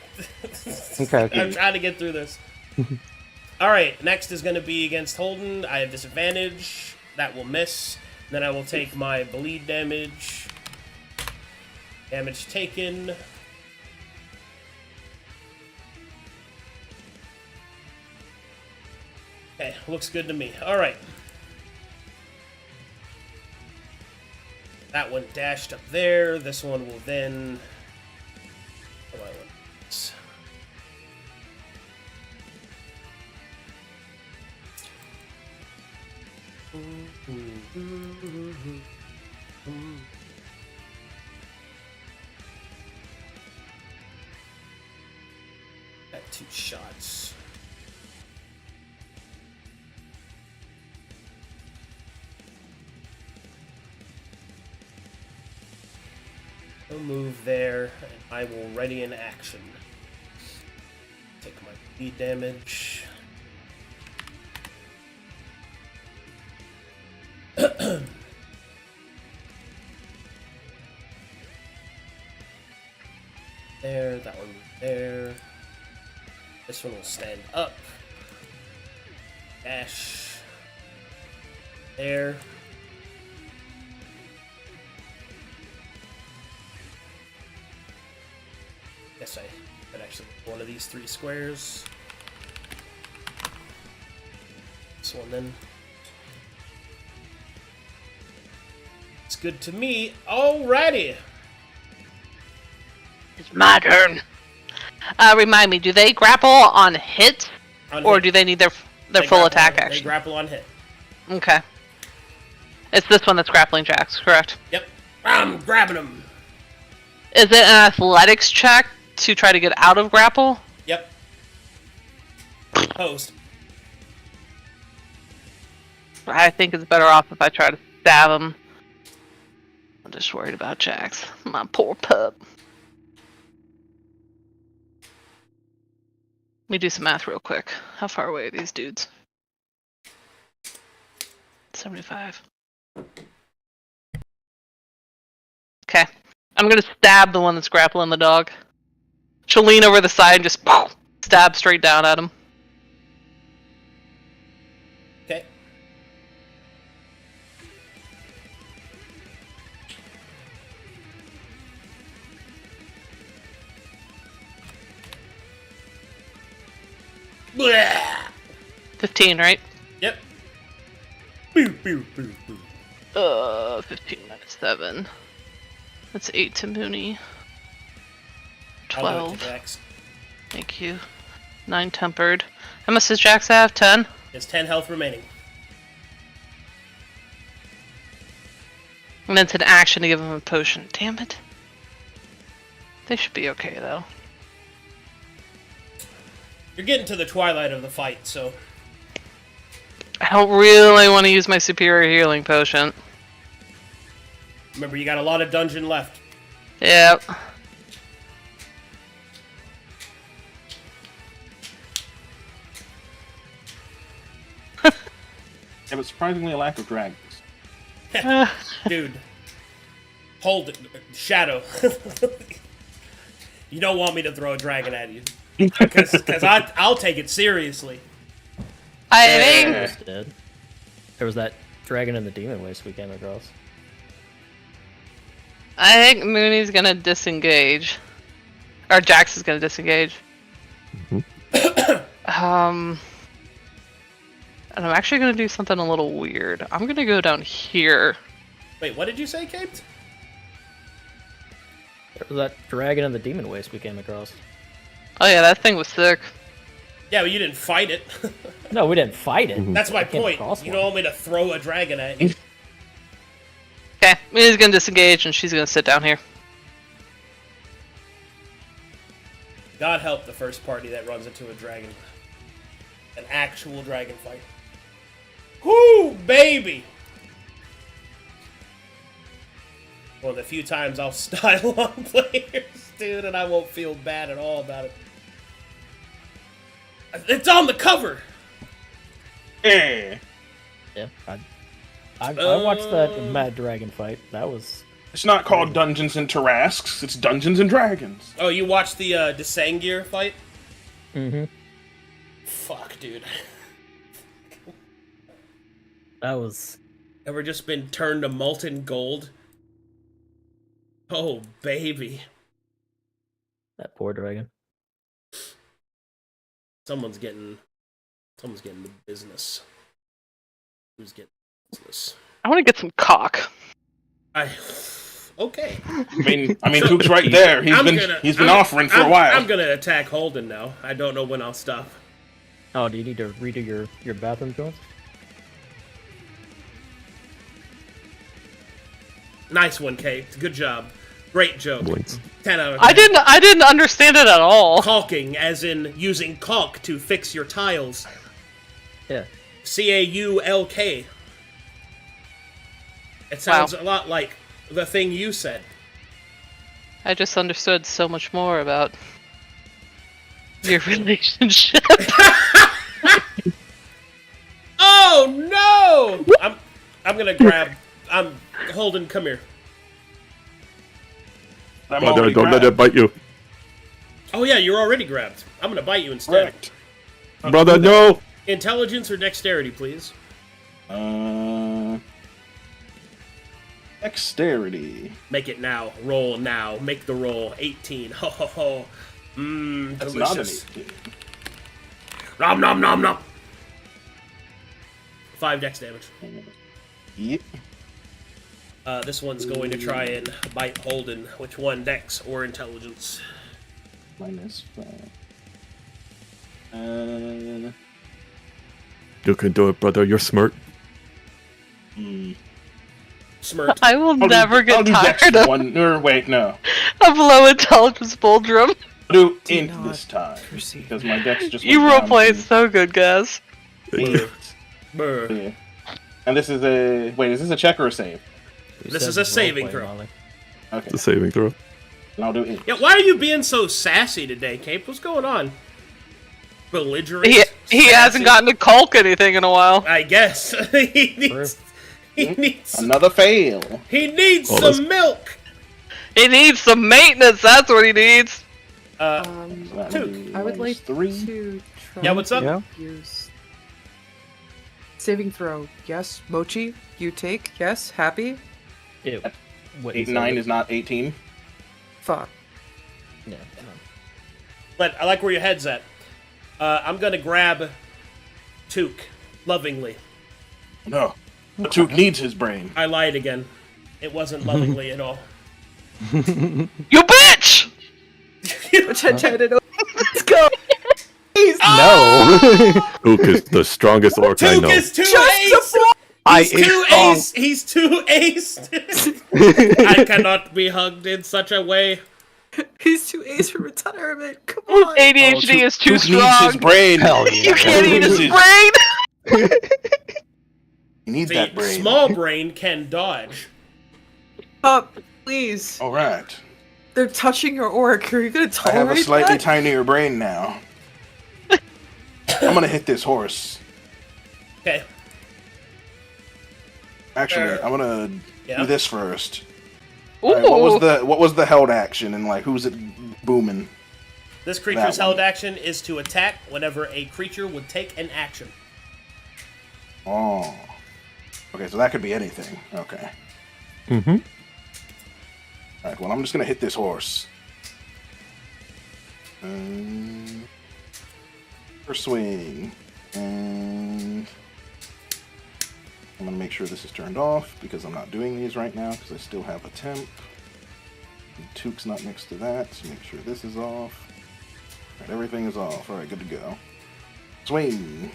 Okay. I'm trying to get through this. All right, next is going to be against Holden. I have disadvantage. That will miss. Then I will take my bleed damage. Damage taken. Okay, looks good to me. All right. That one dashed up there. This one will then... Oh, I want this. Got 2 shots. I'll move there, and I will ready in action. Take my bleed damage. There, that one there. This one will stand up. Dash. There. Guess I could actually one of these 3 squares. This one then. It's good to me. Alrighty. It's my turn. Remind me, do they grapple on hit, On or hit. do they need their They full grapple attack on- They action? grapple on hit. Okay. It's this one that's grappling jacks, correct? Yep. I'm grabbing him. Is it an athletics check to try to get out of grapple? Yep. Post. I think it's better off if I try to stab him. I'm just worried about Jax. My poor pup. Let me do some math real quick. How far away are these dudes? 75. Okay. I'm gonna stab the one that's grappling the dog. She'll lean over the side and just stab straight down at him. Okay. Blah! 15, right? Yep. Boo, boo, boo, boo. 15 minus 7. That's 8 to Mooney. I'll do it 12. to Jax. Thank you. 9 tempered. How much does Jax have? 10? There's 10 health remaining. And then it's an action to give him a potion. Damn it. They should be okay, though. You're getting to the twilight of the fight, so... I don't really want to use my superior healing potion. Remember, you got a lot of dungeon left. Yep. Yeah, but surprisingly a lack of dragons. Dude. Hold it. Shadow. You don't want me to throw a dragon at you. Because I'll take it seriously. I think Almost did. There was that dragon in the demon waste we came across. Mooney's gonna disengage. Or Jax is gonna disengage. And I'm actually going to do something a little weird. I'm going to go down here. Wait, what did you say, Caped? There was that dragon in the demon waste we came across. Oh yeah, that thing was sick. Yeah, but you didn't fight it. No, we didn't fight it. That's my We came point. across You one. don't want me to throw a dragon at you. Okay, Mina's going to disengage and she's going to sit down here. God help the first party that runs into a dragon. An actual dragon fight. Whoo, baby! One of the few times I'll style on players, dude, and I won't feel bad at all about it. It's on the cover! Eh. Yeah, I watched that Mad Dragon fight. That was It's not called Dungeons and Tarasques. It's Dungeons and Dragons. Oh, you watched the Desangir fight? mm-hmm. Fuck, dude. That was Ever just been turned to molten gold? Oh, baby. that poor dragon. Someone's getting the business. Who's getting the business? I want to get some cock. Okay. I mean, Cook's right there. He's been offering for a while. I'm gonna attack Holden now. I don't know when I'll stop. Oh, do you need to redo your bathroom joints? Nice one, Kate. Good job. Great joke. Blinks. 10 out of 10. I didn't understand it at all. Caulking, as in using caulk to fix your tiles. Yeah. Caulk. It sounds a lot like the thing you said. I just understood so much more about your relationship. Oh no! I'm gonna grab. Holden, come here. I'm Brother, already don't let it grabbed. bite you. Oh yeah, you're already grabbed. I'm gonna bite you instead. Correct. Brother, no! Intelligence or dexterity, please. Dexterity. Make it now. Roll now. Make the roll. 18. Ho ho ho. Mmm, That's not an delicious. 18. Nom nom nom nom. 5 dex damage. Yep. This one's going to try and bite Holden. Which one, dex or intelligence? Minus 5. You can do it, brother. You're smart. Smirk. I will never get Dex tired of wait, no. low intelligence Boldrum. I'll do Do int not this time. proceed. Because my dex just You went down roleplay to so good, guys. eight. Brr. Yeah. And this is a... Wait, is this a check or a save? Who This says is a it's saving roleplay, throw. Molly? Okay. It's a saving throw. And I'll do int. Yeah, why are you being so sassy today, Cape? What's going on? Belligerent? He Sassy? hasn't gotten to Culk anything in a while. I guess. He needs Another fail. he needs Oh, some that's- milk. He needs some maintenance, that's what he needs. So that Took. be I would minus like 3. to try Yeah, what's up? Yeah. use saving throw. Yes, Mochi, you take. Yes, happy. Ew. What 8 and 9 is not 18. Fuck. Yeah. But I like where your head's at. I'm gonna grab Took lovingly. No. Took needs his brain. I lied again. It wasn't lovingly at all. You bitch! Let's go. No. Ook is the strongest orc I Took know. is too ace. He's too ace. He's too aced. I cannot be hugged in such a way. He's too ace for retirement. Come on. ADHD is too Took needs strong. his brain. Hell yeah. You can't eat his He brain. needs The that brain. small brain can dodge. Stop, please. Alright. They're touching your orc. Are you gonna I tolerate have a slightly that? tinier brain now. I'm gonna hit this horse. Okay. Actually, I'm gonna Yeah. do this first. Ooh. Alright, what was the held action and like who's it booming? This creature's That one. held action is to attack whenever a creature would take an action. Oh. Okay, so that could be anything. Okay. Mm-hmm. Alright, well I'm just gonna hit this horse. First swing. And I'm going to make sure this is turned off because I'm not doing these right now because I still have a temp. And Took's not next to that, so make sure this is off. Alright, everything is off. Alright, good to go. Swing.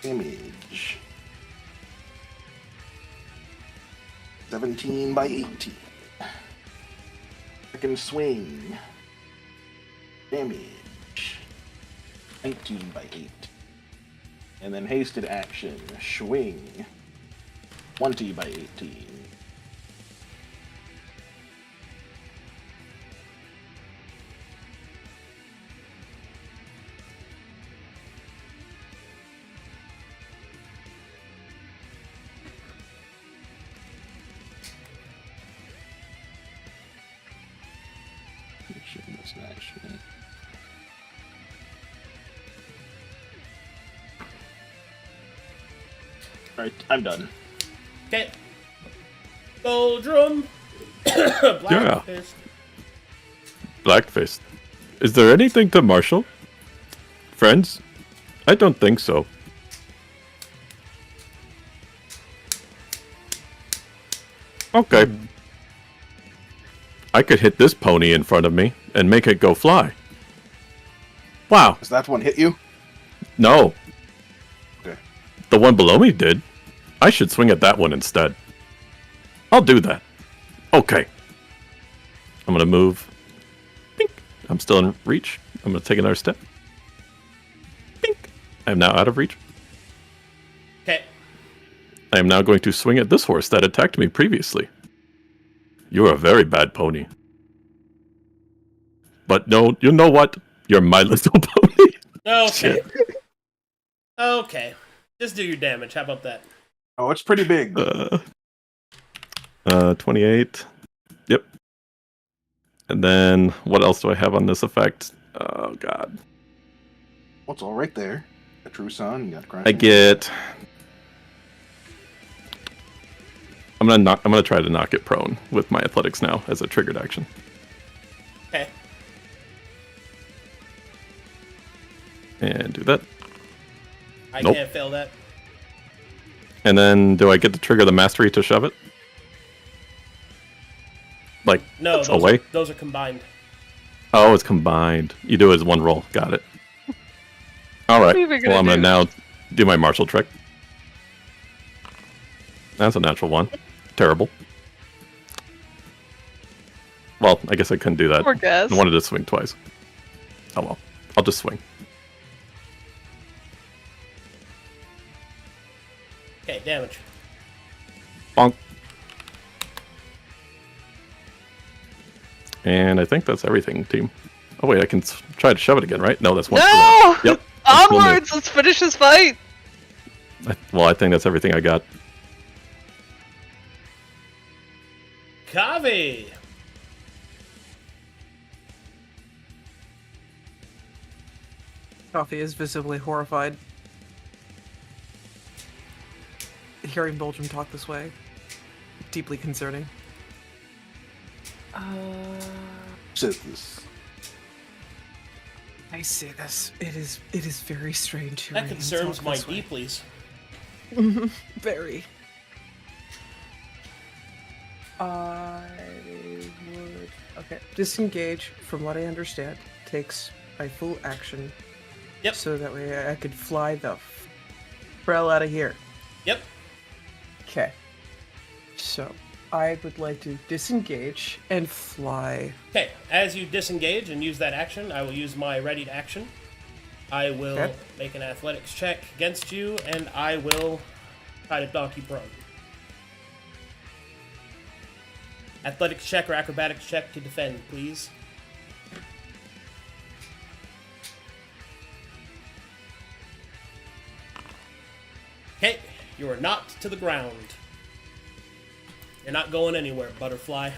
Damage. 17 by 18. Second swing. Damage. 19 by 8. And then hasted action. Swing. 20 by 18. Alright, I'm done. Okay. Goldrum. Black Yeah. Fist. Blackfist. Is there anything to Marshall? Friends? I don't think so. Okay. I could hit this pony in front of me and make it go fly. Wow. Does that one hit you? No. Okay. The one below me did. I should swing at that one instead. I'll do that. Okay. I'm gonna move. Bink. I'm still in reach. I'm gonna take another step. Bink. I am now out of reach. Okay. I am now going to swing at this horse that attacked me previously. You're a very bad pony. But no, you know what? You're my little pony. Okay. Okay. Just do your damage. How about that? Oh, it's pretty big. 28. Yep. And then, what else do I have on this effect? Oh, God. What's all right there? A true son. You got I get... I'm gonna try to knock it prone with my athletics now as a triggered action. Okay. And do that. I Nope. can't fail that. And then, do I get to trigger the mastery to shove it? Like, No, those away? Those are combined. Oh, it's combined. You do it as one roll. Got it. Alright. What are we gonna Well, I'm gonna do? now do my martial trick. That's a natural one. Terrible. Well, I guess I couldn't do that. Poor Gus. I wanted to swing twice. Oh well. I'll just swing. Okay, damage. Bonk. And I think that's everything, team. Oh wait, I can try to shove it again, right? No, that's one. No! Yep. that's one Onwards! Let's finish this fight! Well, I think that's everything I got. Kavi! Coffee is visibly horrified. Hearing Boldrum talk this way, deeply concerning. Says this. I see this. It is very strange. That hearing him concerns talk my this way. deeplies. Very. I would. Okay. Disengage, from what I understand, takes my full action. Yep. So that way I could fly the hell out of here. Yep. Okay. So I would like to disengage and fly. Okay, as you disengage and use that action, I will use my readied action. I will Okay. make an athletics check against you, and I will try to knock you prone. Athletics check or acrobatics check to defend, please. Okay, you are knocked to the ground. You're not going anywhere, butterfly.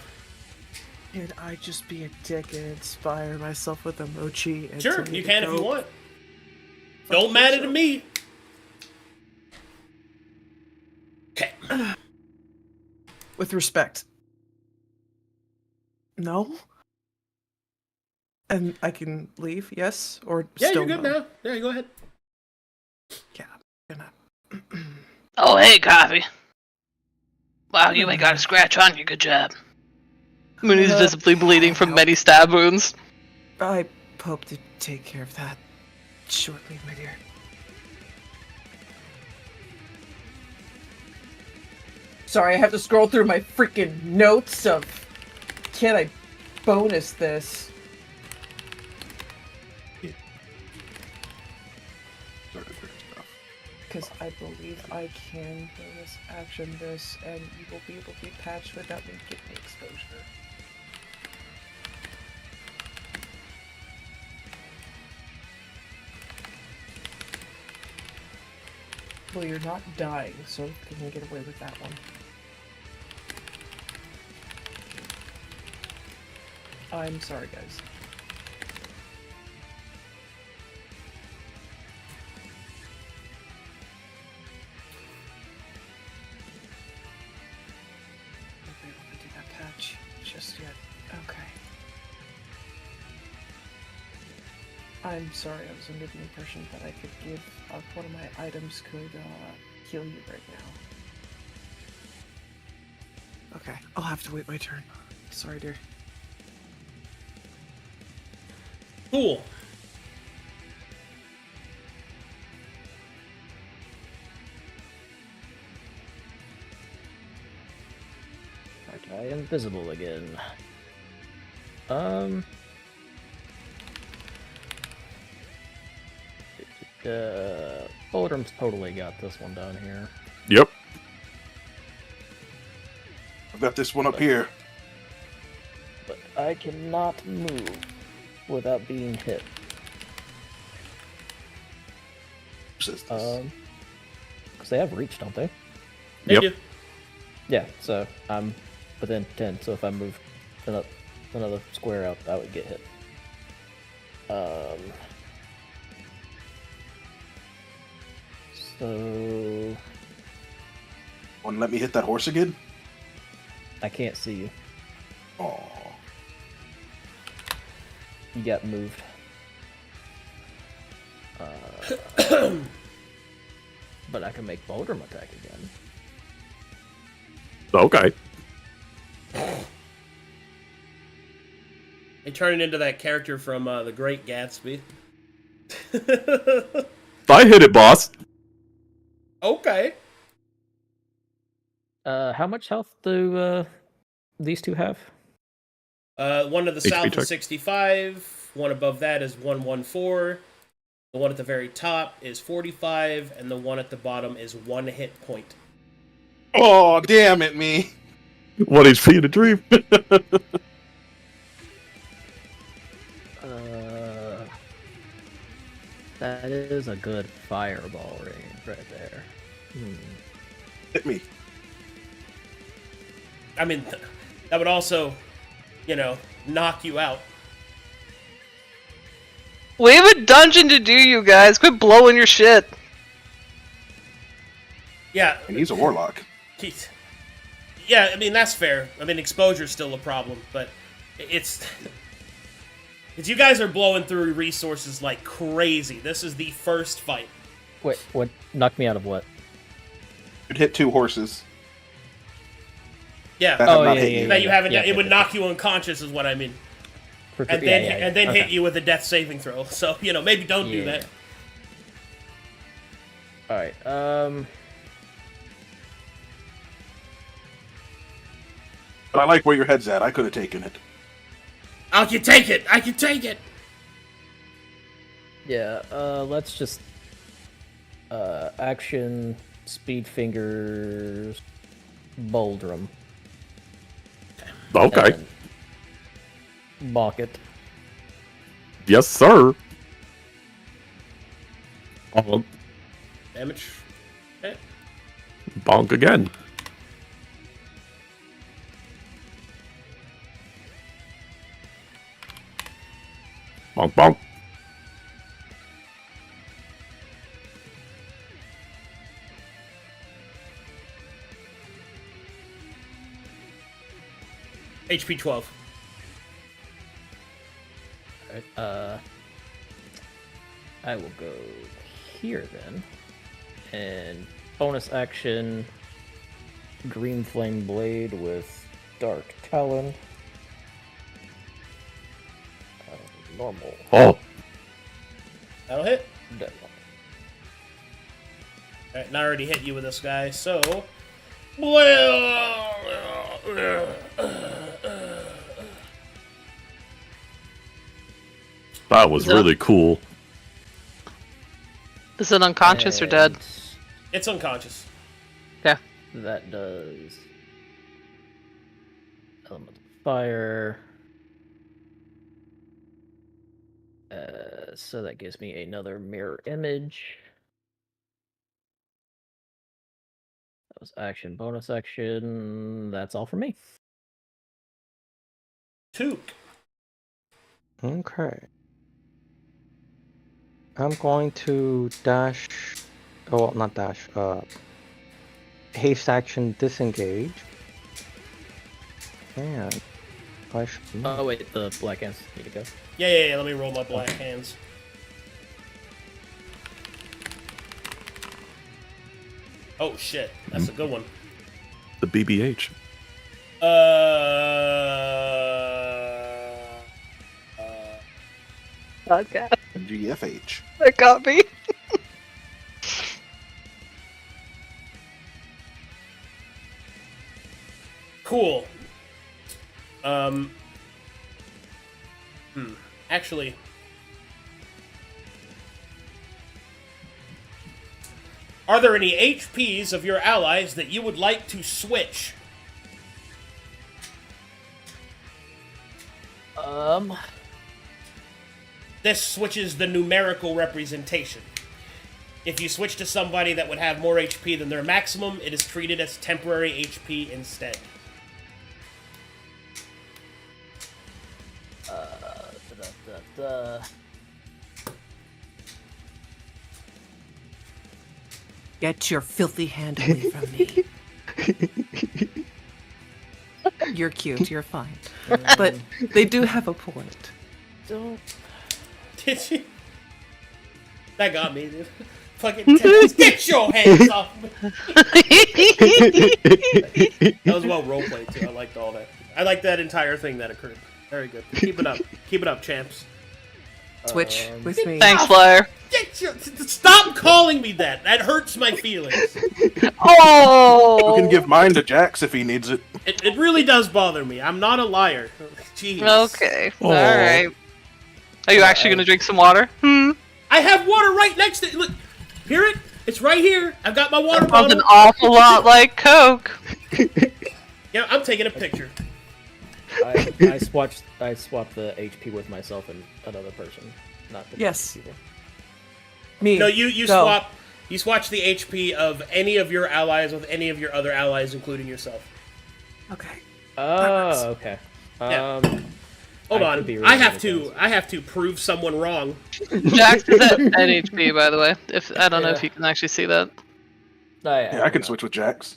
Can I just be a dick and inspire myself with a mochi? And Sure, tell me you to can if go? you want. Don't matter to me. Okay. With respect. No? And I can leave, yes? Or Yeah, still you're good no? now. Yeah, go ahead. Yeah. Gonna. Oh, hey, Coffee. Wow, you ain't got a scratch on you. Good job. Mooney's visibly bleeding from many stab wounds. I hope to take care of that shortly, my dear. Sorry, I have to scroll through my freaking notes of. Can I bonus this? Because I believe I can bonus action this, and you will be able to be patched without me getting exposure. Well, you're not dying, so you can get away with that one. I'm sorry, guys. Won't be able to do that patch just yet. Okay. I'm sorry, I was under the impression that I could give one of my items could heal you right now. Okay, I'll have to wait my turn. Sorry, dear. Cool. I am invisible again. Boldrum's totally got this one down here. Yep. I've got this one up here. But I cannot move without being hit. Says this. Because they have reach, don't they? They Yep. do. Yeah, so I'm within 10, so if I move another square out, I would get hit. So Want to let me hit that horse again? I can't see you. Oh. You got moved. But I can make Boldrum attack again. Okay. They turn it into that character from The Great Gatsby. I hit it, boss. Okay. How much health do these two have? One to the HP south check. is 65. One above that is 114. The one at the very top is 45, and the one at the bottom is 1 hit point. Oh, damn it, me. 1 HP in a dream. That is a good fireball range right there. Hit me. I mean, that would also, knock you out. We have a dungeon to do, you guys. Quit blowing your shit. Yeah. And he's a warlock. Yeah, I mean, that's fair. I mean, exposure's still a problem, but it's you guys are blowing through resources like crazy. This is the first fight. Wait, what? Knocked me out of what? You'd hit 2 horses. Yeah. That have Oh, not yeah, hit yeah, you. That you haven't. Yeah, it would yeah. knock you unconscious, is what I mean. And then hit you with a death saving throw. So maybe don't do that. All right. But I like where your head's at. I could have taken it. I can take it. I can take it. Yeah. Let's just action speed fingers Boldrum. Okay. And bonk it. Yes, sir. Oh, Damage. Okay. bonk again. Bonk, bonk. HP 12. Alright, I will go here then. And bonus action, Green Flame Blade with Dark Talon. Normal. Oh, That'll hit. Deadlock. Alright, and I already hit you with this guy, so... that was really cool. Is it unconscious or dead? And It's unconscious. Yeah. that does Elemental Fire. So that gives me another mirror image. That was action, bonus action. That's all for me. Took. Okay. I'm going to dash. Oh, well, not dash. Haste action disengage. And I should. Oh wait, the black ants need to go. Yeah, let me roll my black hands. Oh shit, that's a good one. The BBH. Okay. GFH. That got me. Cool. Actually, are there any HPs of your allies that you would like to switch? This switches the numerical representation. If you switch to somebody that would have more HP than their maximum, it is treated as temporary HP instead. Get your filthy hand away from me. You're cute, you're fine. But they do have a point. Don't. Did you? That got me, dude. Fucking get your hands off me. That was well roleplayed too. I liked all that. I liked that entire thing that occurred. Very good. Keep it up. Keep it up, champs. Switch with me. Thanks, Flyer. Stop calling me that. That hurts my feelings. Oh! You can give mine to Jax if he needs it. It really does bother me. I'm not a liar. Jeez. Okay. Aw. Alright. Are you actually gonna drink some water? I have water right next to it. Look, hear it? It's right here. I've got my water Sounds an bottle. awful lot like Coke. Yeah, I'm taking a picture. I swapped the HP with myself and another person, not the Yes. people. Me. No, you Go. swatch the HP of any of your allies with any of your other allies, including yourself. Okay. Oh, okay. Yeah. Um, Hold I on. could be I really have good to. at I have to prove someone wrong. Jax is at 10 HP, by the way. If I don't know if you can actually see that. Yeah, I can switch with Jax.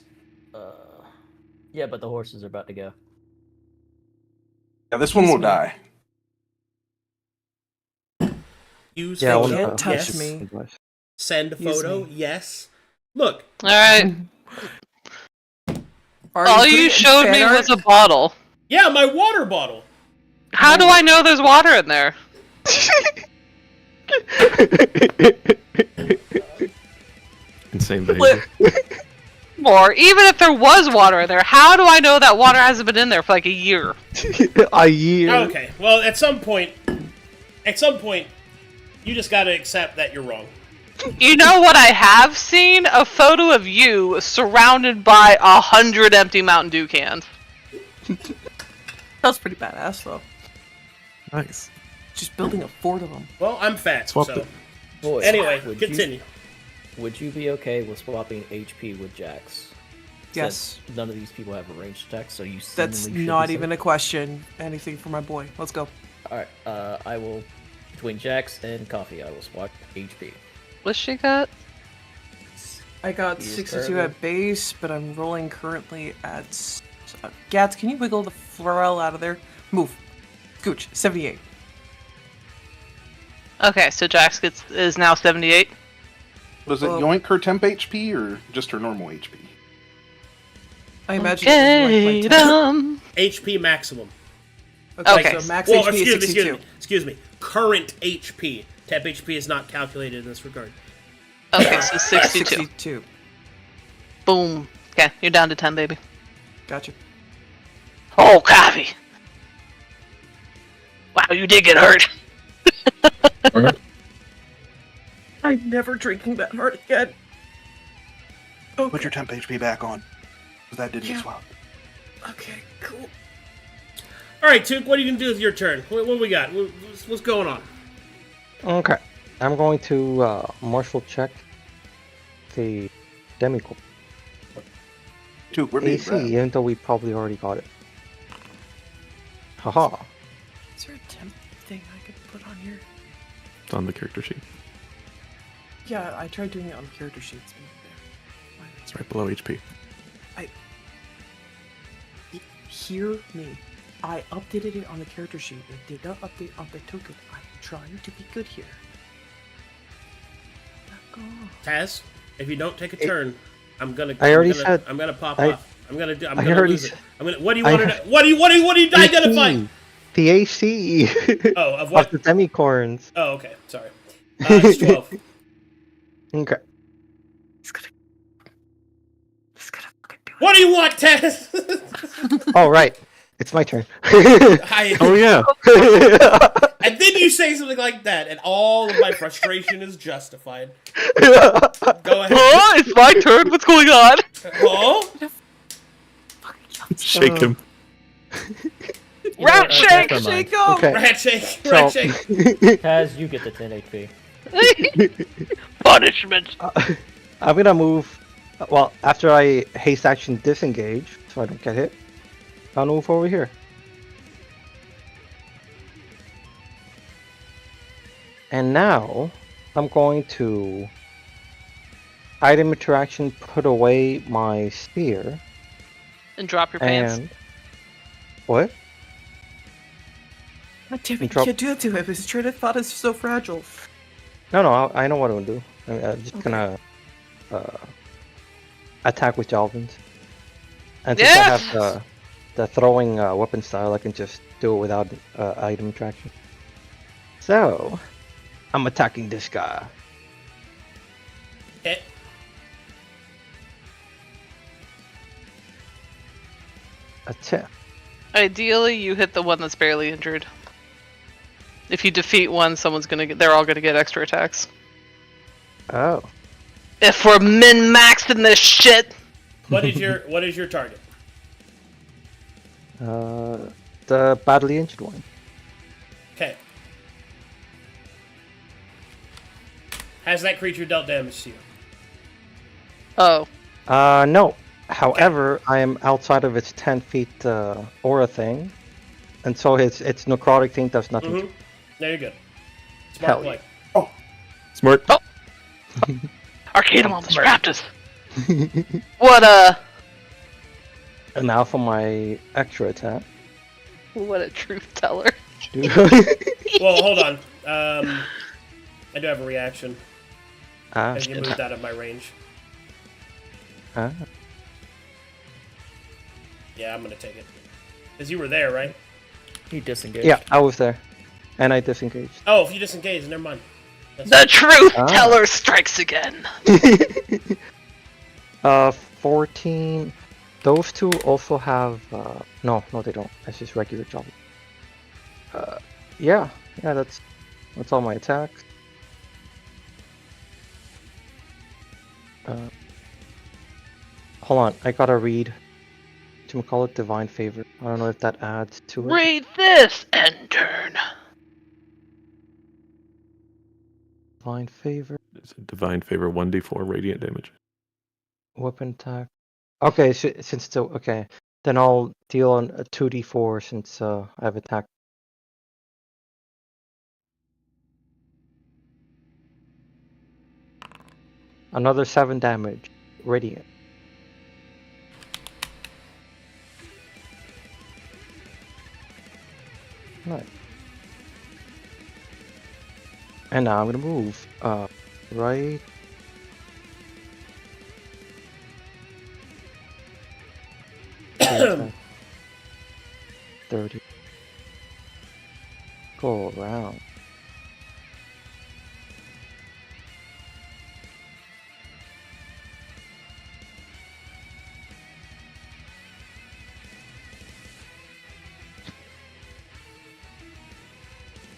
Yeah, but the horses are about to go. Yeah, this one will die. Use Yeah, I photo. wanna- Can't touch Yes. me. Send Use photo. me. Yes. Look. Alright. Are All putting you it in showed me fan was a art? bottle. Yeah, my water bottle. How do I know there's water in there? Insane behavior. Or even if there was water in there, how do I know that water hasn't been in there for like a year? A year. Okay. Well, at some point, you just got to accept that you're wrong. You know what I have seen? A photo of you surrounded by 100 empty Mountain Dew cans. That's pretty badass, though. Nice. Just building a fort of them. Well, I'm fat, Swap so it. Boys, anyway, would continue. Would you be okay with swapping HP with Jax? Yes. Since none of these people have a ranged attack, so you. That's seemingly should not be even safe. a question. Anything for my boy. Let's go. All right. I will between Jax and Coffee. I will swap HP. What's she got? I got He is 62 currently- at base, but I'm rolling currently at... Gats, can you wiggle the Florel out of there? Move. Gooch, 78. Okay, so Jax is now 78. Was it Well- yoink her temp HP or just her normal HP? I imagine it was like my Arcadum. HP maximum. Okay. So max Well, HP is excuse me, 62. excuse me. Current HP. Temp HP is not calculated in this regard. Okay, so 62. 62. Boom. Okay, you're down to 10, baby. Gotcha. Oh, coffee. Wow, you did get hurt. I'm never drinking that hard again. Okay. Put your temp HP back on. Because that did get Yeah. swapped. Okay, cool. All right, Took, what are you going to do with your turn? What do we got? What's going on? Okay. I'm going to martial check the Demicore. Dude, we're being AC, bad. even though we probably already got it. Haha. Is there a temp thing I could put on here? It's on the character sheet. Yeah, I tried doing it on the character sheets. It's right below HP. Hear me. I updated it on the character sheet. It did not update on the token. I'm trying to be good here. Back off. Taz, if you don't take a turn, I'm gonna. I already I'm gonna said- pop I- off. I'm gonna I gonna already lose it. said- I'm gonna. What do you I want ha- to? What do you identify? AC. The AC Oh, of of what? the Demicorns. Oh, okay. Sorry. It's 12. Okay. It's gonna fucking do it. What do you want, Taz? Oh, right. It's my turn. Oh yeah. And then you say something like that, and all of my frustration is justified. Go ahead. Oh, it's my turn. What's going on? Oh, Shake him. Rat shake! Never mind. Shake go! Okay. rat shake, So- rat shake. Taz, you get the 10 HP. Punishment. I'm gonna move. Well, after I haste action disengage, so I don't get hit, I'll move over here. And now I'm going to item interaction, put away my spear, And drop your pants. and what? God damn it, you Drop- can't do that to him. His train of thought is so fragile. No, I know what I'm gonna do. I'm just gonna attack with Jalvins. And since I Yes! have the throwing weapon style, I can just do it without item attraction. So, I'm attacking this guy. Hit. Attack. Ideally, you hit the one that's barely injured. If you defeat one, they're all gonna get extra attacks. Oh. If we're min-maxing this shit! What is your target? The badly injured one. Okay. Has that creature dealt damage to you? Oh. No. However, I am outside of its 10 feet aura thing. And so its necrotic thing does nothing to Mm-hmm. There you go. Hell Smart yeah. play. Smart. Arcadum almost trapped us! What And now for my extra attack. what a truth teller. Well, hold on. I do have a reaction. Ah, As you moved out of my range. ah. Yeah, I'm gonna take it. Because you were there, right? He disengaged. Yeah, I was there. And I disengaged. Oh, if you disengage, never mind. That's The truth Ah. teller strikes again! 14. Those two also have. No, they don't. That's just regular job. Yeah, that's all my attacks. Hold on, I gotta read. To call it Divine Favor. I don't know if that adds to it. Read this and turn. Divine Favor, It's a divine favor 1d4 radiant damage. weapon attack. Okay, since it's okay, then I'll deal on a 2d4 since I have attack. Another 7 damage, radiant. Right. And now I'm gonna move. Right 10, 30. Go around.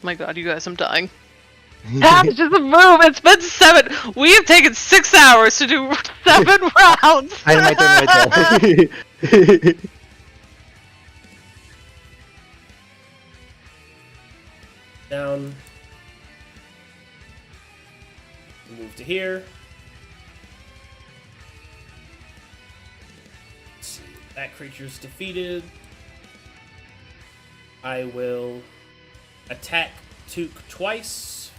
My god, you guys, I'm dying. That's just a move! It's been 7! We have taken 6 hours to do 7 rounds! My turn. Down. Move to here. Let's see. That creature's defeated. I will attack Took twice.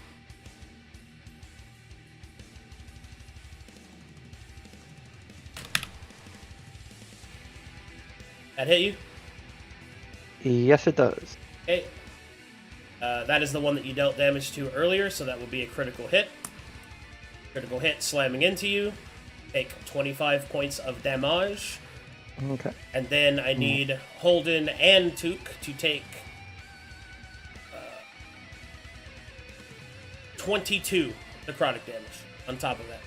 That hit you? Yes, it does. Okay. That is the one that you dealt damage to earlier, so that will be a critical hit. Critical hit slamming into you. Take 25 points of damage. Okay. And then I need Holden and Took to take 22 necrotic damage on top of that.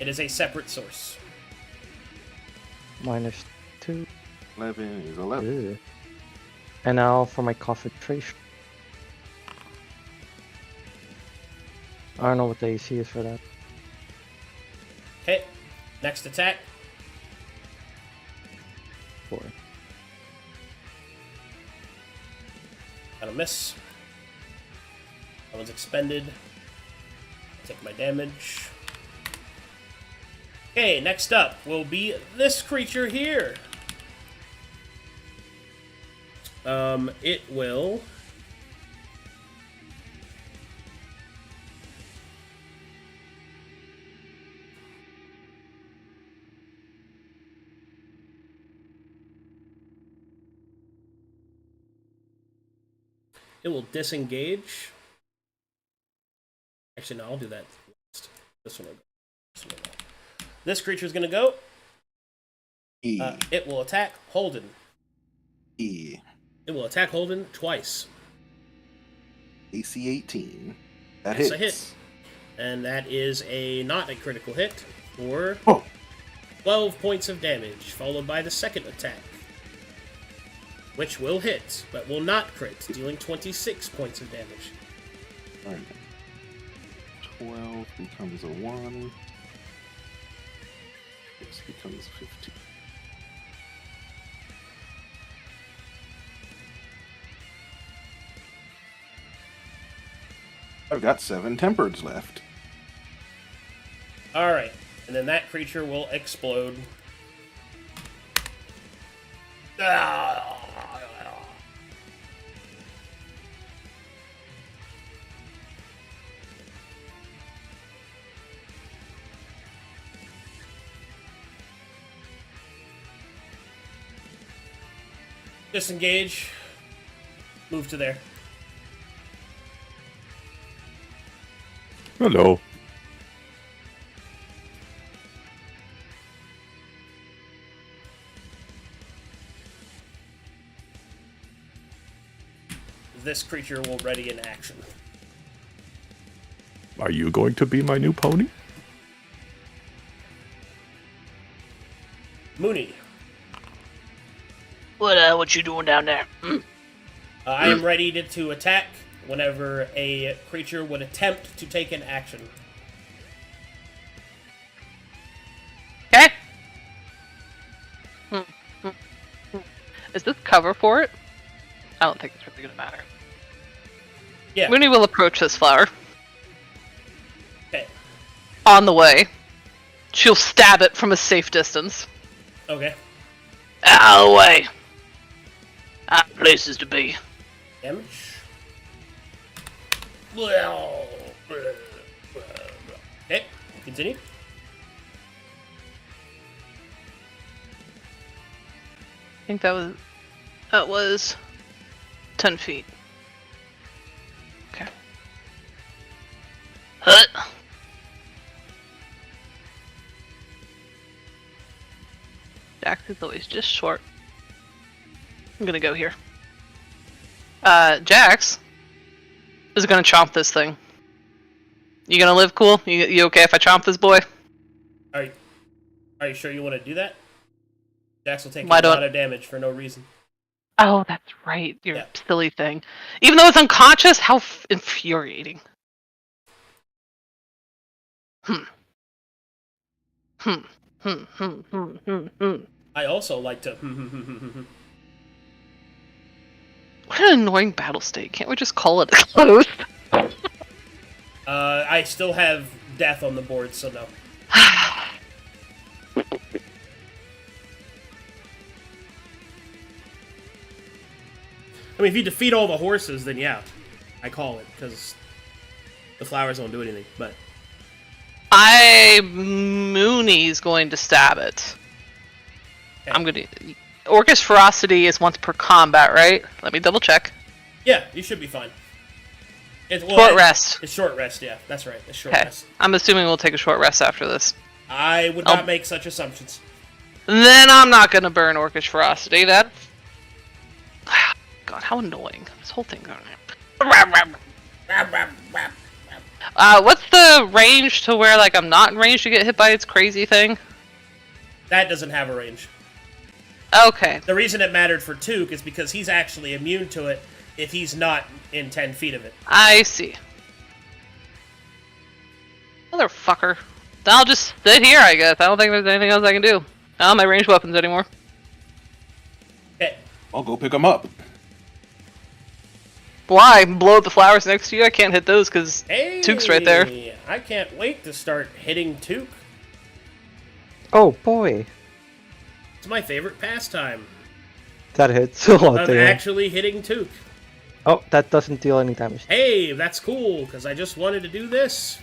It is a separate source. -2. 11 is 11. Ew. And now for my concentration. I don't know what the AC is for that. Okay. Next attack. 4. That'll miss. That one's expended. Take my damage. Okay, next up will be this creature here. It will... It will disengage. Actually, no, I'll do that last. This one will go. This creature is going to go. E. It will attack Holden. E. It will attack Holden twice. AC 18. That That's hits. a hit. And that is not a critical hit for 12 points of damage, followed by the second attack, which will hit, but will not crit, dealing 26 points of damage. Alright. 12 becomes a 1. 6 becomes 15. I've got 7 tempereds left. Alright, and then that creature will explode. Disengage. Move to there. Hello. This creature will ready in action. Are you going to be my new pony? Mooney. What you doing down there? I am ready to attack whenever a creature would attempt to take an action. Okay. Is this cover for it? I don't think it's really gonna matter. Yeah. Mooney will approach this flower. Okay. On the way, she'll stab it from a safe distance. Okay. Out of the way. I have places to be. Damage. Okay. Continue. I think that was 10 feet. Okay. Hut. Jack is always just short. I'm gonna go here. Jax is gonna chomp this thing. You gonna live cool? You okay if I chomp this boy? Are you sure you want to do that? Jax will take a Why lot don't- of damage for no reason. Oh, that's right. Your Yeah. silly thing. Even though it's unconscious, how infuriating. Hmm. I also like to. What an annoying battle state. Can't we just call it close? I still have death on the board, so no. I mean, if you defeat all the horses, then yeah, I call it, because the flowers don't do anything, but... Mooney's going to stab it. Okay. I'm gonna... Orcus Ferocity is once per combat, right? Let me double check. Yeah, you should be fine. Short rest. It's short rest, yeah, that's right, it's short Okay. rest. I'm assuming we'll take a short rest after this. I would not make such assumptions. Then I'm not gonna burn Orcish Ferocity. That. God, how annoying! This whole thing. What's the range to where like I'm not in range to get hit by its crazy thing? That doesn't have a range. Okay. The reason it mattered for Took is because he's actually immune to it if he's not in 10 feet of it. I see. Motherfucker. Then I'll just sit here, I guess. I don't think there's anything else I can do. I don't have my ranged weapons anymore. Okay. I'll go pick them up. Why? Blow up the flowers next to you? I can't hit those because Hey, Took's right there. I can't wait to start hitting Took. Oh boy, It's my favorite pastime. that hits. Oh Of damn. actually hitting Took. Oh, that doesn't deal any damage. Hey, that's cool, because I just wanted to do this.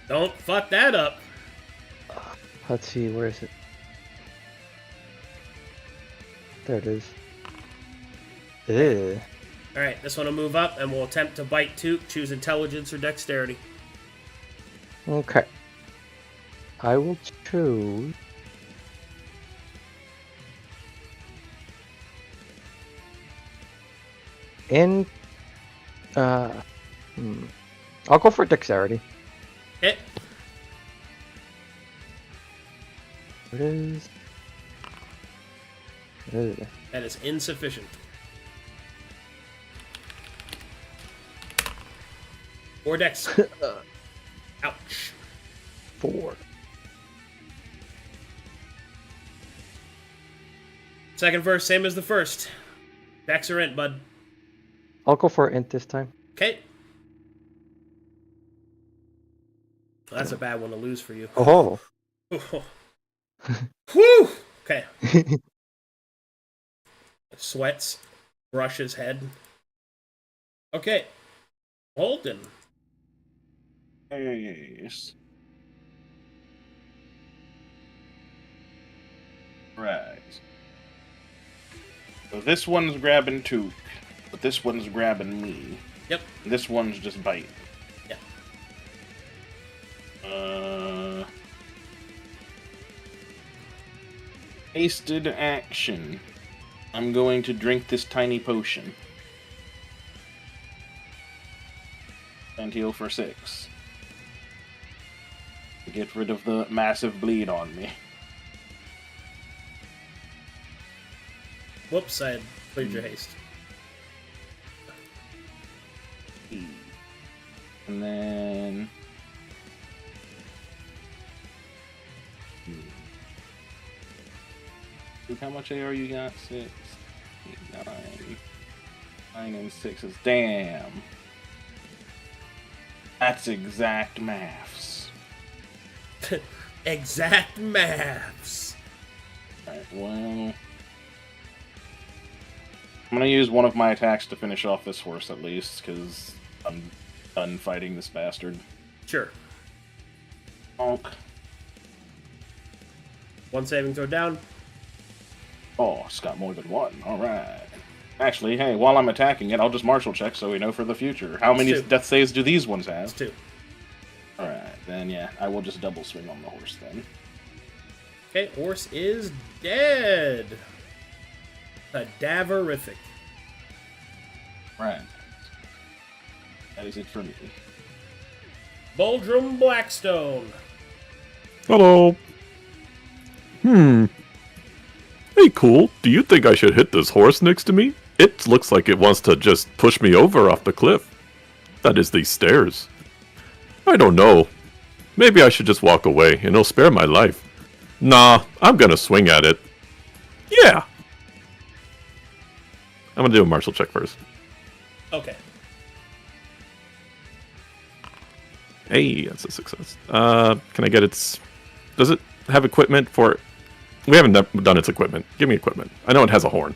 Don't fuck that up. Let's see, where is it? There it is. Ew. Alright, this one will move up, and we'll attempt to bite Took. Choose intelligence or dexterity. Okay. I will choose. I'll go for dexterity. Hit. It is. Ugh. That is insufficient. Or dex. Ouch. 4. Second verse, same as the first. Dex or int, bud. I'll go for int this time. Okay. Well, that's a bad one to lose for you. Oh. Whew! Okay. Sweats. Brush his head. Okay. Holden. Yes. Right. So this one's grabbing Took, but this one's grabbing me. Yep. This one's just biting. Yeah. Hasted action. I'm going to drink this tiny potion. And heal for 6. Get rid of the massive bleed on me. Whoops, I had cleared your haste. And then... Look how much AR you got? 6, 8, 9. 9 and 6 is... Damn. That's exact maths. Exact maths. Alright, well... I'm gonna use one of my attacks to finish off this horse at least, because I'm done fighting this bastard. Sure. Bonk. One saving throw down. Oh, it's got more than one. Alright. Actually, hey, while I'm attacking it, I'll just martial check so we know for the future. How many Two. death saves do these ones have? It's 2. Alright, then yeah, I will just double swing on the horse then. Okay, horse is dead. Cadaverific. Right. That is it for me. Boldrum Blackstone. Hello. Hey, cool. Do you think I should hit this horse next to me? It looks like it wants to just push me over off the cliff. That is these stairs. I don't know. Maybe I should just walk away and it'll spare my life. Nah, I'm gonna swing at it. Yeah. I'm gonna do a martial check first. Okay. Hey, that's a success. Can I get its... Does it have equipment for... We haven't done its equipment. Give me equipment. I know it has a horn.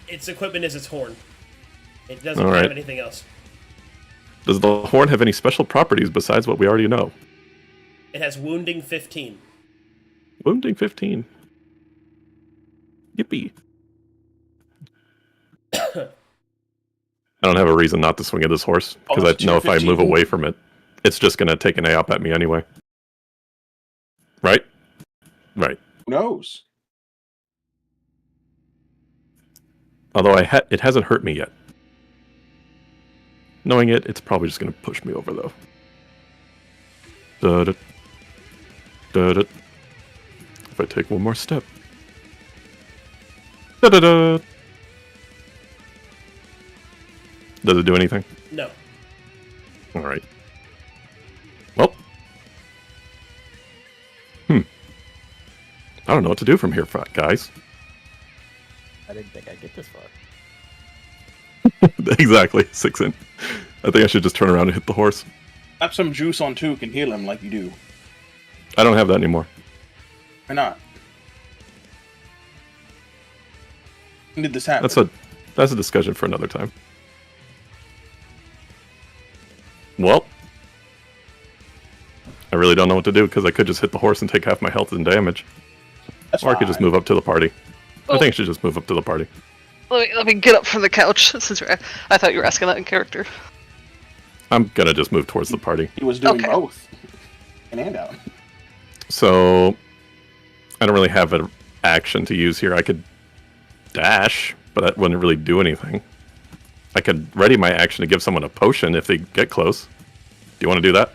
Its equipment is its horn. It doesn't All right. have anything else. Does the horn have any special properties besides what we already know? It has wounding 15. Wounding 15. Yippee. I don't have a reason not to swing at this horse, because it's I know if I 215. move away from it, it's just going to take an AOP at me anyway. Right? Right. Who knows? Although it hasn't hurt me yet. Knowing it, it's probably just going to push me over, though. Da-da. Da-da. If I take one more step. Da-da-da. Does it do anything? No. Alright. Well. I don't know what to do from here, guys. I didn't think I'd get this far. Exactly. 6 in. I think I should just turn around and hit the horse. Slap some juice on 2 can heal him like you do. I don't have that anymore. Why not? When did this happen? That's a discussion for another time. Well, I really don't know what to do because I could just hit the horse and take half my health and damage. That's Or I could just fine. move up to the party. Oh. I think I should just move up to the party. Let me get up from the couch. Since I thought you were asking that in character. I'm gonna just move towards the party. He was doing Okay. both. In and out. So, I don't really have an action to use here. I could dash, but that wouldn't really do anything. I could ready my action to give someone a potion if they get close. Do you want to do that?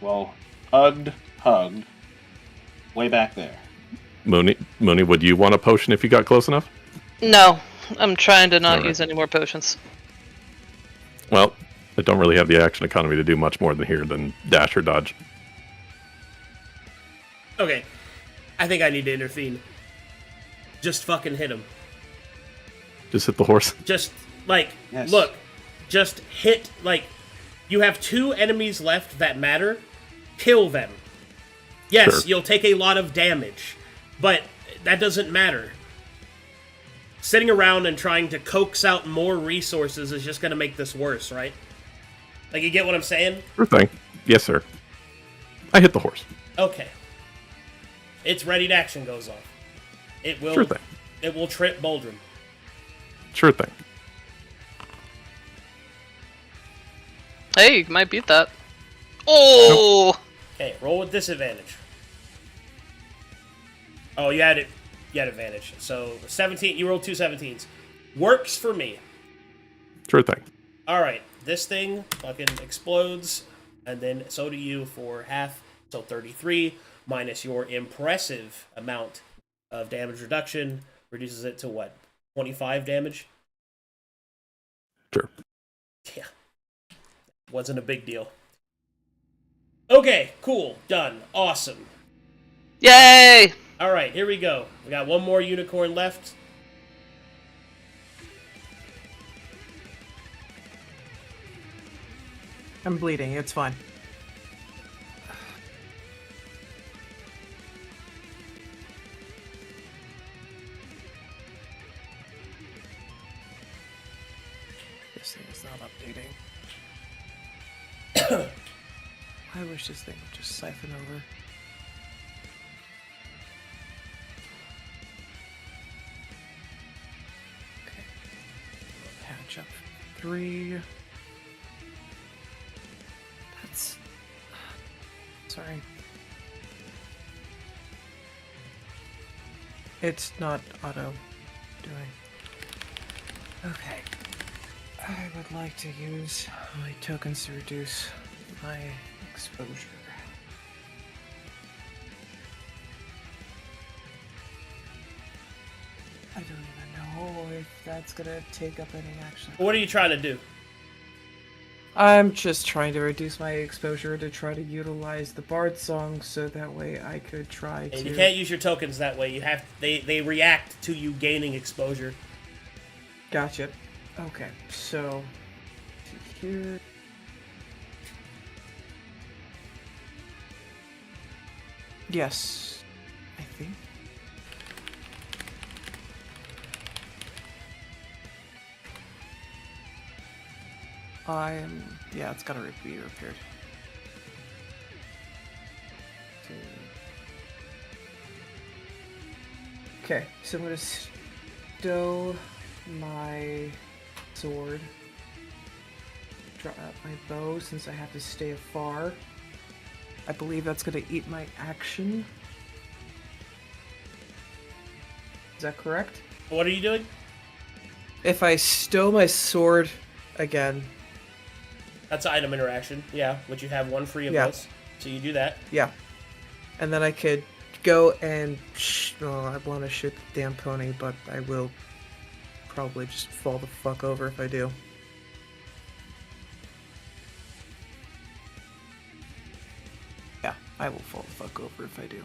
Well, hugged. Way back there. Mooney, would you want a potion if you got close enough? No, I'm trying to not Alright. use any more potions. Well, I don't really have the action economy to do much more than dash or dodge. Okay. I think I need to intervene. Just fucking hit him. Just hit the horse. Just, like, Yes. look. Just hit, like, you have 2 enemies left that matter. Kill them. Yes, Sure. you'll take a lot of damage, but that doesn't matter. Sitting around and trying to coax out more resources is just going to make this worse, right? Like, you get what I'm saying? Sure thing. Yes, sir. I hit the horse. Okay. Its readied action goes off. It will. Sure thing. It will trip Boldrum. Sure thing. Hey, you might beat that. Oh! Okay, roll with disadvantage. Oh, you had advantage. So 17. You rolled 2 17s. Works for me. Sure thing. All right, this thing fucking explodes, and then so do you for half. So 33 minus your impressive amount of damage reduction reduces it to what? 25 damage. Sure. Yeah, wasn't a big deal. Okay, cool, done, awesome. Yay! All right, here we go. We got one more unicorn left. I'm bleeding. It's fine. This thing is not updating. I wish this thing would just siphon over. Okay. Patch up 3. That's Sorry. It's not auto doing. Okay. I would like to use my tokens to reduce my exposure. I don't even know if that's gonna take up any action. What are you trying to do? I'm just trying to reduce my exposure to try to utilize the Bard song so that way I could try And to... you can't use your tokens that way. You have they react to you gaining exposure. Gotcha. Okay, so... here... Yes, I think. Yeah, it's gotta be repaired. Okay, so I'm gonna stow my sword. Drop out my bow since I have to stay afar. I believe that's gonna eat my action. Is that correct? What are you doing? If I stow my sword again, That's an item interaction. Yeah, which you have one free of Yeah. those. So you do that. yeah. And then I could go and well, I want to shoot the damn pony, but I will probably just fall the fuck over if I do. Yeah, I will fall the fuck over if I do.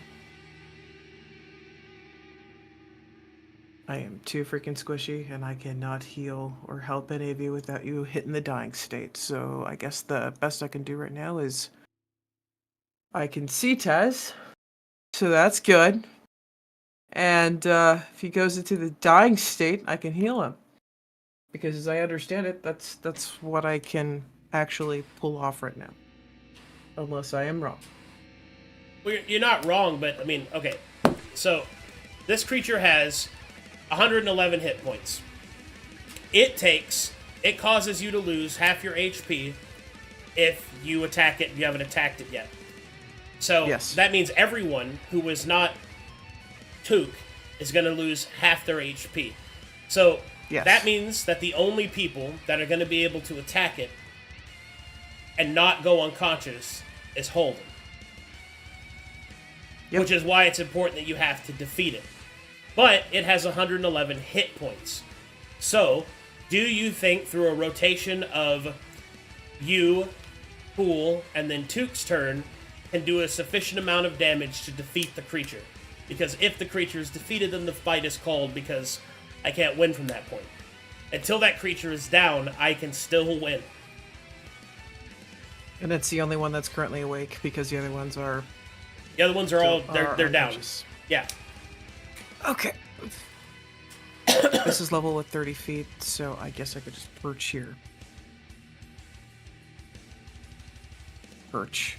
I am too freaking squishy, and I cannot heal or help any of you without you hitting the dying state. So I guess the best I can do right now is I can see Tez, so that's good. And if he goes into the dying state, I can heal him. Because as I understand it, that's what I can actually pull off right now. Unless I am wrong. Well, you're not wrong, but I mean, okay. So this creature has 111 hit points. It causes you to lose half your HP if you attack it and you haven't attacked it yet. So Yes. that means everyone who is not Took is going to lose half their HP. So Yes. that means that the only people that are going to be able to attack it and not go unconscious is Holden. Yep. Which is why it's important that you have to defeat it. But it has 111 hit points. So, do you think through a rotation of you, Pool, and then Took's turn can do a sufficient amount of damage to defeat the creature? Because if the creature is defeated, then the fight is called because I can't win from that point. Until that creature is down, I can still win. And it's the only one that's currently awake because the other ones are... The other ones are all, they're down. unconscious. Yeah. Okay. This is level with 30 feet, so I guess I could just perch here. Perch.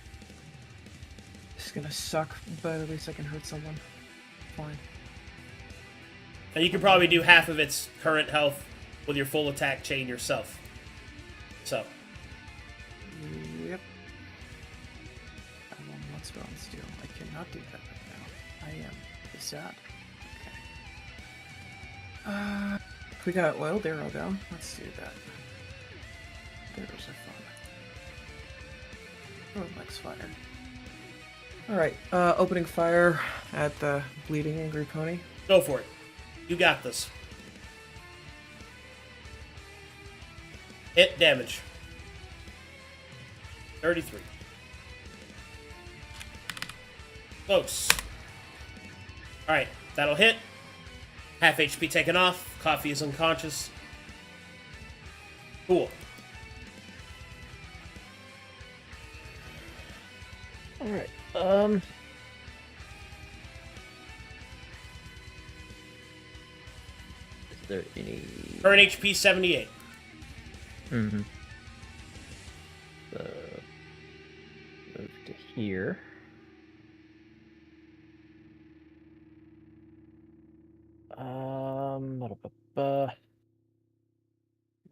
This is gonna suck, but at least I can hurt someone. Fine. And you can probably do half of its current health with your full attack chain yourself. So. Yep. I want one spell and steal. I cannot do that right now. I am sad. Okay. We got oiled arrow though. Let's do that. Arrows are fun. Oh, next fire. Alright, opening fire at the bleeding angry pony. Go for it. You got this. Hit damage. 33. Close. Alright, that'll hit. Half HP taken off. Coffee is unconscious. Cool. Alright, is there any... Current HP 78. Mm-hmm. So, move to here.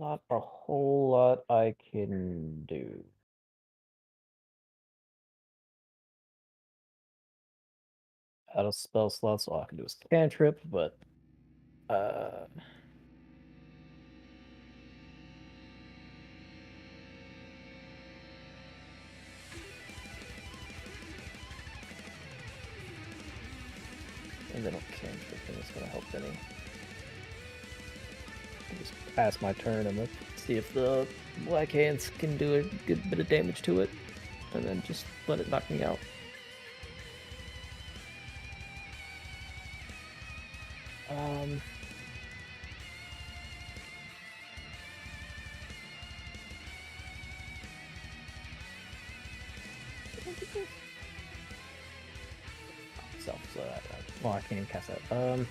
Not a whole lot I can do. out of spell slots, all I can do is cantrip, but and they don't cantrip, and it's gonna help any. I'll just pass my turn and let's see if the Black Hands can do a good bit of damage to it, and then just let it knock me out. So well, I can't even cast that.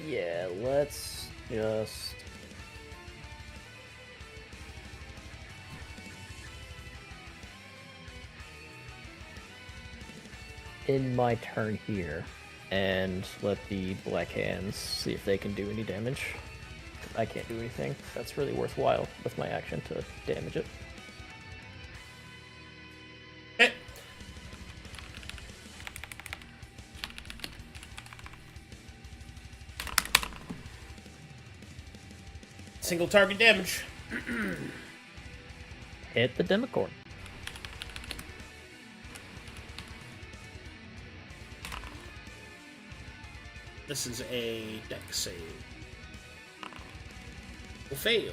Yeah, let's just end my turn here and let the Black Hands see if they can do any damage. I can't do anything. That's really worthwhile with my action to damage it. Okay. Single target damage. Hit the Demicorn. This is a dex save. Will fail.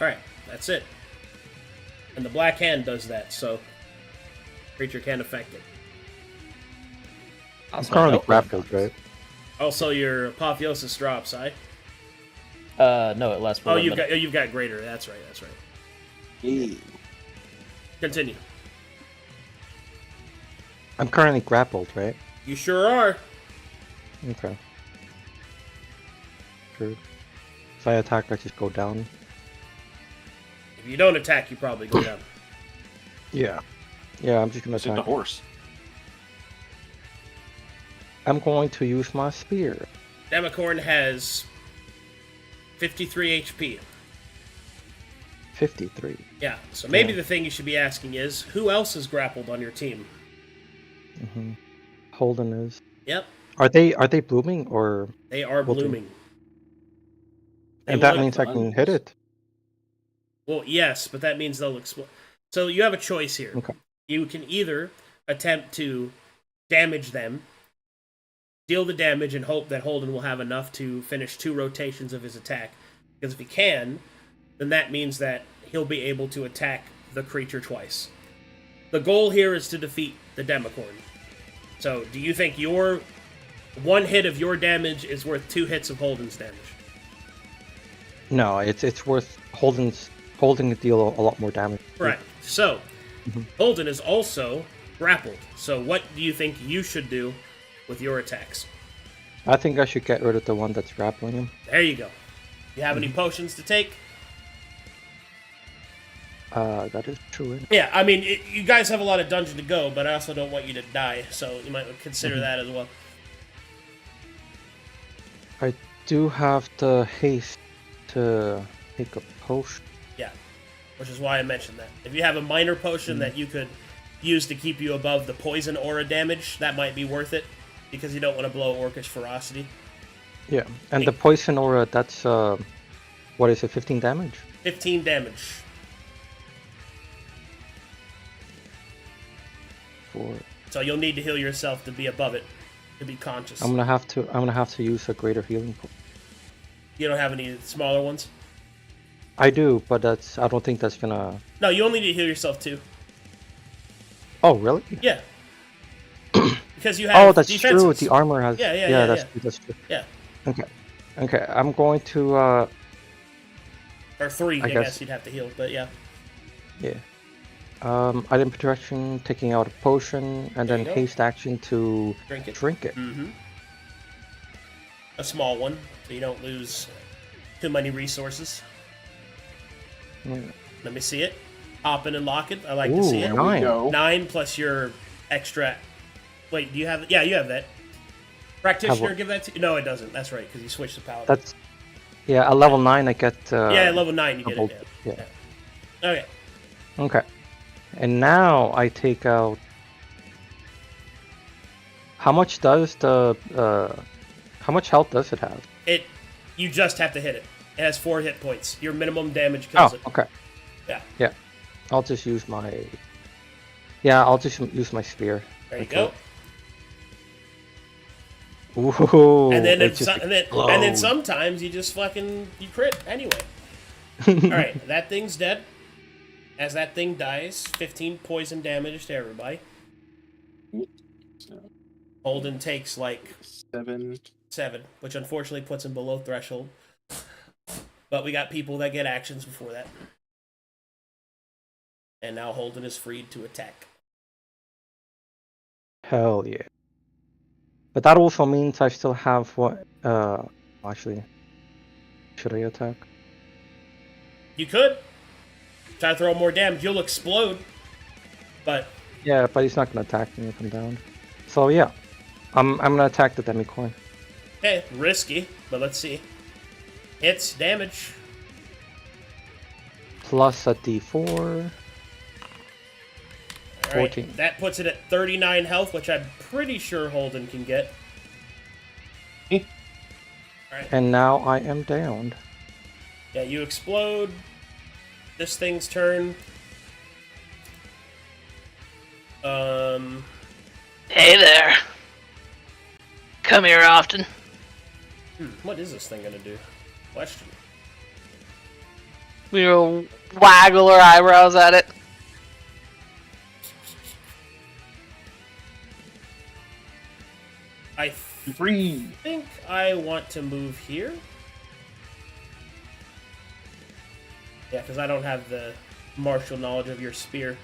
Alright, that's it. And the Black Hand does that, so creature can't affect it. I'm currently grappled, right? Also, your apotheosis drops, I. No, it lasts for Oh, 1 you've minute. got you've got greater. That's right. That's right. Yeah. Continue. I'm currently grappled, right? You sure are. Okay. True. If I attack, I just go down. If you don't attack, you probably go down. Yeah. Yeah, I'm just gonna Shoot the attack. horse. I'm going to use my spear. Demicorn has 53 HP. 53. Yeah, so maybe Yeah. the thing you should be asking is, who else is grappled on your team? Mm-hmm. Holden is. Yep, Are they blooming or? they are Will do. blooming. They And that will- means I can hit it. Well, yes, but that means they'll explode. So you have a choice here. Okay. You can either attempt to damage them, deal the damage, and hope that Holden will have enough to finish 2 rotations of his attack. Because if he can, then that means that he'll be able to attack the creature twice. The goal here is to defeat the Demicorn. So, do you think your 1 hit of your damage is worth 2 hits of Holden's damage? No, it's worth holding to deal a lot more damage. Right. So, Mhm. Holden is also grappled. So, what do you think you should do with your attacks? I think I should get rid of the one that's grappling him. There you go. You have any potions to take? That is true. Isn't it? Yeah, I mean, you guys have a lot of dungeon to go, but I also don't want you to die, so you might consider that as well. I do have the haste to take a potion. Yeah, which is why I mentioned that. If you have a minor potion that you could use to keep you above the poison aura damage, that might be worth it, because you don't want to blow Orcish Ferocity. Yeah, and the poison aura, that's what is it? 15 damage. 15 damage. For So you'll need to heal yourself to be above it, to be conscious. I'm gonna have to use a greater healing potion. You don't have any smaller ones? I do, but I don't think that's gonna. No, you only need to heal yourself too. Oh really? Yeah. Because you have Oh, that's defenses. true. The armor has. Yeah, that's yeah. true. That's true. Yeah. Okay. I'm going to. Or 3, I I guess. guess you'd have to heal, but yeah. Yeah. Item protection, taking out a potion, and There then you go. haste action to Drink it. drink it. Mm-hmm. A small one, so you don't lose too many resources. Yeah. Let me see it. Open and lock it. I like to see Ooh, it. There we 9. go. 9 plus your extra. Wait, do you have? Yeah, you have that. Practitioner, what? give that to. No, it doesn't. That's right, because you switched to paladin. That's Yeah, at level 9 I get. Yeah, level 9 you get double- it. yeah. Okay. Okay. And now I take out. How much does the how much health does it have? You just have to hit it. It has 4 hit points. Your minimum damage kills Oh, it. okay. Yeah. Yeah. I'll just use my. Yeah, I'll just use my spear. There you Okay. go. Ooh. And then, it just and then explodes. sometimes you just you crit anyway. Alright, that thing's dead. As that thing dies, 15 poison damage to everybody. Holden takes like 7, which unfortunately puts him below threshold. But we got people that get actions before that. And now Holden is freed to attack. Hell yeah. But that also means I still have what? Actually, should I attack? You could try to throw more damage. You'll explode. But Yeah, but he's not gonna attack me if I'm down. So yeah, I'm gonna attack the demi-coin. okay, risky, but let's see. Hits, damage. Plus a d4. All right, 14. that puts it at 39 health, which I'm pretty sure Holden can get. Alright. And now I am downed. Yeah, you explode. This thing's turn. Hey there. Come here often. What is this thing gonna do? Question. We'll waggle our eyebrows at it. I Free. think I want to move here. Yeah, because I don't have the martial knowledge of your spear.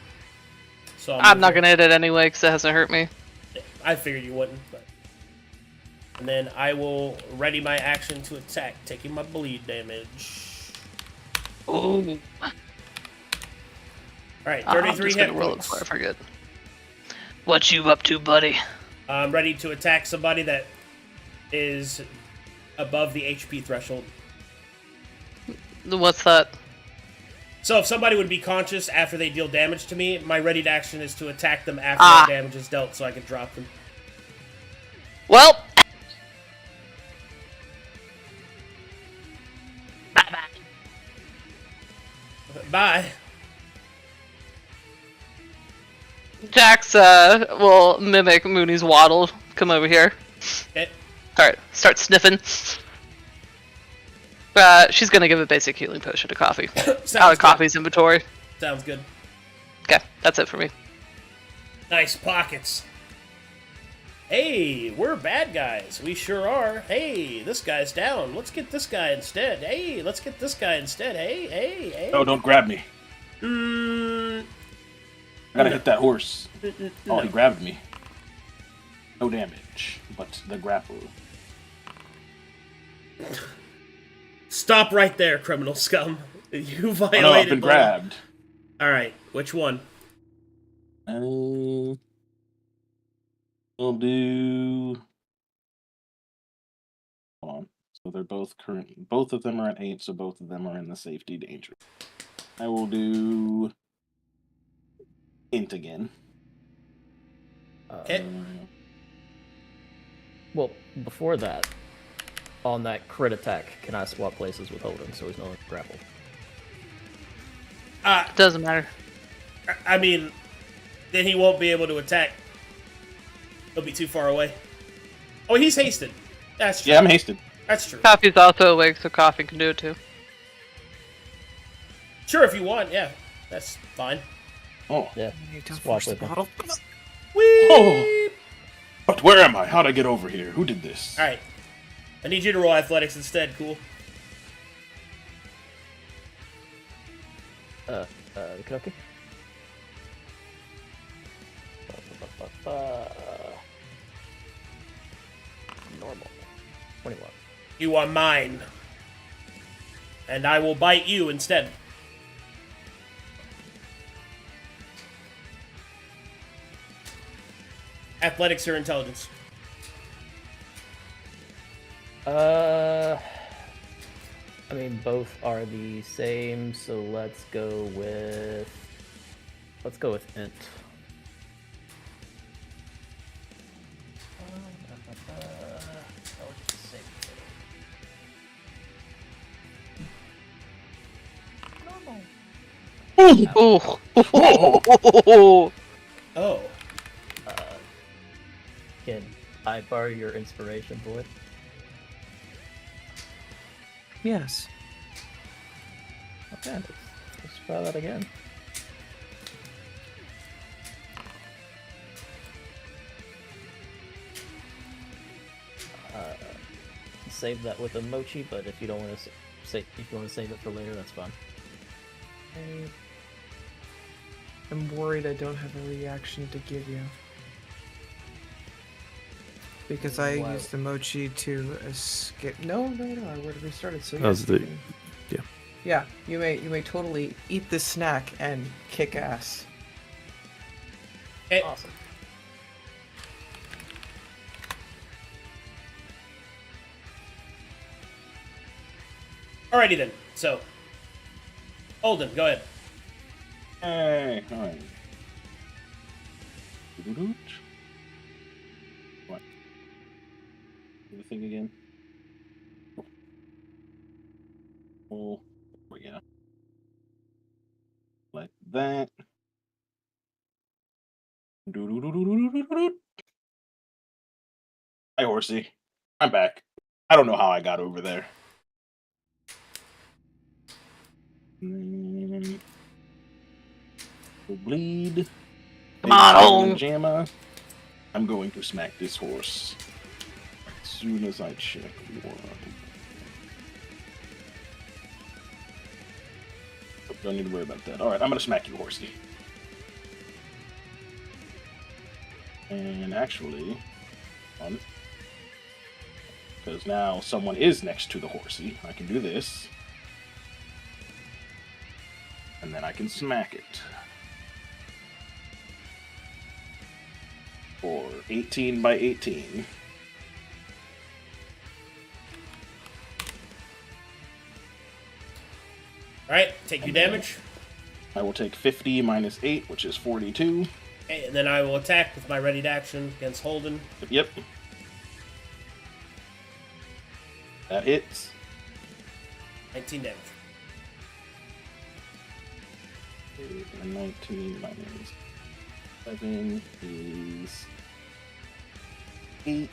So I'm not gonna hit it anyway because it hasn't hurt me. I figured you wouldn't, but. And then I will ready my action to attack, taking my bleed damage. Ooh. Alright, I'm 33 just hit gonna roll it points. before I forget. What you up to, buddy? I'm ready to attack somebody that is above the HP threshold. What's that? So if somebody would be conscious after they deal damage to me, my ready to action is to attack them after that damage is dealt so I can drop them. Well. Bye-bye. Bye. Jax will mimic Mooney's waddle. Come over here. Okay. Alright, start sniffing. She's gonna give a basic healing potion to Coffee. Out of Coffee's inventory. Sounds good. Okay, that's it for me. Nice pockets. Hey, we're bad guys. We sure are. Hey, this guy's down. Let's get this guy instead. Hey, let's get this guy instead. Hey, hey, hey. No, don't grab me. Mm, I gotta hit that horse. Oh, he grabbed me. No damage, but the grapple. Stop right there, criminal scum. You violated. Oh no, I've been grabbed. All right, which one? We'll do. Hold on. So they're both current. Both of them are at 8, so both of them are in the safety danger. I will do. Int again. Okay. Well, before that, on that crit attack, can I swap places with Holden so he's no longer grappled? Doesn't matter. I mean, then he won't be able to attack. He'll be too far away. Oh, he's hasted. That's true. Yeah, I'm hasted. That's true. Coffee's also awake, so Coffee can do it too. Sure, if you want, yeah. That's fine. Oh. Yeah, Need to swap force the with him. bottle. Whee! Oh. But where am I? How'd I get over here? Who did this? Alright. I need you to roll athletics instead, cool. Okay. Normal. 21. You are mine. And I will bite you instead. Athletics or intelligence? I mean, both are the same, so let's go with int. Ooh. Oh, Can I borrow your inspiration, boy? Yes. Okay, let's try that again. Save that with a mochi, but if you don't want to save it for later, that's fine. I'm worried I don't have a reaction to give you. Because I Wow. used the mochi to escape. No, I would have restarted. So That was yes, the- you can- yeah. Yeah, you may totally eat this snack and kick ass. okay. Awesome. Alrighty then. So, Olden, go ahead. Hey, alright. What? Do the thing again. Oh, yeah. Like that. Hi, horsey. I'm back. I don't know how I got over there. Will bleed. Come on, Maybe home. Jamma. I'm going to smack this horse as soon as I check one. Don't need to worry about that. Alright, I'm gonna smack you, horsey. And actually, because now someone is next to the horsey, I can do this. And then I can smack it. For 18 by 18. Alright, take your damage. I will take 50 minus 8, which is 42. Okay, and then I will attack with my ready to action against Holden. Yep. That hits. 19 damage. And 19 minus 7 is 8,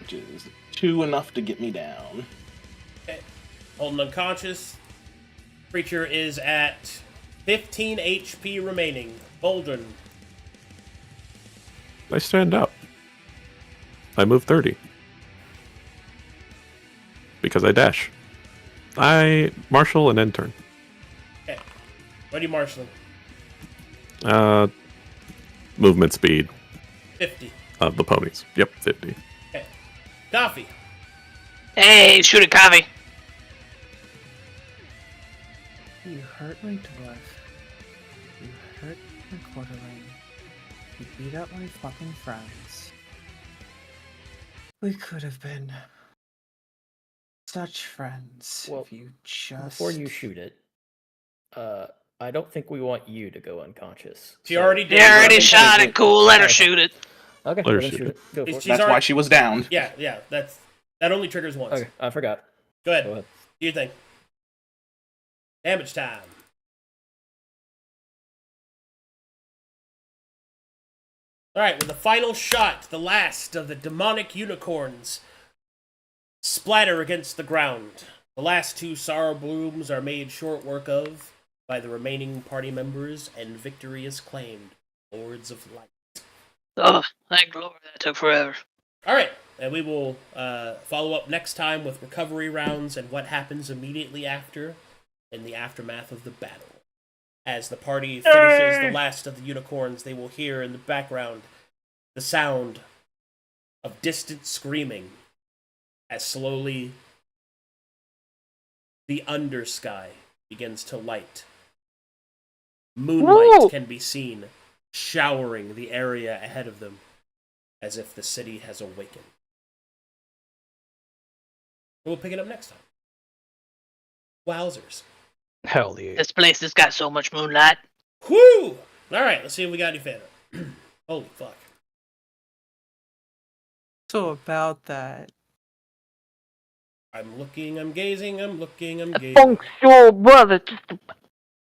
which is 2 enough to get me down. Okay. Holden unconscious. Creature is at 15 HP remaining. Boldrin. I stand up. I move 30. Because I dash. I marshal and end turn. Okay. What are you marshaling? Movement speed 50. of the ponies. Yep, 50. Okay. Coffee. Hey, shoot a coffee. You hurt my dwarf. You hurt my quarterling. You beat up my fucking friends. We could have been such friends Well, if you just. Before you shoot it, I don't think we want you to go unconscious. She already did. You already Okay. shot it. Cool. Let her shoot it. Okay, Let her then shoot shoot it. Go for She's it. That's why already- she was down. Yeah, that only triggers once. Okay, I forgot. Go ahead. Go ahead. Do your thing. Damage time. Alright, with the final shot, the last of the demonic unicorns splatter against the ground. The last two sorrow blooms are made short work of by the remaining party members, and victory is claimed. Lords of Light. Oh, thank Lord. That took forever. Alright, and we will follow up next time with recovery rounds and what happens immediately after in the aftermath of the battle. As the party finishes the last of the unicorns, they will hear in the background the sound of distant screaming as slowly the undersky begins to light. Moonlight can be seen showering the area ahead of them as if the city has awakened. We'll pick it up next time. Wowzers. Hell yeah. This place has got so much moonlight. Whoo! Alright, let's see if we got any fan art. Holy fuck. So about that. I'm looking, I'm gazing, I'm looking, I'm gazing. Funk soul brother.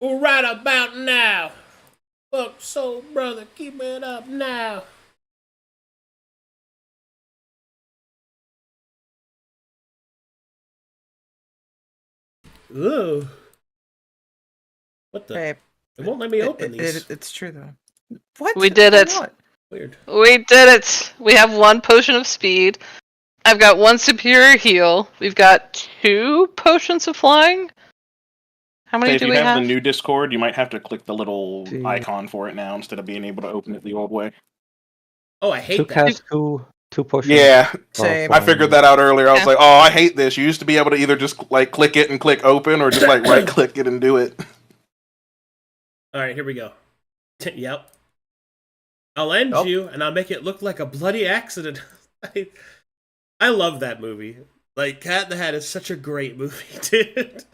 Right about now. Fuck soul brother, keep it up now. Ooh. What the? Hey, It won't let me open these. it's true though. What? We did it. What? Weird. We did it. We have 1 potion of speed. I've got 1 superior heal. We've got 2 potions of flying. How many If do you we have have? the new Discord, you might have to click the little See. icon for it now instead of being able to open it the old way. Oh, I hate Two that. cast, two potions. Yeah, Same. I figured that out earlier. I was Yeah. like, oh, I hate this. You used to be able to either just like click it and click open, or just like right click it and do it. Alright, here we go. Yep. I'll end Nope. you, and I'll make it look like a bloody accident. I love that movie. Like, Cat in the Hat is such a great movie, dude.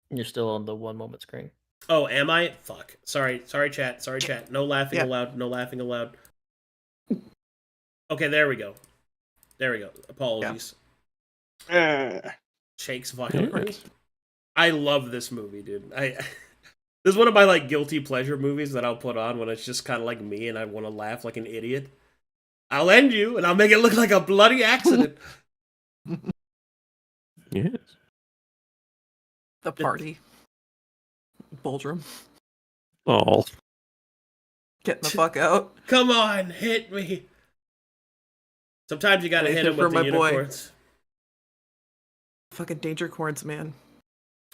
You're still on the 1 moment screen. Oh, am I? Fuck. Sorry, chat. No laughing Yeah. aloud. No laughing aloud. Okay, there we go. Apologies. Shakes violently. Yes. I love this movie, dude. This is one of my like guilty pleasure movies that I'll put on when it's just kind of like me and I want to laugh like an idiot. I'll end you and I'll make it look like a bloody accident. Yes. The party. Boldrum. Oh. Getting the fuck out. Come on, hit me. Sometimes you gotta hit Anything him with for the my boy. unicorns. Fucking danger corns, man.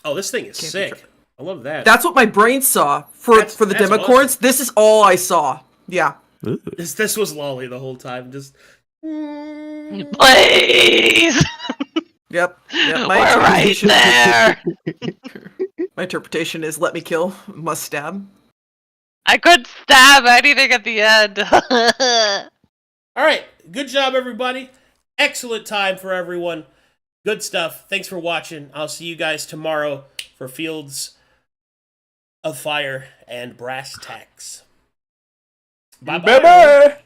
Oh, this thing is Can't be sick. I love that. That's what my brain saw for the That's Democorns. awesome. This is all I saw. Yeah. Ugh. This was Lolly the whole time. Just. Please! Yep. We're right there! My interpretation is let me kill, must stab. I couldn't stab anything at the end. All right, good job, everybody. Excellent time for everyone. Good stuff. Thanks for watching. I'll see you guys tomorrow for Fields of Fire and Brass Tacks. Bye-bye. Bye bye.